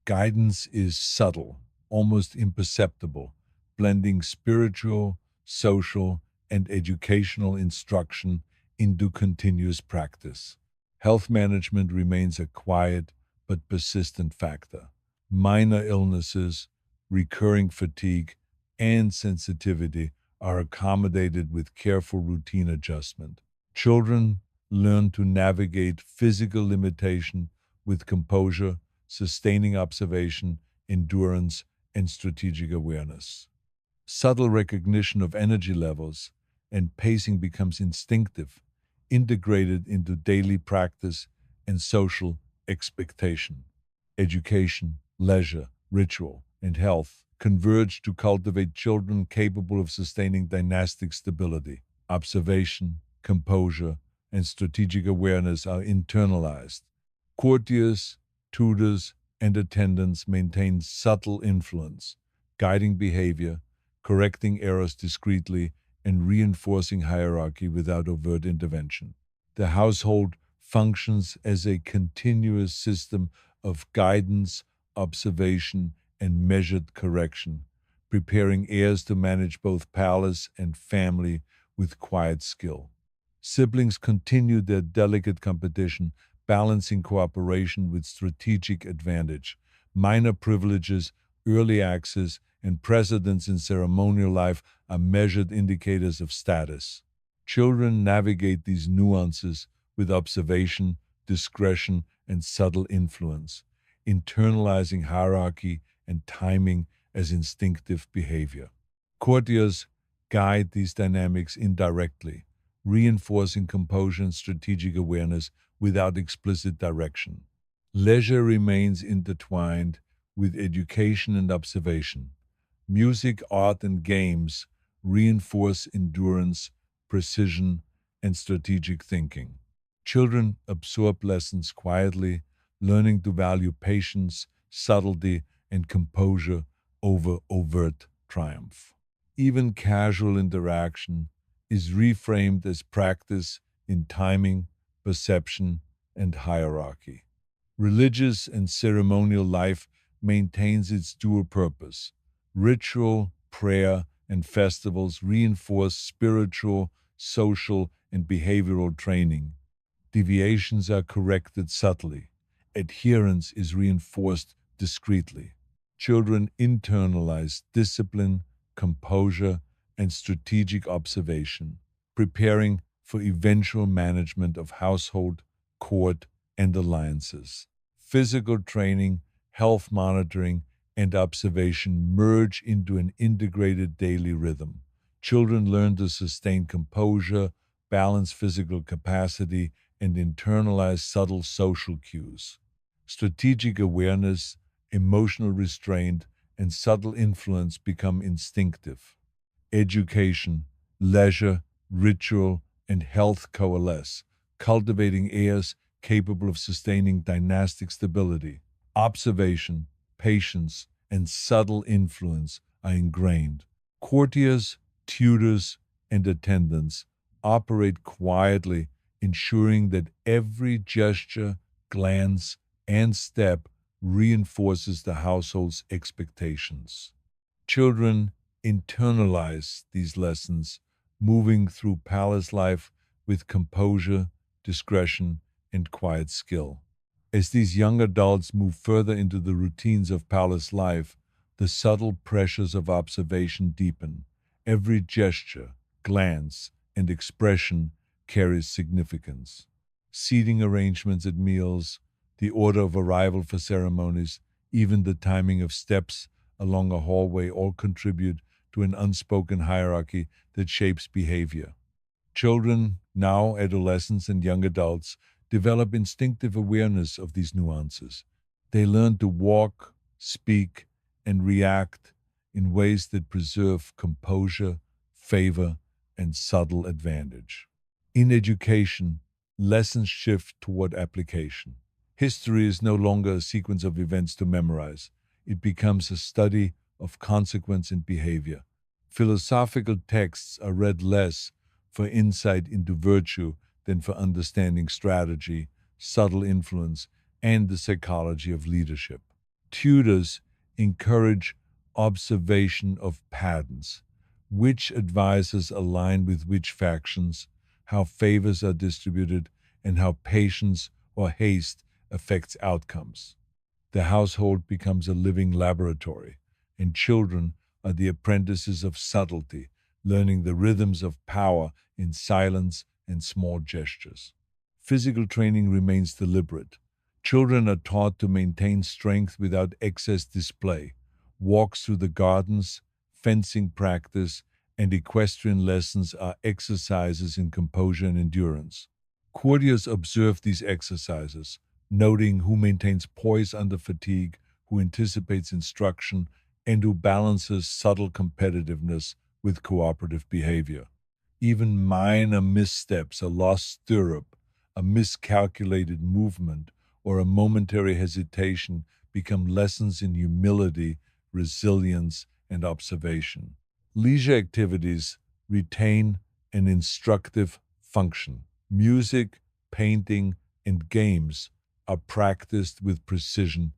Guidance is subtle, almost imperceptible, blending spiritual, social, and educational instruction into continuous practice. Health management remains a quiet but persistent factor. Minor illnesses, recurring fatigue, and sensitivity are accommodated with careful routine adjustment. Children learn to navigate physical limitation with composure, sustaining observation, endurance, and strategic awareness. Subtle recognition of energy levels and pacing becomes instinctive, integrated into daily practice and social expectation. Education, leisure, ritual, and health converge to cultivate children capable of sustaining dynastic stability. Observation, composure, and strategic awareness are internalized. Courtiers, tutors, and attendants maintain subtle influence, guiding behavior, correcting errors discreetly, and reinforcing hierarchy without overt intervention. The household functions as a continuous system of guidance, observation, and measured correction, preparing heirs to manage both palace and family with quiet skill. Siblings continue their delicate competition, balancing cooperation with strategic advantage. Minor privileges, early access, and precedence in ceremonial life are measured indicators of status. Children navigate these nuances with observation, discretion, and subtle influence, internalizing hierarchy and timing as instinctive behavior. Courtiers guide these dynamics indirectly, reinforcing composure and strategic awareness without explicit direction. Leisure remains intertwined with education and observation. Music, art, and games reinforce endurance, precision, and strategic thinking. Children absorb lessons quietly, learning to value patience, subtlety, and composure over overt triumph. Even casual interaction is reframed as practice in timing, perception, and hierarchy. Religious and ceremonial life maintains its dual purpose. Ritual, prayer, and festivals reinforce spiritual, social, and behavioral training. Deviations are corrected subtly. Adherence is reinforced discreetly. Children internalize discipline, composure, and strategic observation, preparing for eventual management of household, court, and alliances. Physical training, health monitoring, and observation merge into an integrated daily rhythm. Children learn to sustain composure, balance physical capacity, and internalize subtle social cues. Strategic awareness, emotional restraint, and subtle influence become instinctive. Education, leisure, ritual, and health coalesce, cultivating heirs capable of sustaining dynastic stability. Observation, patience, and subtle influence are ingrained. Courtiers, tutors, and attendants operate quietly, ensuring that every gesture, glance, and step reinforces the household's expectations. Children internalize these lessons, moving through palace life with composure, discretion, and quiet skill. As these young adults move further into the routines of palace life, the subtle pressures of observation deepen. Every gesture, glance, and expression carries significance. Seating arrangements at meals, the order of arrival for ceremonies, even the timing of steps along a hallway all contribute to an unspoken hierarchy that shapes behavior. Children, now adolescents and young adults, develop instinctive awareness of these nuances. They learn to walk, speak, and react in ways that preserve composure, favor, and subtle advantage. In education, lessons shift toward application. History is no longer a sequence of events to memorize. It becomes a study of consequence and behavior. Philosophical texts are read less for insight into virtue than for understanding strategy, subtle influence, and the psychology of leadership. Tutors encourage observation of patterns, which advisors align with which factions, how favors are distributed, and how patience or haste affects outcomes. The household becomes a living laboratory, and children are the apprentices of subtlety, learning the rhythms of power in silence and small gestures. Physical training remains deliberate. Children are taught to maintain strength without excess display. Walks through the gardens, fencing practice, and equestrian lessons are exercises in composure and endurance. Courtiers observe these exercises, noting who maintains poise under fatigue, who anticipates instruction, and who balances subtle competitiveness with cooperative behavior. Even minor missteps, a lost stirrup, a miscalculated movement, or a momentary hesitation become lessons in humility, resilience, and observation. Leisure activities retain an instructive function. Music, painting, and games are practiced with precision.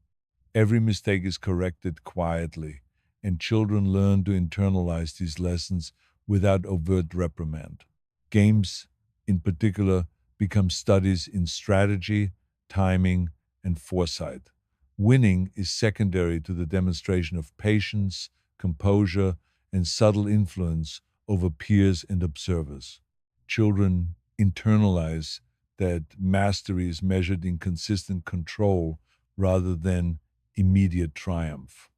Every mistake is corrected quietly, and children learn to internalize these lessons without overt reprimand. Games, in particular, become studies in strategy, timing, and foresight. Winning is secondary to the demonstration of patience, composure, and subtle influence over peers and observers. Children internalize that mastery is measured in consistent control rather than immediate triumph.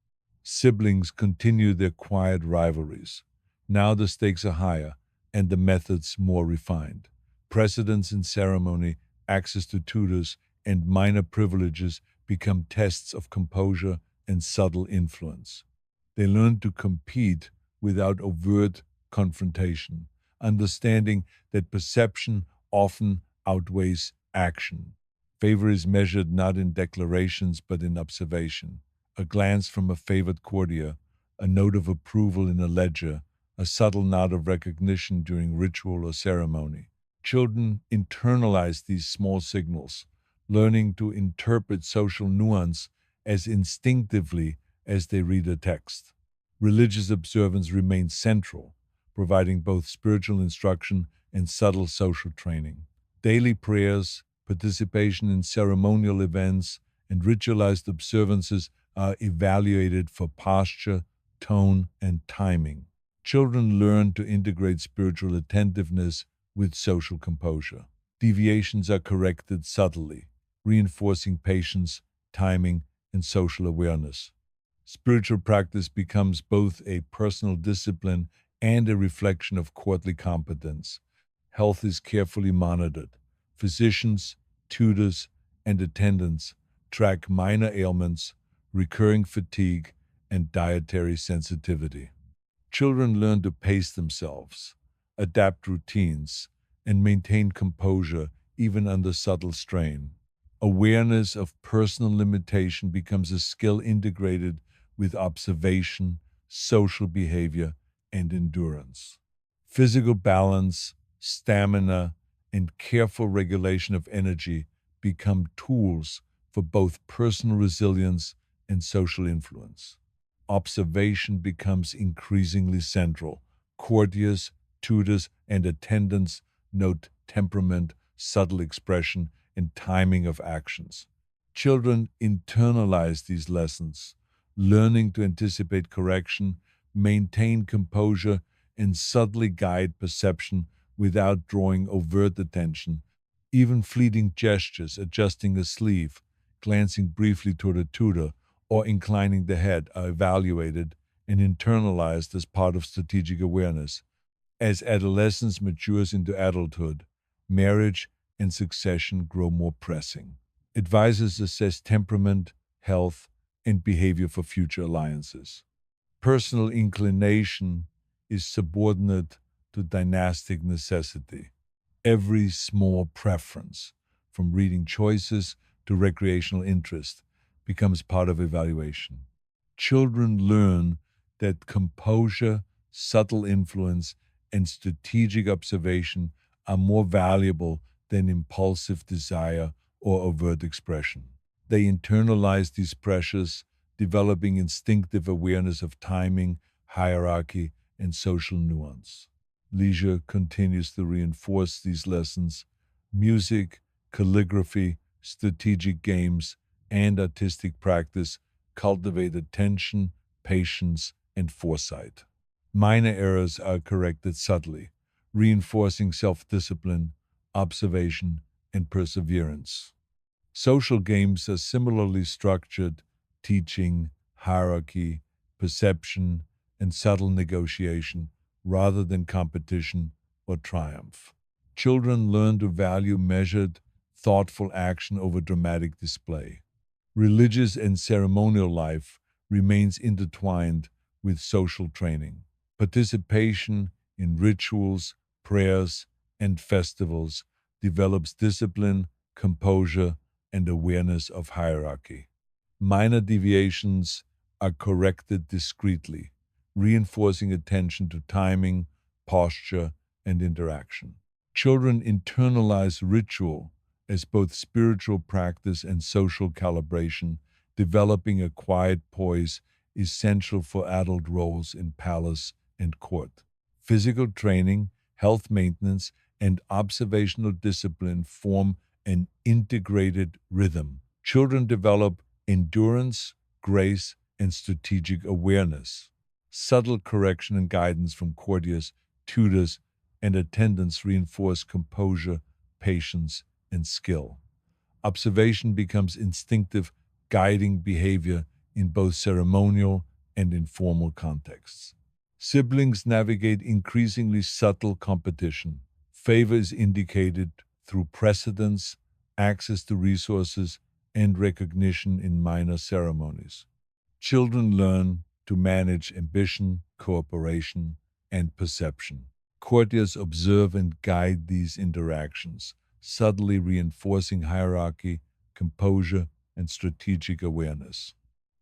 Siblings continue their quiet rivalries. Now the stakes are higher and the methods more refined. Precedence in ceremony, access to tutors, and minor privileges become tests of composure and subtle influence. They learn to compete without overt confrontation, understanding that perception often outweighs action. Favor is measured not in declarations but in observation. A glance from a favored courtier, a note of approval in a ledger, a subtle nod of recognition during ritual or ceremony. Children internalize these small signals, learning to interpret social nuance as instinctively as they read a text. Religious observance remains central, providing both spiritual instruction and subtle social training. Daily prayers, participation in ceremonial events, and ritualized observances are evaluated for posture, tone, and timing. Children learn to integrate spiritual attentiveness with social composure. Deviations are corrected subtly, reinforcing patience, timing, and social awareness. Spiritual practice becomes both a personal discipline and a reflection of courtly competence. Health is carefully monitored. Physicians, tutors, and attendants track minor ailments, recurring fatigue, and dietary sensitivity. Children learn to pace themselves, adapt routines, and maintain composure even under subtle strain. Awareness of personal limitation becomes a skill integrated with observation, social behavior, and endurance. Physical balance, stamina, and careful regulation of energy become tools for both personal resilience and social influence. Observation becomes increasingly central. Courtiers, tutors, and attendants note temperament, subtle expression, and timing of actions. Children internalize these lessons, learning to anticipate correction, maintain composure, and subtly guide perception without drawing overt attention. Even fleeting gestures, adjusting a sleeve, glancing briefly toward a tutor, or inclining the head are evaluated and internalized as part of strategic awareness. As adolescence matures into adulthood, marriage and succession grow more pressing. Advisors assess temperament, health, and behavior for future alliances. Personal inclination is subordinate to dynastic necessity. Every small preference, from reading choices to recreational interest, becomes part of evaluation. Children learn that composure, subtle influence, and strategic observation are more valuable than impulsive desire or overt expression. They internalize these pressures, developing instinctive awareness of timing, hierarchy, and social nuance. Leisure continues to reinforce these lessons. Music, calligraphy, strategic games, and artistic practice cultivate attention, patience, and foresight. Minor errors are corrected subtly, reinforcing self discipline, observation, and perseverance. Social games are similarly structured, teaching hierarchy, perception, and subtle negotiation rather than competition or triumph. Children learn to value measured, thoughtful action over dramatic display. Religious and ceremonial life remains intertwined with social training. Participation in rituals, prayers, and festivals develops discipline, composure, and awareness of hierarchy. Minor deviations are corrected discreetly, reinforcing attention to timing, posture, and interaction. Children internalize ritual as both spiritual practice and social calibration, developing a quiet poise essential for adult roles in palace and court. Physical training, health maintenance, and observational discipline form an integrated rhythm. Children develop endurance, grace, and strategic awareness. Subtle correction and guidance from courtiers, tutors, and attendants reinforce composure, patience, and skill. Observation becomes instinctive, guiding behavior in both ceremonial and informal contexts. Siblings navigate increasingly subtle competition. Favor is indicated through precedence, access to resources, and recognition in minor ceremonies. Children learn to manage ambition, cooperation, and perception. Courtiers observe and guide these interactions, subtly reinforcing hierarchy, composure, and strategic awareness.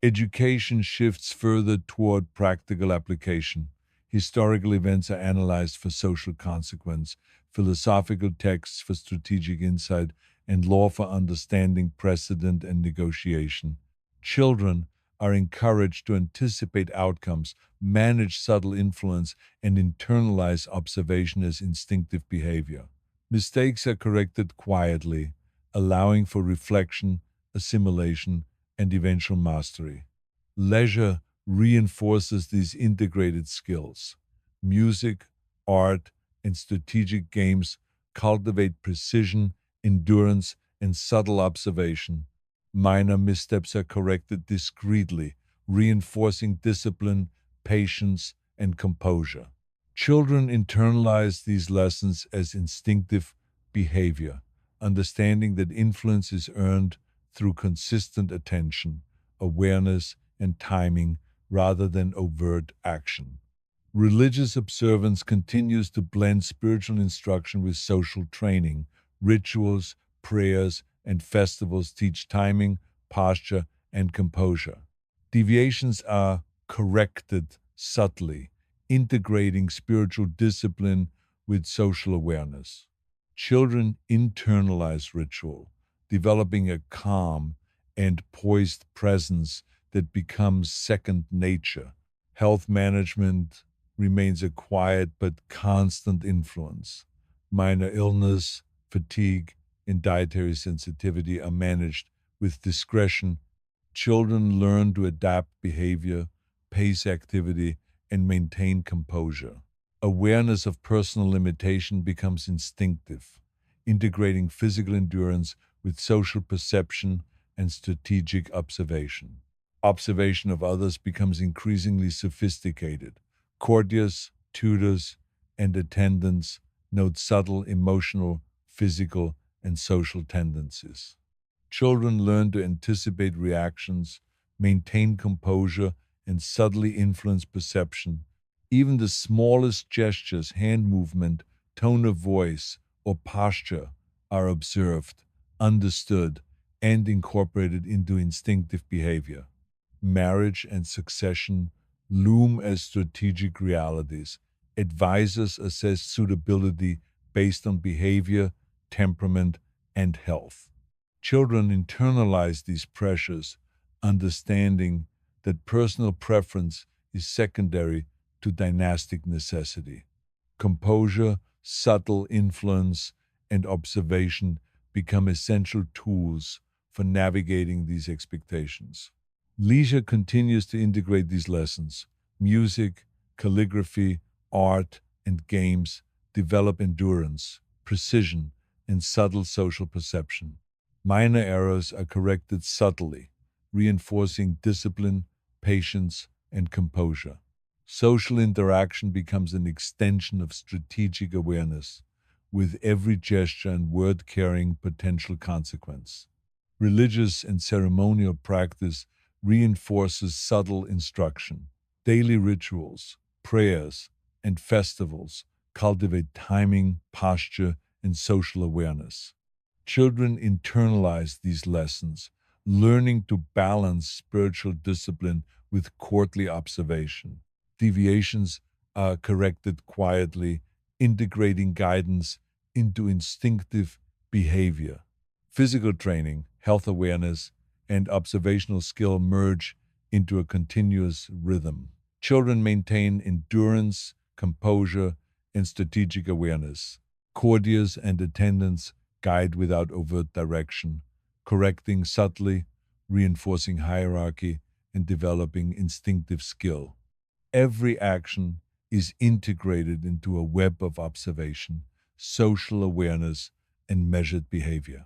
Education shifts further toward practical application. Historical events are analyzed for social consequence, philosophical texts for strategic insight, and law for understanding precedent and negotiation. Children are encouraged to anticipate outcomes, manage subtle influence, and internalize observation as instinctive behavior. Mistakes are corrected quietly, allowing for reflection, assimilation, and eventual mastery. Leisure reinforces these integrated skills. Music, art, and strategic games cultivate precision, endurance, and subtle observation. Minor missteps are corrected discreetly, reinforcing discipline, patience, and composure. Children internalize these lessons as instinctive behavior, understanding that influence is earned through consistent attention, awareness, and timing rather than overt action. Religious observance continues to blend spiritual instruction with social training. Rituals, prayers, and festivals teach timing, posture, and composure. Deviations are corrected subtly, integrating spiritual discipline with social awareness. Children internalize ritual, developing a calm and poised presence that becomes second nature. Health management remains a quiet but constant influence. Minor illness, fatigue, and dietary sensitivity are managed with discretion. Children learn to adapt behavior, pace activity, and maintain composure. Awareness of personal limitation becomes instinctive, integrating physical endurance with social perception and strategic observation. Observation of others becomes increasingly sophisticated. Courtiers, tutors, and attendants note subtle emotional, physical, and social tendencies. Children learn to anticipate reactions, maintain composure, and subtly influence perception. Even the smallest gestures, hand movement, tone of voice, or posture are observed, understood, and incorporated into instinctive behavior. Marriage and succession loom as strategic realities. Advisors assess suitability based on behavior, temperament, and health. Children internalize these pressures, understanding that personal preference is secondary to dynastic necessity. Composure, subtle influence, and observation become essential tools for navigating these expectations. Leisure continues to integrate these lessons. Music, calligraphy, art, and games develop endurance, precision, and subtle social perception. Minor errors are corrected subtly, reinforcing discipline, patience, and composure. Social interaction becomes an extension of strategic awareness, with every gesture and word carrying potential consequence. Religious and ceremonial practice reinforces subtle instruction. Daily rituals, prayers, and festivals cultivate timing, posture, and social awareness. Children internalize these lessons, learning to balance spiritual discipline with courtly observation. Deviations are corrected quietly, integrating guidance into instinctive behavior. Physical training, health awareness, and observational skill merge into a continuous rhythm. Children maintain endurance, composure, and strategic awareness. Courtiers and attendants guide without overt direction, correcting subtly, reinforcing hierarchy, and developing instinctive skill. Every action is integrated into a web of observation, social awareness, and measured behavior.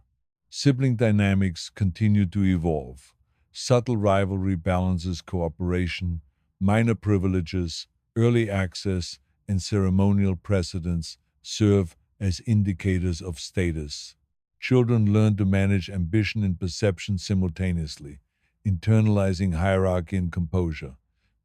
Sibling dynamics continue to evolve. Subtle rivalry balances cooperation, minor privileges, early access, and ceremonial precedence serve as indicators of status. Children learn to manage ambition and perception simultaneously, internalizing hierarchy and composure.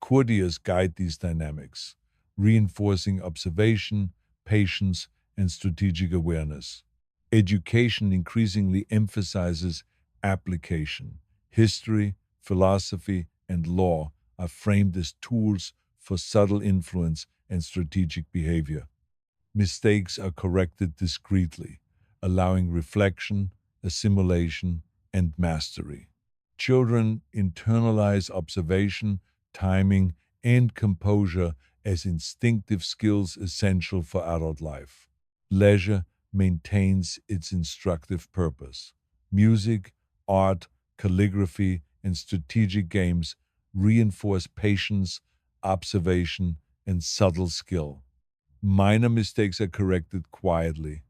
Courtiers guide these dynamics, reinforcing observation, patience, and strategic awareness. Education increasingly emphasizes application. History, philosophy, and law are framed as tools for subtle influence and strategic behavior. Mistakes are corrected discreetly, allowing reflection, assimilation, and mastery. Children internalize observation, timing, and composure as instinctive skills essential for adult life. Leisure maintains its instructive purpose. Music, art, calligraphy, and strategic games reinforce patience, observation, and subtle skill. Minor mistakes are corrected quietly,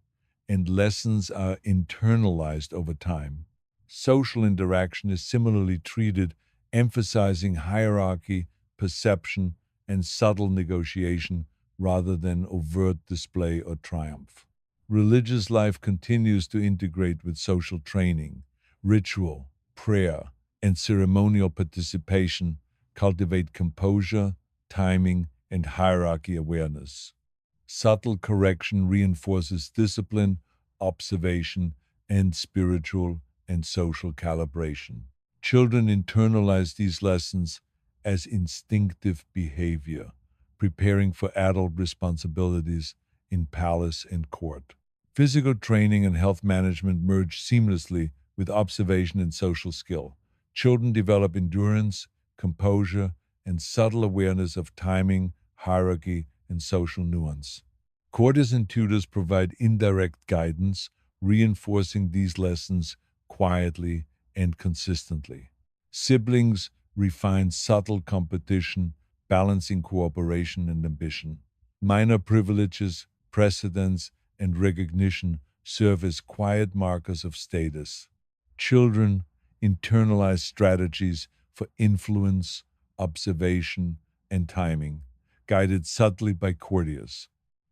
and lessons are internalized over time. Social interaction is similarly treated, emphasizing hierarchy, perception, and subtle negotiation rather than overt display or triumph. Religious life continues to integrate with social training. Ritual, prayer, and ceremonial participation cultivate composure, timing, and hierarchy awareness. Subtle correction reinforces discipline, observation, and spiritual and social calibration. Children internalize these lessons as instinctive behavior, preparing for adult responsibilities in palace and court. Physical training and health management merge seamlessly with observation and social skill. Children develop endurance, composure, and subtle awareness of timing, hierarchy, and social nuance. Courtiers and tutors provide indirect guidance, reinforcing these lessons quietly and consistently. Siblings refine subtle competition, balancing cooperation and ambition. Minor privileges, precedence, and recognition serve as quiet markers of status. Children internalize strategies for influence, observation, and timing, guided subtly by courtiers.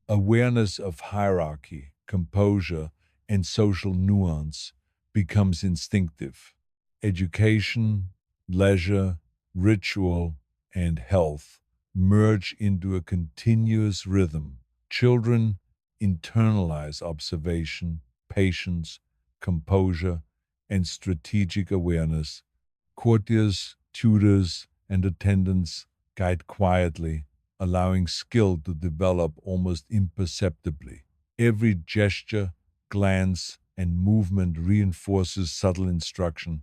Awareness of hierarchy, composure, and social nuance becomes instinctive. Education, leisure, ritual, and health merge into a continuous rhythm. Children internalize observation, patience, composure, and strategic awareness. Courtiers, tutors, and attendants guide quietly, allowing skill to develop almost imperceptibly. Every gesture, glance, and movement reinforces subtle instruction.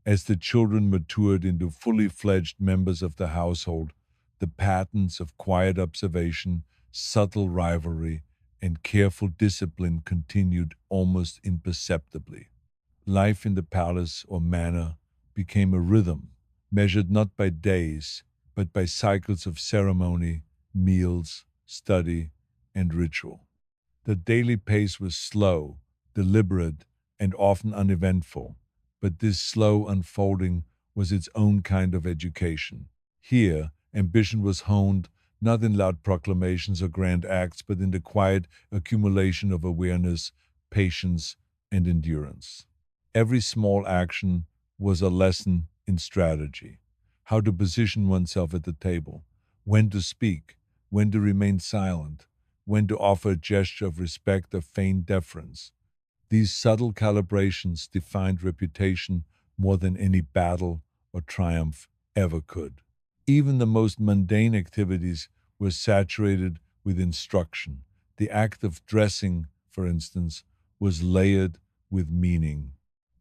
As the children matured into fully fledged members of the household, the patterns of quiet observation, subtle rivalry, and careful discipline continued almost imperceptibly. Life in the palace or manor became a rhythm, measured not by days, but by cycles of ceremony, meals, study, and ritual. The daily pace was slow, deliberate, and often uneventful, but this slow unfolding was its own kind of education. Here, ambition was honed not in loud proclamations or grand acts, but in the quiet accumulation of awareness, patience, and endurance. Every small action was a lesson in strategy: how to position oneself at the table, when to speak, when to remain silent, when to offer a gesture of respect or feign deference. These subtle calibrations defined reputation more than any battle or triumph ever could. Even the most mundane activities were saturated with instruction. The act of dressing, for instance, was layered with meaning.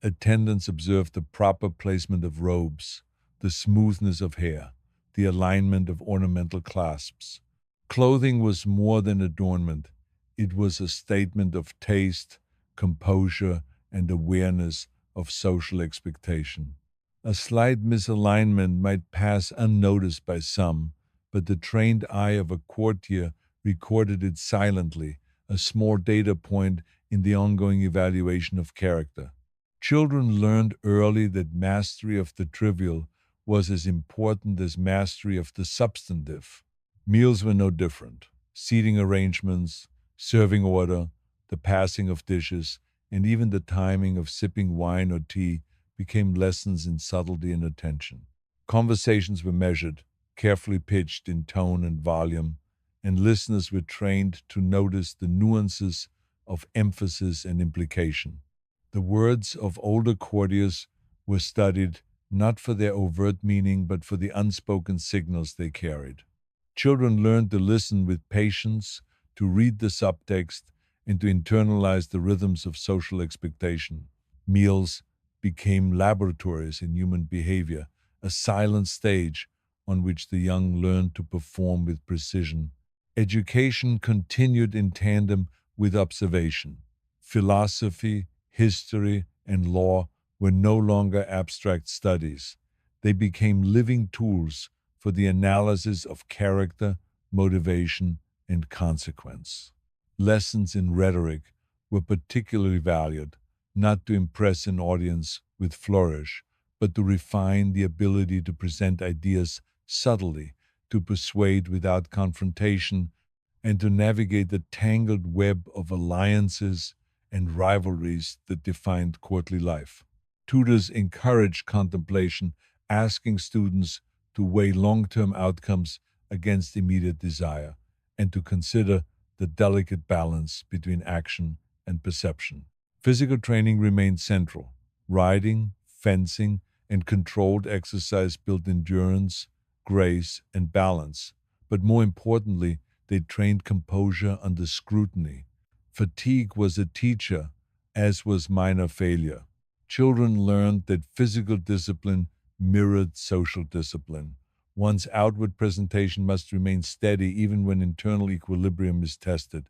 Attendants observed the proper placement of robes, the smoothness of hair, the alignment of ornamental clasps. Clothing was more than adornment, it was a statement of taste, composure, and awareness of social expectation. A slight misalignment might pass unnoticed by some, but the trained eye of a courtier recorded it silently, a small data point in the ongoing evaluation of character. Children learned early that mastery of the trivial was as important as mastery of the substantive. Meals were no different. Seating arrangements, serving order, the passing of dishes, and even the timing of sipping wine or tea became lessons in subtlety and attention. Conversations were measured, carefully pitched in tone and volume, and listeners were trained to notice the nuances of emphasis and implication. The words of older courtiers were studied not for their overt meaning but for the unspoken signals they carried. Children learned to listen with patience, to read the subtext, and to internalize the rhythms of social expectation. Meals became laboratories in human behavior, a silent stage on which the young learned to perform with precision. Education continued in tandem with observation. Philosophy, history, and law were no longer abstract studies. They became living tools for the analysis of character, motivation, and consequence. Lessons in rhetoric were particularly valued, not to impress an audience with flourish, but to refine the ability to present ideas subtly, to persuade without confrontation, and to navigate the tangled web of alliances and rivalries that defined courtly life. Tutors encouraged contemplation, asking students to weigh long term outcomes against immediate desire and to consider the delicate balance between action and perception. Physical training remained central. Riding, fencing, and controlled exercise built endurance, grace, and balance. But more importantly, they trained composure under scrutiny. Fatigue was a teacher, as was minor failure. Children learned that physical discipline mirrored social discipline. One's outward presentation must remain steady even when internal equilibrium is tested.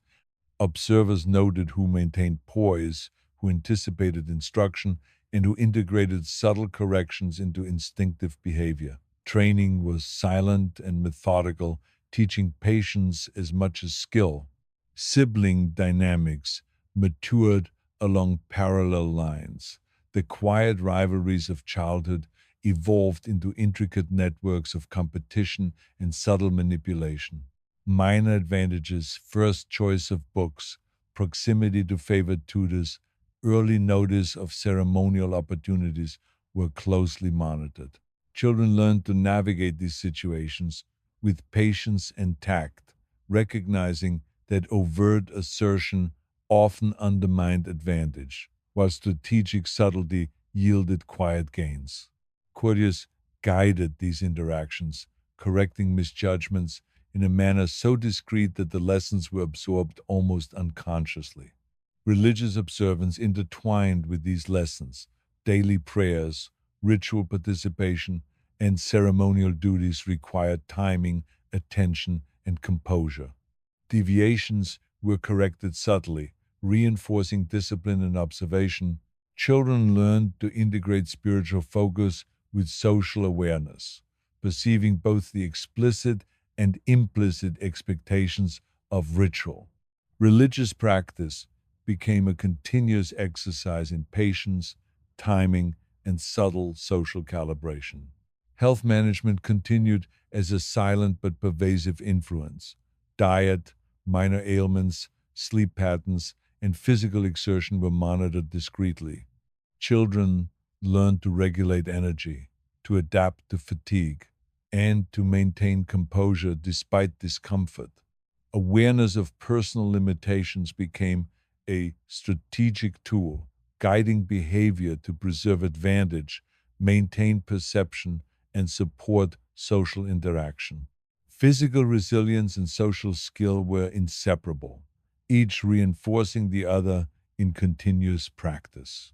Observers noted who maintained poise, who anticipated instruction, and who integrated subtle corrections into instinctive behavior. Training was silent and methodical, teaching patience as much as skill. Sibling dynamics matured along parallel lines. The quiet rivalries of childhood evolved into intricate networks of competition and subtle manipulation. Minor advantages, first choice of books, proximity to favored tutors, Early notice of ceremonial opportunities were closely monitored. Children learned to navigate these situations with patience and tact, recognizing that overt assertion often undermined advantage, while strategic subtlety yielded quiet gains. Courtiers guided these interactions, correcting misjudgments in a manner so discreet that the lessons were absorbed almost unconsciously. Religious observance intertwined with these lessons, daily prayers, ritual participation, and ceremonial duties required timing, attention, and composure. Deviations were corrected subtly, reinforcing discipline and observation. Children learned to integrate spiritual focus with social awareness, perceiving both the explicit and implicit expectations of ritual. Religious practice became a continuous exercise in patience, timing, and subtle social calibration. Health management continued as a silent but pervasive influence. Diet, minor ailments, sleep patterns, and physical exertion were monitored discreetly. Children learned to regulate energy, to adapt to fatigue, and to maintain composure despite discomfort. Awareness of personal limitations became a strategic tool, guiding behavior to preserve advantage, maintain perception, and support social interaction. Physical resilience and social skill were inseparable, each reinforcing the other in continuous practice.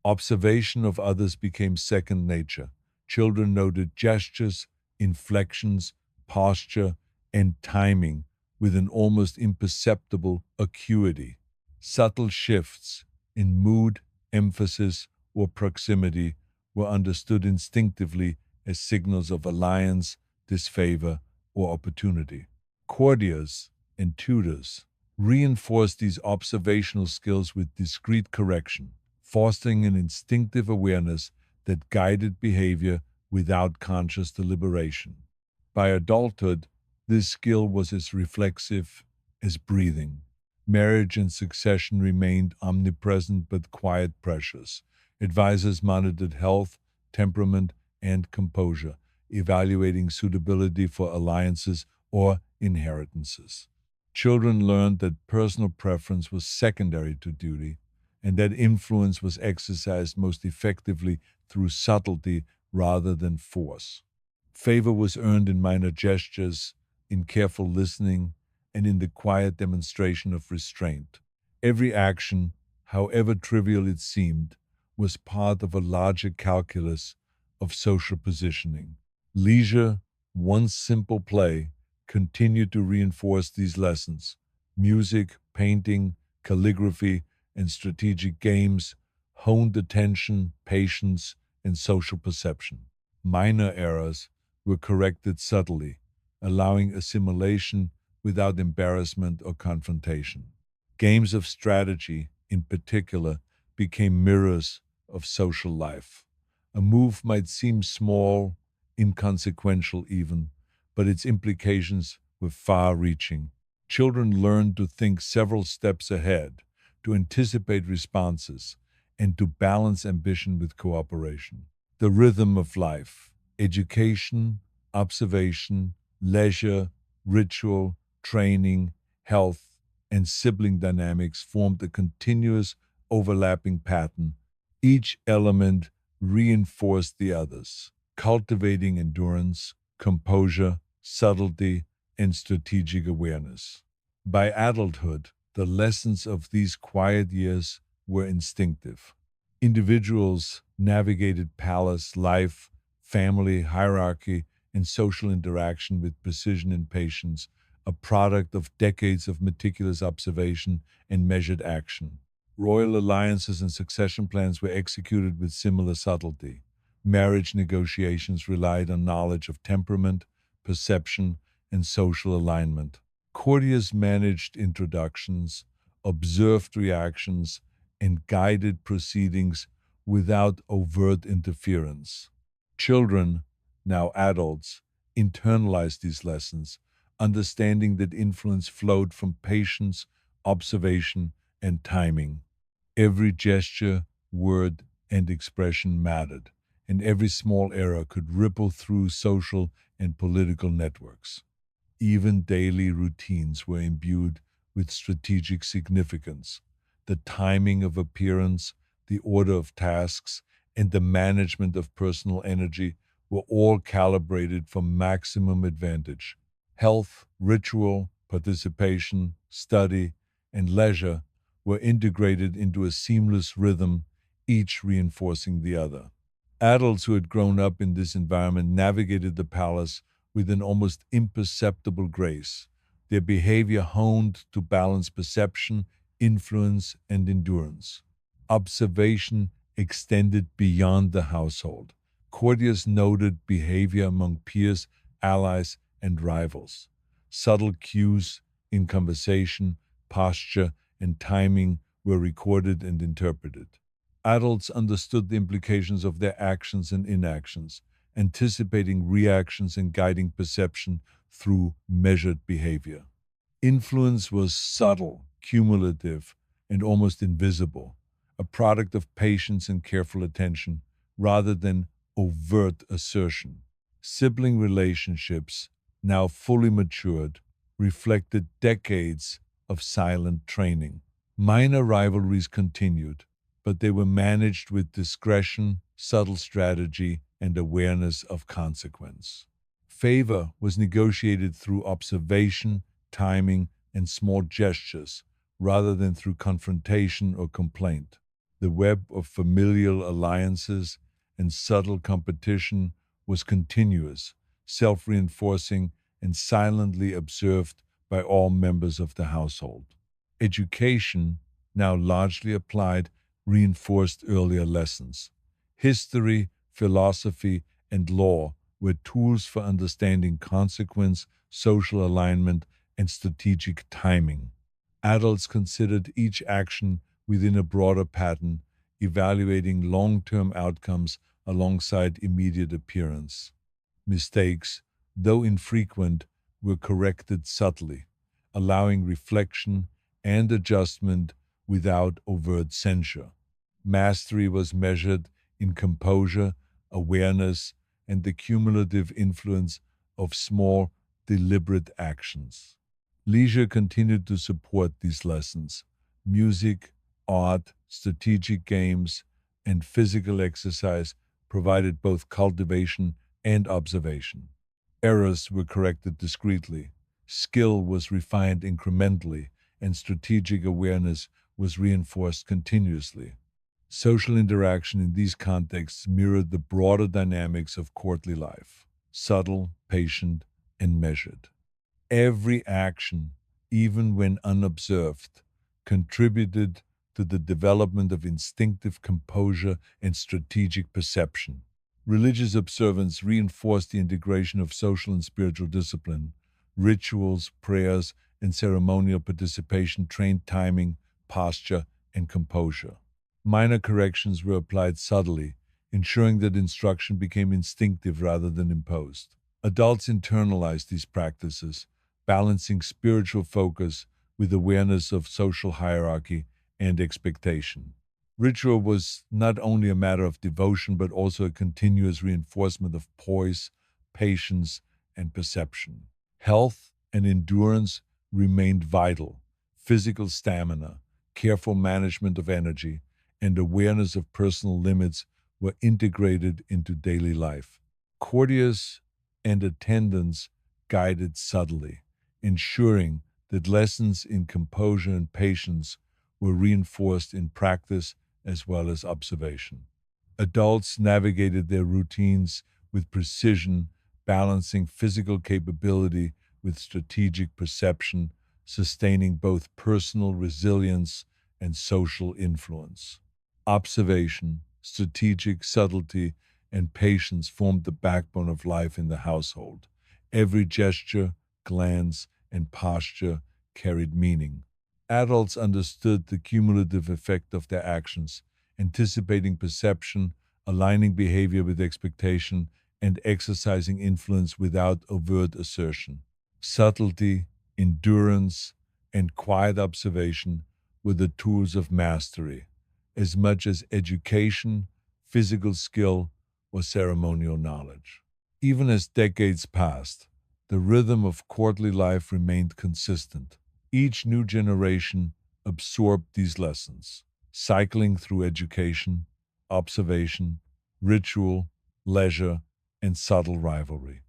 Observation of others became second nature. Children noted gestures, inflections, posture, and timing with an almost imperceptible acuity. Subtle shifts in mood, emphasis, or proximity were understood instinctively as signals of alliance, disfavor, or opportunity. Courtiers and tutors reinforced these observational skills with discreet correction, fostering an instinctive awareness that guided behavior without conscious deliberation. By adulthood, this skill was as reflexive as breathing. Marriage and succession remained omnipresent but quiet pressures. Advisors monitored health, temperament, and composure, evaluating suitability for alliances or inheritances. Children learned that personal preference was secondary to duty, and that influence was exercised most effectively through subtlety rather than force. Favor was earned in minor gestures, in careful listening, and in the quiet demonstration of restraint. Every action, however trivial it seemed, was part of a larger calculus of social positioning. Leisure, once simple play, continued to reinforce these lessons. Music, painting, calligraphy, and strategic games honed attention, patience, and social perception. Minor errors were corrected subtly, allowing assimilation without embarrassment or confrontation. Games of strategy, in particular, became mirrors of social life. A move might seem small, inconsequential even, but its implications were far reaching. Children learned to think several steps ahead, to anticipate responses, and to balance ambition with cooperation. The rhythm of life, education, observation, leisure, ritual, training, health, and sibling dynamics formed a continuous overlapping pattern. Each element reinforced the others, cultivating endurance, composure, subtlety, and strategic awareness. By adulthood, the lessons of these quiet years were instinctive. Individuals navigated palace life, family, hierarchy, and social interaction with precision and patience, a product of decades of meticulous observation and measured action. Royal alliances and succession plans were executed with similar subtlety. Marriage negotiations relied on knowledge of temperament, perception, and social alignment. Courtiers managed introductions, observed reactions, and guided proceedings without overt interference. Children, now adults, internalized these lessons, understanding that influence flowed from patience, observation, and timing. Every gesture, word, and expression mattered, and every small error could ripple through social and political networks. Even daily routines were imbued with strategic significance. The timing of appearance, the order of tasks, and the management of personal energy were all calibrated for maximum advantage. Health, ritual, participation, study, and leisure were integrated into a seamless rhythm, each reinforcing the other. Adults who had grown up in this environment navigated the palace with an almost imperceptible grace, their behavior honed to balance perception, influence, and endurance. Observation extended beyond the household. Courtiers noted behavior among peers, allies, and rivals. Subtle cues in conversation, posture, and timing were recorded and interpreted. Adults understood the implications of their actions and inactions, anticipating reactions and guiding perception through measured behavior. Influence was subtle, cumulative, and almost invisible, a product of patience and careful attention rather than overt assertion. Sibling relationships, now fully matured, reflected decades of silent training. Minor rivalries continued, but they were managed with discretion, subtle strategy, and awareness of consequence. Favor was negotiated through observation, timing, and small gestures, rather than through confrontation or complaint. The web of familial alliances and subtle competition was continuous, self reinforcing, and silently observed by all members of the household. Education, now largely applied, reinforced earlier lessons. History, philosophy, and law were tools for understanding consequence, social alignment, and strategic timing. Adults considered each action within a broader pattern, evaluating long term outcomes alongside immediate appearance. Mistakes, though infrequent, were corrected subtly, allowing reflection and adjustment without overt censure. Mastery was measured in composure, awareness, and the cumulative influence of small, deliberate actions. Leisure continued to support these lessons. Music, art, strategic games, and physical exercise provided both cultivation and observation. Errors were corrected discreetly. Skill was refined incrementally, and strategic awareness was reinforced continuously. Social interaction in these contexts mirrored the broader dynamics of courtly life, subtle, patient, and measured. Every action, even when unobserved, contributed to the development of instinctive composure and strategic perception. Religious observance reinforced the integration of social and spiritual discipline. Rituals, prayers, and ceremonial participation trained timing, posture, and composure. Minor corrections were applied subtly, ensuring that instruction became instinctive rather than imposed. Adults internalized these practices, balancing spiritual focus with awareness of social hierarchy and expectation. Ritual was not only a matter of devotion, but also a continuous reinforcement of poise, patience, and perception. Health and endurance remained vital. Physical stamina, careful management of energy, and awareness of personal limits were integrated into daily life. Courtiers and attendants guided subtly, ensuring that lessons in composure and patience were reinforced in practice as well as observation. Adults navigated their routines with precision, balancing physical capability with strategic perception, sustaining both personal resilience and social influence. Observation, strategic subtlety, and patience formed the backbone of life in the household. Every gesture, glance, and posture carried meaning. Adults understood the cumulative effect of their actions, anticipating perception, aligning behavior with expectation, and exercising influence without overt assertion. Subtlety, endurance, and quiet observation were the tools of mastery. as much as education, physical skill, or ceremonial knowledge. Even as decades passed, the rhythm of courtly life remained consistent. Each new generation absorbed these lessons, cycling through education, observation, ritual, leisure, and subtle rivalry.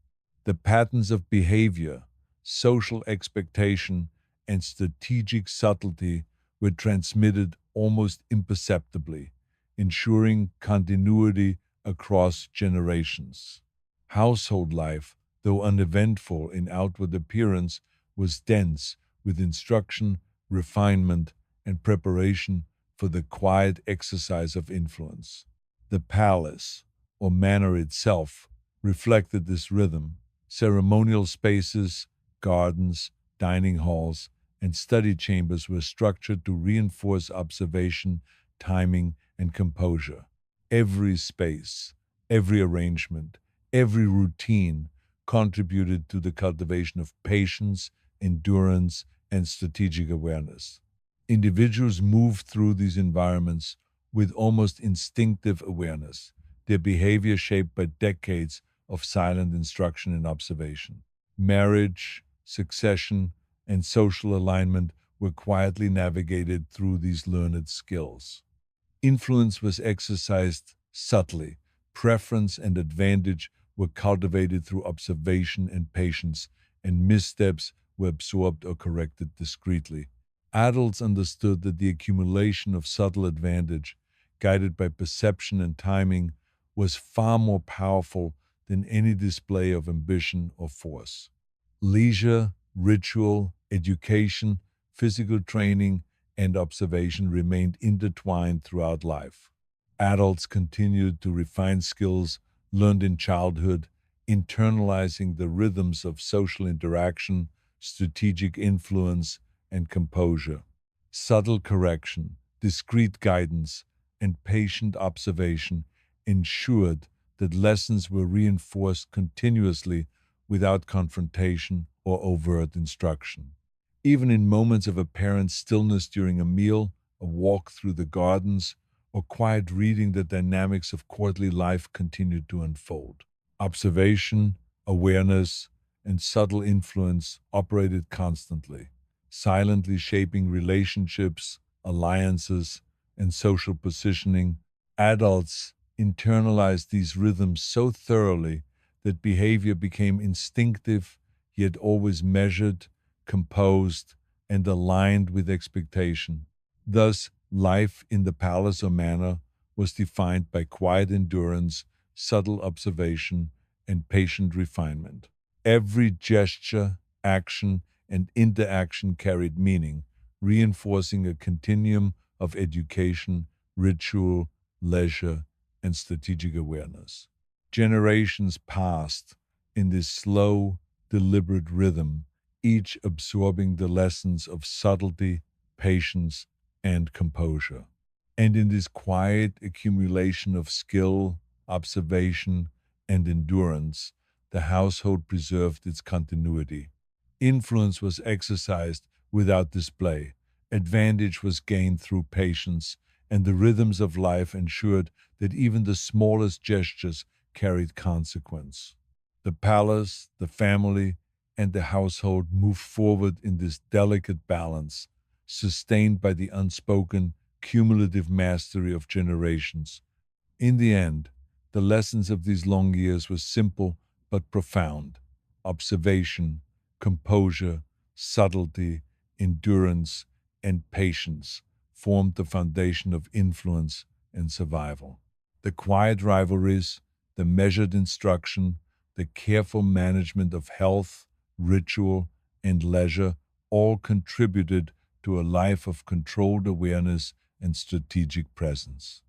The patterns of behavior, social expectation, and strategic subtlety were transmitted almost imperceptibly, ensuring continuity across generations. Household life, though uneventful in outward appearance, was dense with instruction, refinement, and preparation for the quiet exercise of influence. The palace, or manor itself, reflected this rhythm. Ceremonial spaces, gardens, dining halls, and study chambers were structured to reinforce observation, timing, and composure. Every space, every arrangement, every routine contributed to the cultivation of patience, endurance, and strategic awareness. Individuals moved through these environments with almost instinctive awareness, their behavior shaped by decades of silent instruction and observation. Marriage, succession, and social alignment were quietly navigated through these learned skills. Influence was exercised subtly. Preference and advantage were cultivated through observation and patience, and missteps were absorbed or corrected discreetly. Adults understood that the accumulation of subtle advantage, guided by perception and timing, was far more powerful than any display of ambition or force. Leisure, ritual, education, physical training, and observation remained intertwined throughout life. Adults continued to refine skills learned in childhood, internalizing the rhythms of social interaction, strategic influence, and composure. Subtle correction, discreet guidance, and patient observation ensured that lessons were reinforced continuously without confrontation or overt instruction. Even in moments of apparent stillness during a meal, a walk through the gardens, or quiet reading, the dynamics of courtly life continued to unfold. Observation, awareness, and subtle influence operated constantly, silently shaping relationships, alliances, and social positioning. Adults internalized these rhythms so thoroughly that behavior became instinctive, yet always measured, composed, and aligned with expectation. Thus, life in the palace or manor was defined by quiet endurance, subtle observation, and patient refinement. Every gesture, action, and interaction carried meaning, reinforcing a continuum of education, ritual, leisure, and strategic awareness. Generations passed in this slow, deliberate rhythm, each absorbing the lessons of subtlety, patience, and composure. And in this quiet accumulation of skill, observation, and endurance, the household preserved its continuity. Influence was exercised without display, advantage was gained through patience, and the rhythms of life ensured that even the smallest gestures carried consequence. The palace, the family, and the household moved forward in this delicate balance, sustained by the unspoken, cumulative mastery of generations. In the end, the lessons of these long years were simple but profound. Observation, composure, subtlety, endurance, and patience formed the foundation of influence and survival. The quiet rivalries, the measured instruction, the careful management of health, ritual, and leisure all contributed to a life of controlled awareness and strategic presence.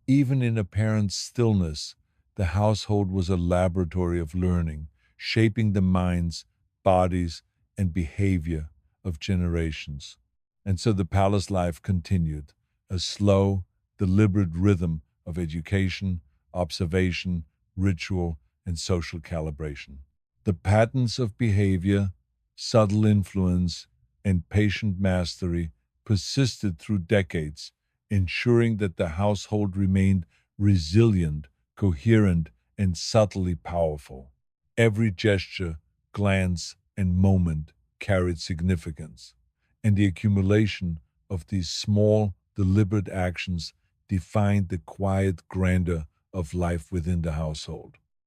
Even in apparent stillness, the household was a laboratory of learning, shaping the minds, bodies, and behavior of generations. And so the palace life continued, a slow, deliberate rhythm of education, observation, ritual, and social calibration. The patterns of behavior, subtle influence, and patient mastery persisted through decades, ensuring that the household remained resilient, coherent, and subtly powerful. Every gesture, glance, and moment carried significance, and the accumulation of these small, deliberate actions defined the quiet grandeur of life within the household.